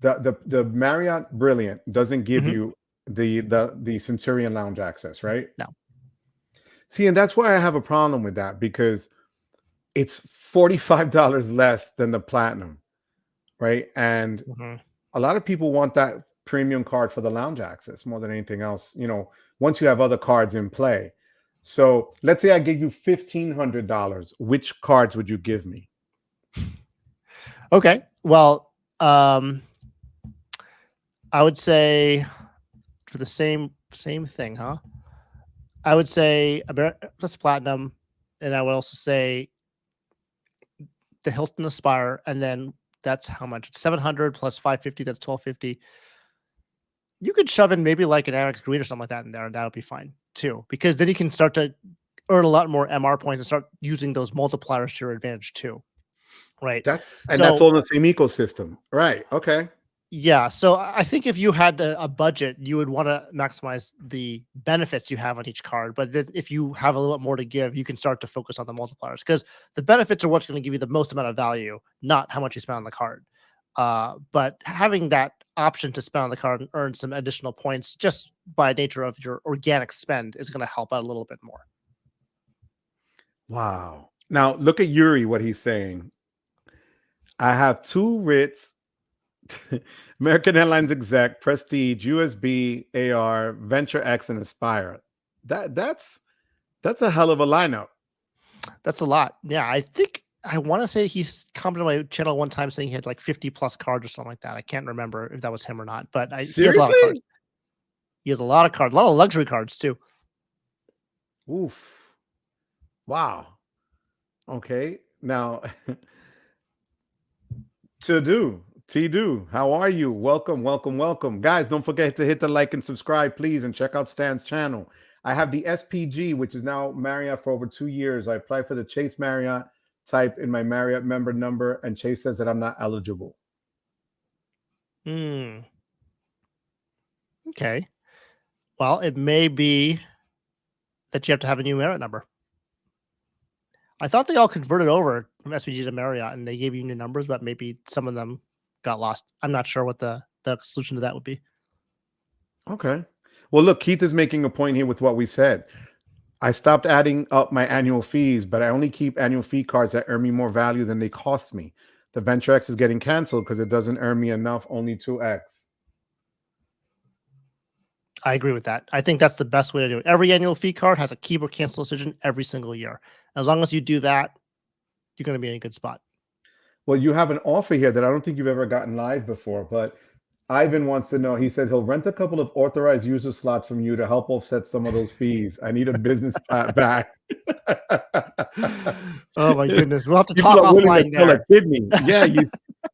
The Marriott Brilliant doesn't give you the Centurion Lounge access, right? No. See, and that's why I have a problem with that because it's $45 less than the Platinum, right? And a lot of people want that premium card for the lounge access more than anything else. Once you have other cards in play. So let's say I give you $1,500. Which cards would you give me? Okay. Well, I would say for the same thing, huh? I would say plus Platinum, and I would also say the Hilton Aspire, and then that's how much? It's 700 plus 550. That's 1250. You could shove in maybe like an Amex Green or something like that in there, and that would be fine too, because then you can start to earn a lot more MR points and start using those multipliers to your advantage too, right? That's all in the same ecosystem, right? Okay. Yeah, so I think if you had a budget, you would want to maximize the benefits you have on each card. But then if you have a little bit more to give, you can start to focus on the multipliers because the benefits are what's going to give you the most amount of value, not how much you spend on the card. But having that option to spend on the card and earn some additional points just by nature of your organic spend is going to help out a little bit more. Wow. Now look at Yuri, what he's saying. I have 2 Ritz, American Airlines Exec, Prestige, USB, AR, Venture X, and Aspire. That's a hell of a lineup. That's a lot. Yeah, I want to say he's commented on my channel one time saying he had like 50 plus cards or something like that. I can't remember if that was him or not, but he has a lot of cards. He has a lot of cards, a lot of luxury cards too. Oof. Wow. Okay. Now, T-Do, how are you? Welcome. Guys, don't forget to hit the like and subscribe, please, and check out Stan's channel. I have the SPG, which is now Marriott for over 2 years. I applied for the Chase Marriott, type in my Marriott member number, and Chase says that I'm not eligible. Okay. Well, it may be that you have to have a new Marriott number. I thought they all converted over from SPG to Marriott and they gave you new numbers, but maybe some of them got lost. I'm not sure what the solution to that would be. Okay. Well, look, Keith is making a point here with what we said. I stopped adding up my annual fees, but I only keep annual fee cards that earn me more value than they cost me. The Venture X is getting canceled because it doesn't earn me enough, only 2X. I agree with that. I think that's the best way to do it. Every annual fee card has a keep or cancel decision every single year. As long as you do that, you're going to be in a good spot. Well, you have an offer here that I don't think you've ever gotten live before, but Ivan wants to know. He said he'll rent a couple of authorized user slots from you to help offset some of those fees. I need a business back. Oh my goodness. We'll have to People talk are willing to offline sell a there. kidney. Yeah,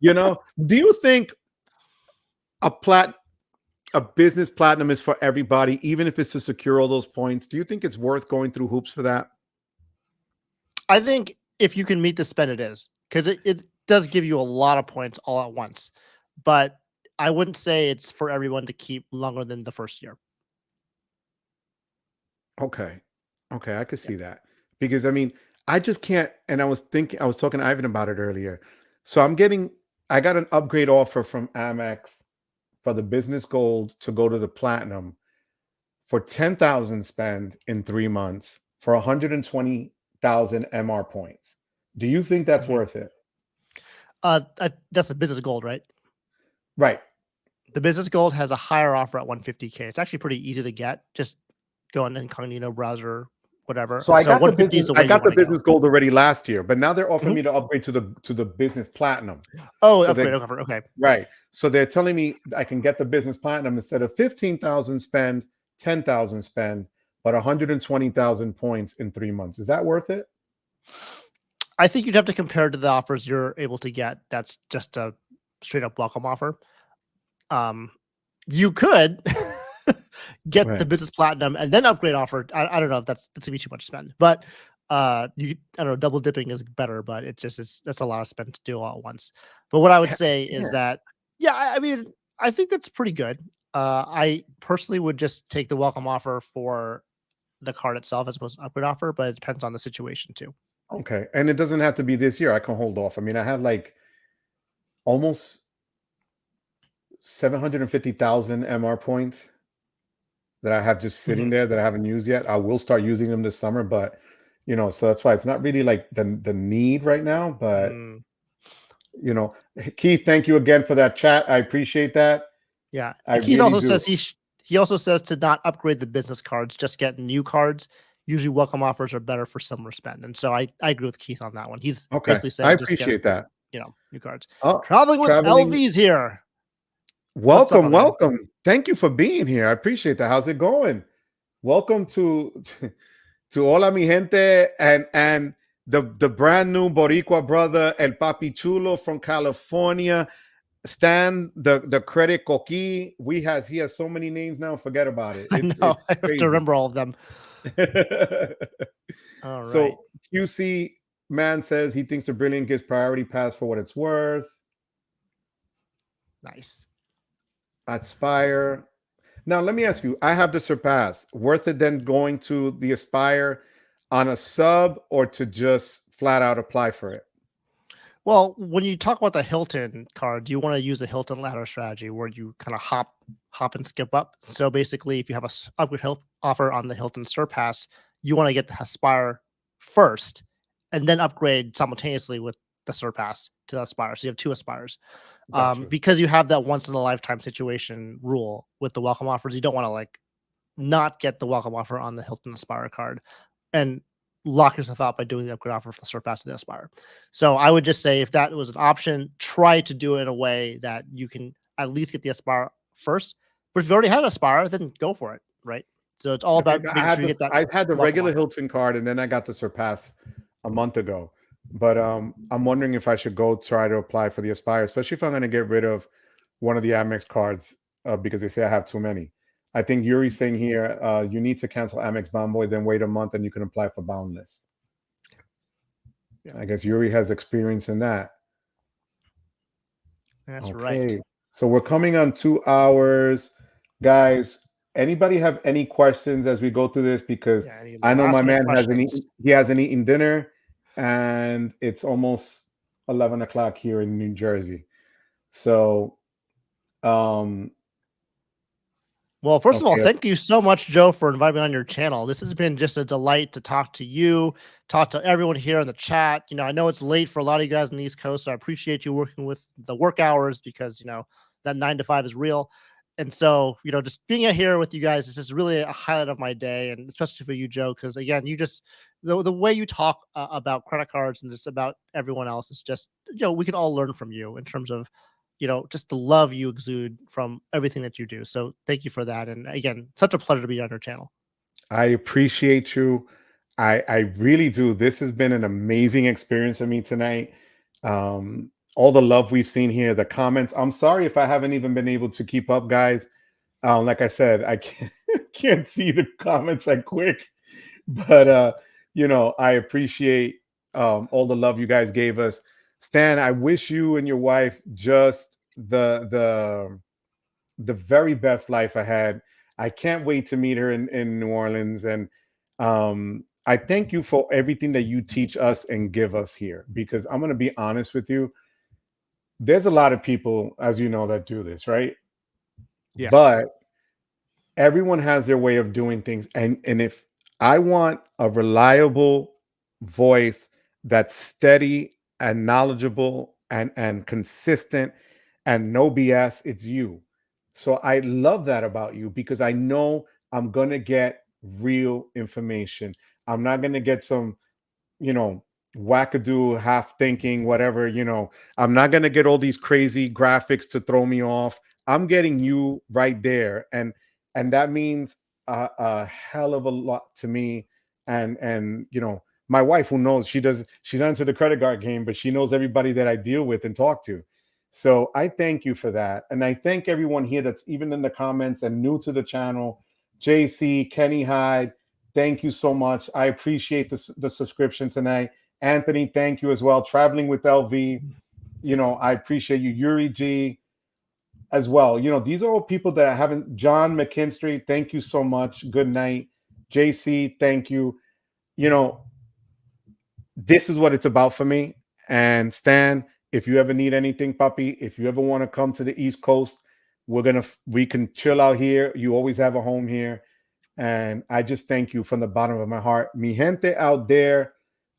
you know. Do you think a business platinum is for everybody, even if it's to secure all those points? Do you think it's worth going through hoops for that? I think if you can meet the spend, it is, because it does give you a lot of points all at once. But I wouldn't say it's for everyone to keep longer than the first year. Okay. Okay, I could see that. Because I mean, I just can't, and I was talking to Ivan about it earlier. So I got an upgrade offer from Amex for the business gold to go to the platinum for 10,000 spend in 3 months for 120,000 MR points. Do you think that's worth it? That's the business gold, right? Right. The business gold has a higher offer at 150K. It's actually pretty easy to get. Just go in incognito browser, whatever. So I got 150 is the way I got the business go. gold already last year, but now they're offering me to upgrade to the business platinum. Oh, So upgrade. Okay. Right. So they're telling me I can get the business platinum instead of 15,000 spend, 10,000 spend, but 120,000 points in 3 months. Is that worth it? I think you'd have to compare to the offers you're able to get. That's just a straight up welcome offer. You could get the business platinum and then upgrade offer. I don't know if that's gonna be too much spend, but I don't know, double dipping is better, but that's a lot of spend to do all at once. But what I would say is that, I mean, I think that's pretty good. I personally would just take the welcome offer for the card itself as opposed to upgrade offer, but it depends on the situation too. Okay. And it doesn't have to be this year. I can hold off. I mean, I have like almost 750,000 MR points that I have just sitting there that I haven't used yet. I will start using them this summer, but so that's why it's not really like the need right now. But Keith, thank you again for that chat. I appreciate that. Yeah. Keith also says he also says to not upgrade the business cards, just get new cards. Usually welcome offers are better for summer spend. And so I agree with Keith on that one. He's basically saying I appreciate that. New cards. Oh, Traveling with LV's here. Welcome. Thank you for being here. I appreciate that. How's it going? Welcome to Hola Mi Gente and the brand new Boricua brother El Papi Chulo from California. Stan, the credit Coqui. He has so many names now. Forget about it. I know. I have to remember all of them. All right. So QC man says he thinks the Brilliant gives priority pass for what it's worth. Nice. Aspire. Now let me ask you, I have the Surpass. Worth it then going to the Aspire on a sub or to just flat out apply for it? Well, when you talk about the Hilton card, you want to use the Hilton ladder strategy where you kind of hop and skip up. So basically, if you have a upgrade offer on the Hilton Surpass, you want to get the Aspire first and then upgrade simultaneously with the Surpass to the Aspire. So you have two Aspires. Because you have that once in a lifetime situation rule with the welcome offers. You don't want to not get the welcome offer on the Hilton Aspire card and lock yourself out by doing the upgrade offer for the Surpass to the Aspire. So I would just say if that was an option, try to do it in a way that you can at least get the Aspire first. But if you already had Aspire, then go for it, right? So it's all about making sure you get that. I had the regular Hilton card and then I got the Surpass a month ago. But I'm wondering if I should go try to apply for the Aspire, especially if I'm going to get rid of one of the Amex cards because they say I have too many. I think Yuri's saying here, you need to cancel Amex Bonvoy, then wait a month and you can apply for Boundless. Yeah. I guess Yuri has experience in that. That's right. So we're coming on 2 hours. Guys, anybody have any questions as we go through this? Because I know my man hasn't eaten dinner and it's almost 11 o'clock here in New Jersey. So, well, first of all, thank you so much, Joe, for inviting me on your channel. This has been just a delight to talk to you, talk to everyone here in the chat. I know it's late for a lot of you guys on the East Coast, so I appreciate you working with the work hours because, that 9 to 5 is real. And so, just being out here with you guys is just really a highlight of my day, and especially for you, Joe, because again, you just the way you talk about credit cards and just about everyone else is just, we can all learn from you in terms of, just the love you exude from everything that you do. So thank you for that. And again, such a pleasure to be on your channel. I appreciate you. I really do. This has been an amazing experience for me tonight. All the love we've seen here, the comments. I'm sorry if I haven't even been able to keep up, guys. Like I said, I can't, can't see the comments that quick, but I appreciate all the love you guys gave us. Stan, I wish you and your wife just the very best life ahead. I can't wait to meet her in New Orleans. And I thank you for everything that you teach us and give us here, because I'm going to be honest with you. There's a lot of people, as you know, that do this, right? Yes. But everyone has their way of doing things. And if I want a reliable voice that's steady and knowledgeable and consistent and no BS, it's you. So I love that about you, because I know I'm going to get real information. I'm not going to get some, wackadoo, half thinking, whatever, I'm not going to get all these crazy graphics to throw me off. I'm getting you right there. And that means a hell of a lot to me. And my wife, who knows, she's not into the credit card game, but she knows everybody that I deal with and talk to. So I thank you for that. And I thank everyone here that's even in the comments and new to the channel. JC, Kenny Hyde, thank you so much. I appreciate the subscription tonight. Anthony, thank you as well. Traveling with LV, I appreciate you. Yuri G as well. These are all people that I haven't. John McKinstry, thank you so much. Good night. JC, thank you. This is what it's about for me. And Stan, if you ever need anything, puppy, if you ever want to come to the East Coast, we can chill out here. You always have a home here. And I just thank you from the bottom of my heart. Mi gente out there,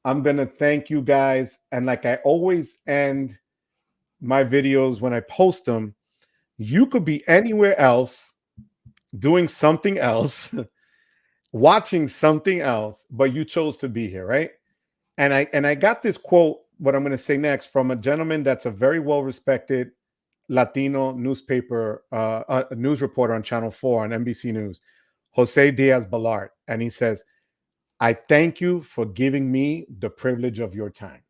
I'm going to thank you guys. And like I always end my videos when I post them, you could be anywhere else, doing something else, watching something else, but you chose to be here, right? And I got this quote, what I'm going to say next, from a gentleman that's a very well-respected Latino newspaper, news reporter on Channel 4 on NBC News, Jose Diaz-Balart. And he says, I thank you for giving me the privilege of your time.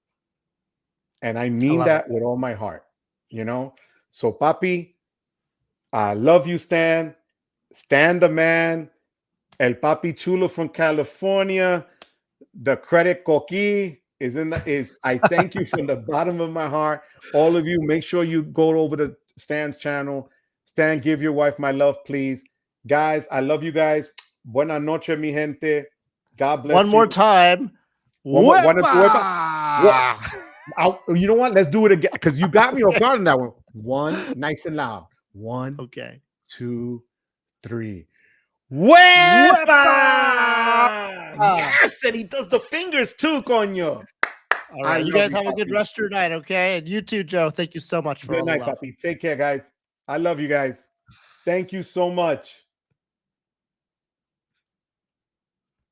And I mean that with all my heart, So, papi, I love you, Stan. Stan the man, El Papi Chulo from California, the credit coqui is I thank you from the bottom of my heart. All of you, make sure you go over to Stan's channel. Stan, give your wife my love, please. Guys, I love you guys. Buenas noches, mi gente. God bless you. One more time. What? You know what? Let's do it again, because you got me off guard on that one. One, nice and loud. One, okay. 2, 3. Wepa! Yes, and he does the fingers too, coño. All right, you guys have a good rest of your night, okay? And you too, Joe. Thank you so much for all the love. Good night, puppy. Take care, guys. I love you guys. Thank you so much.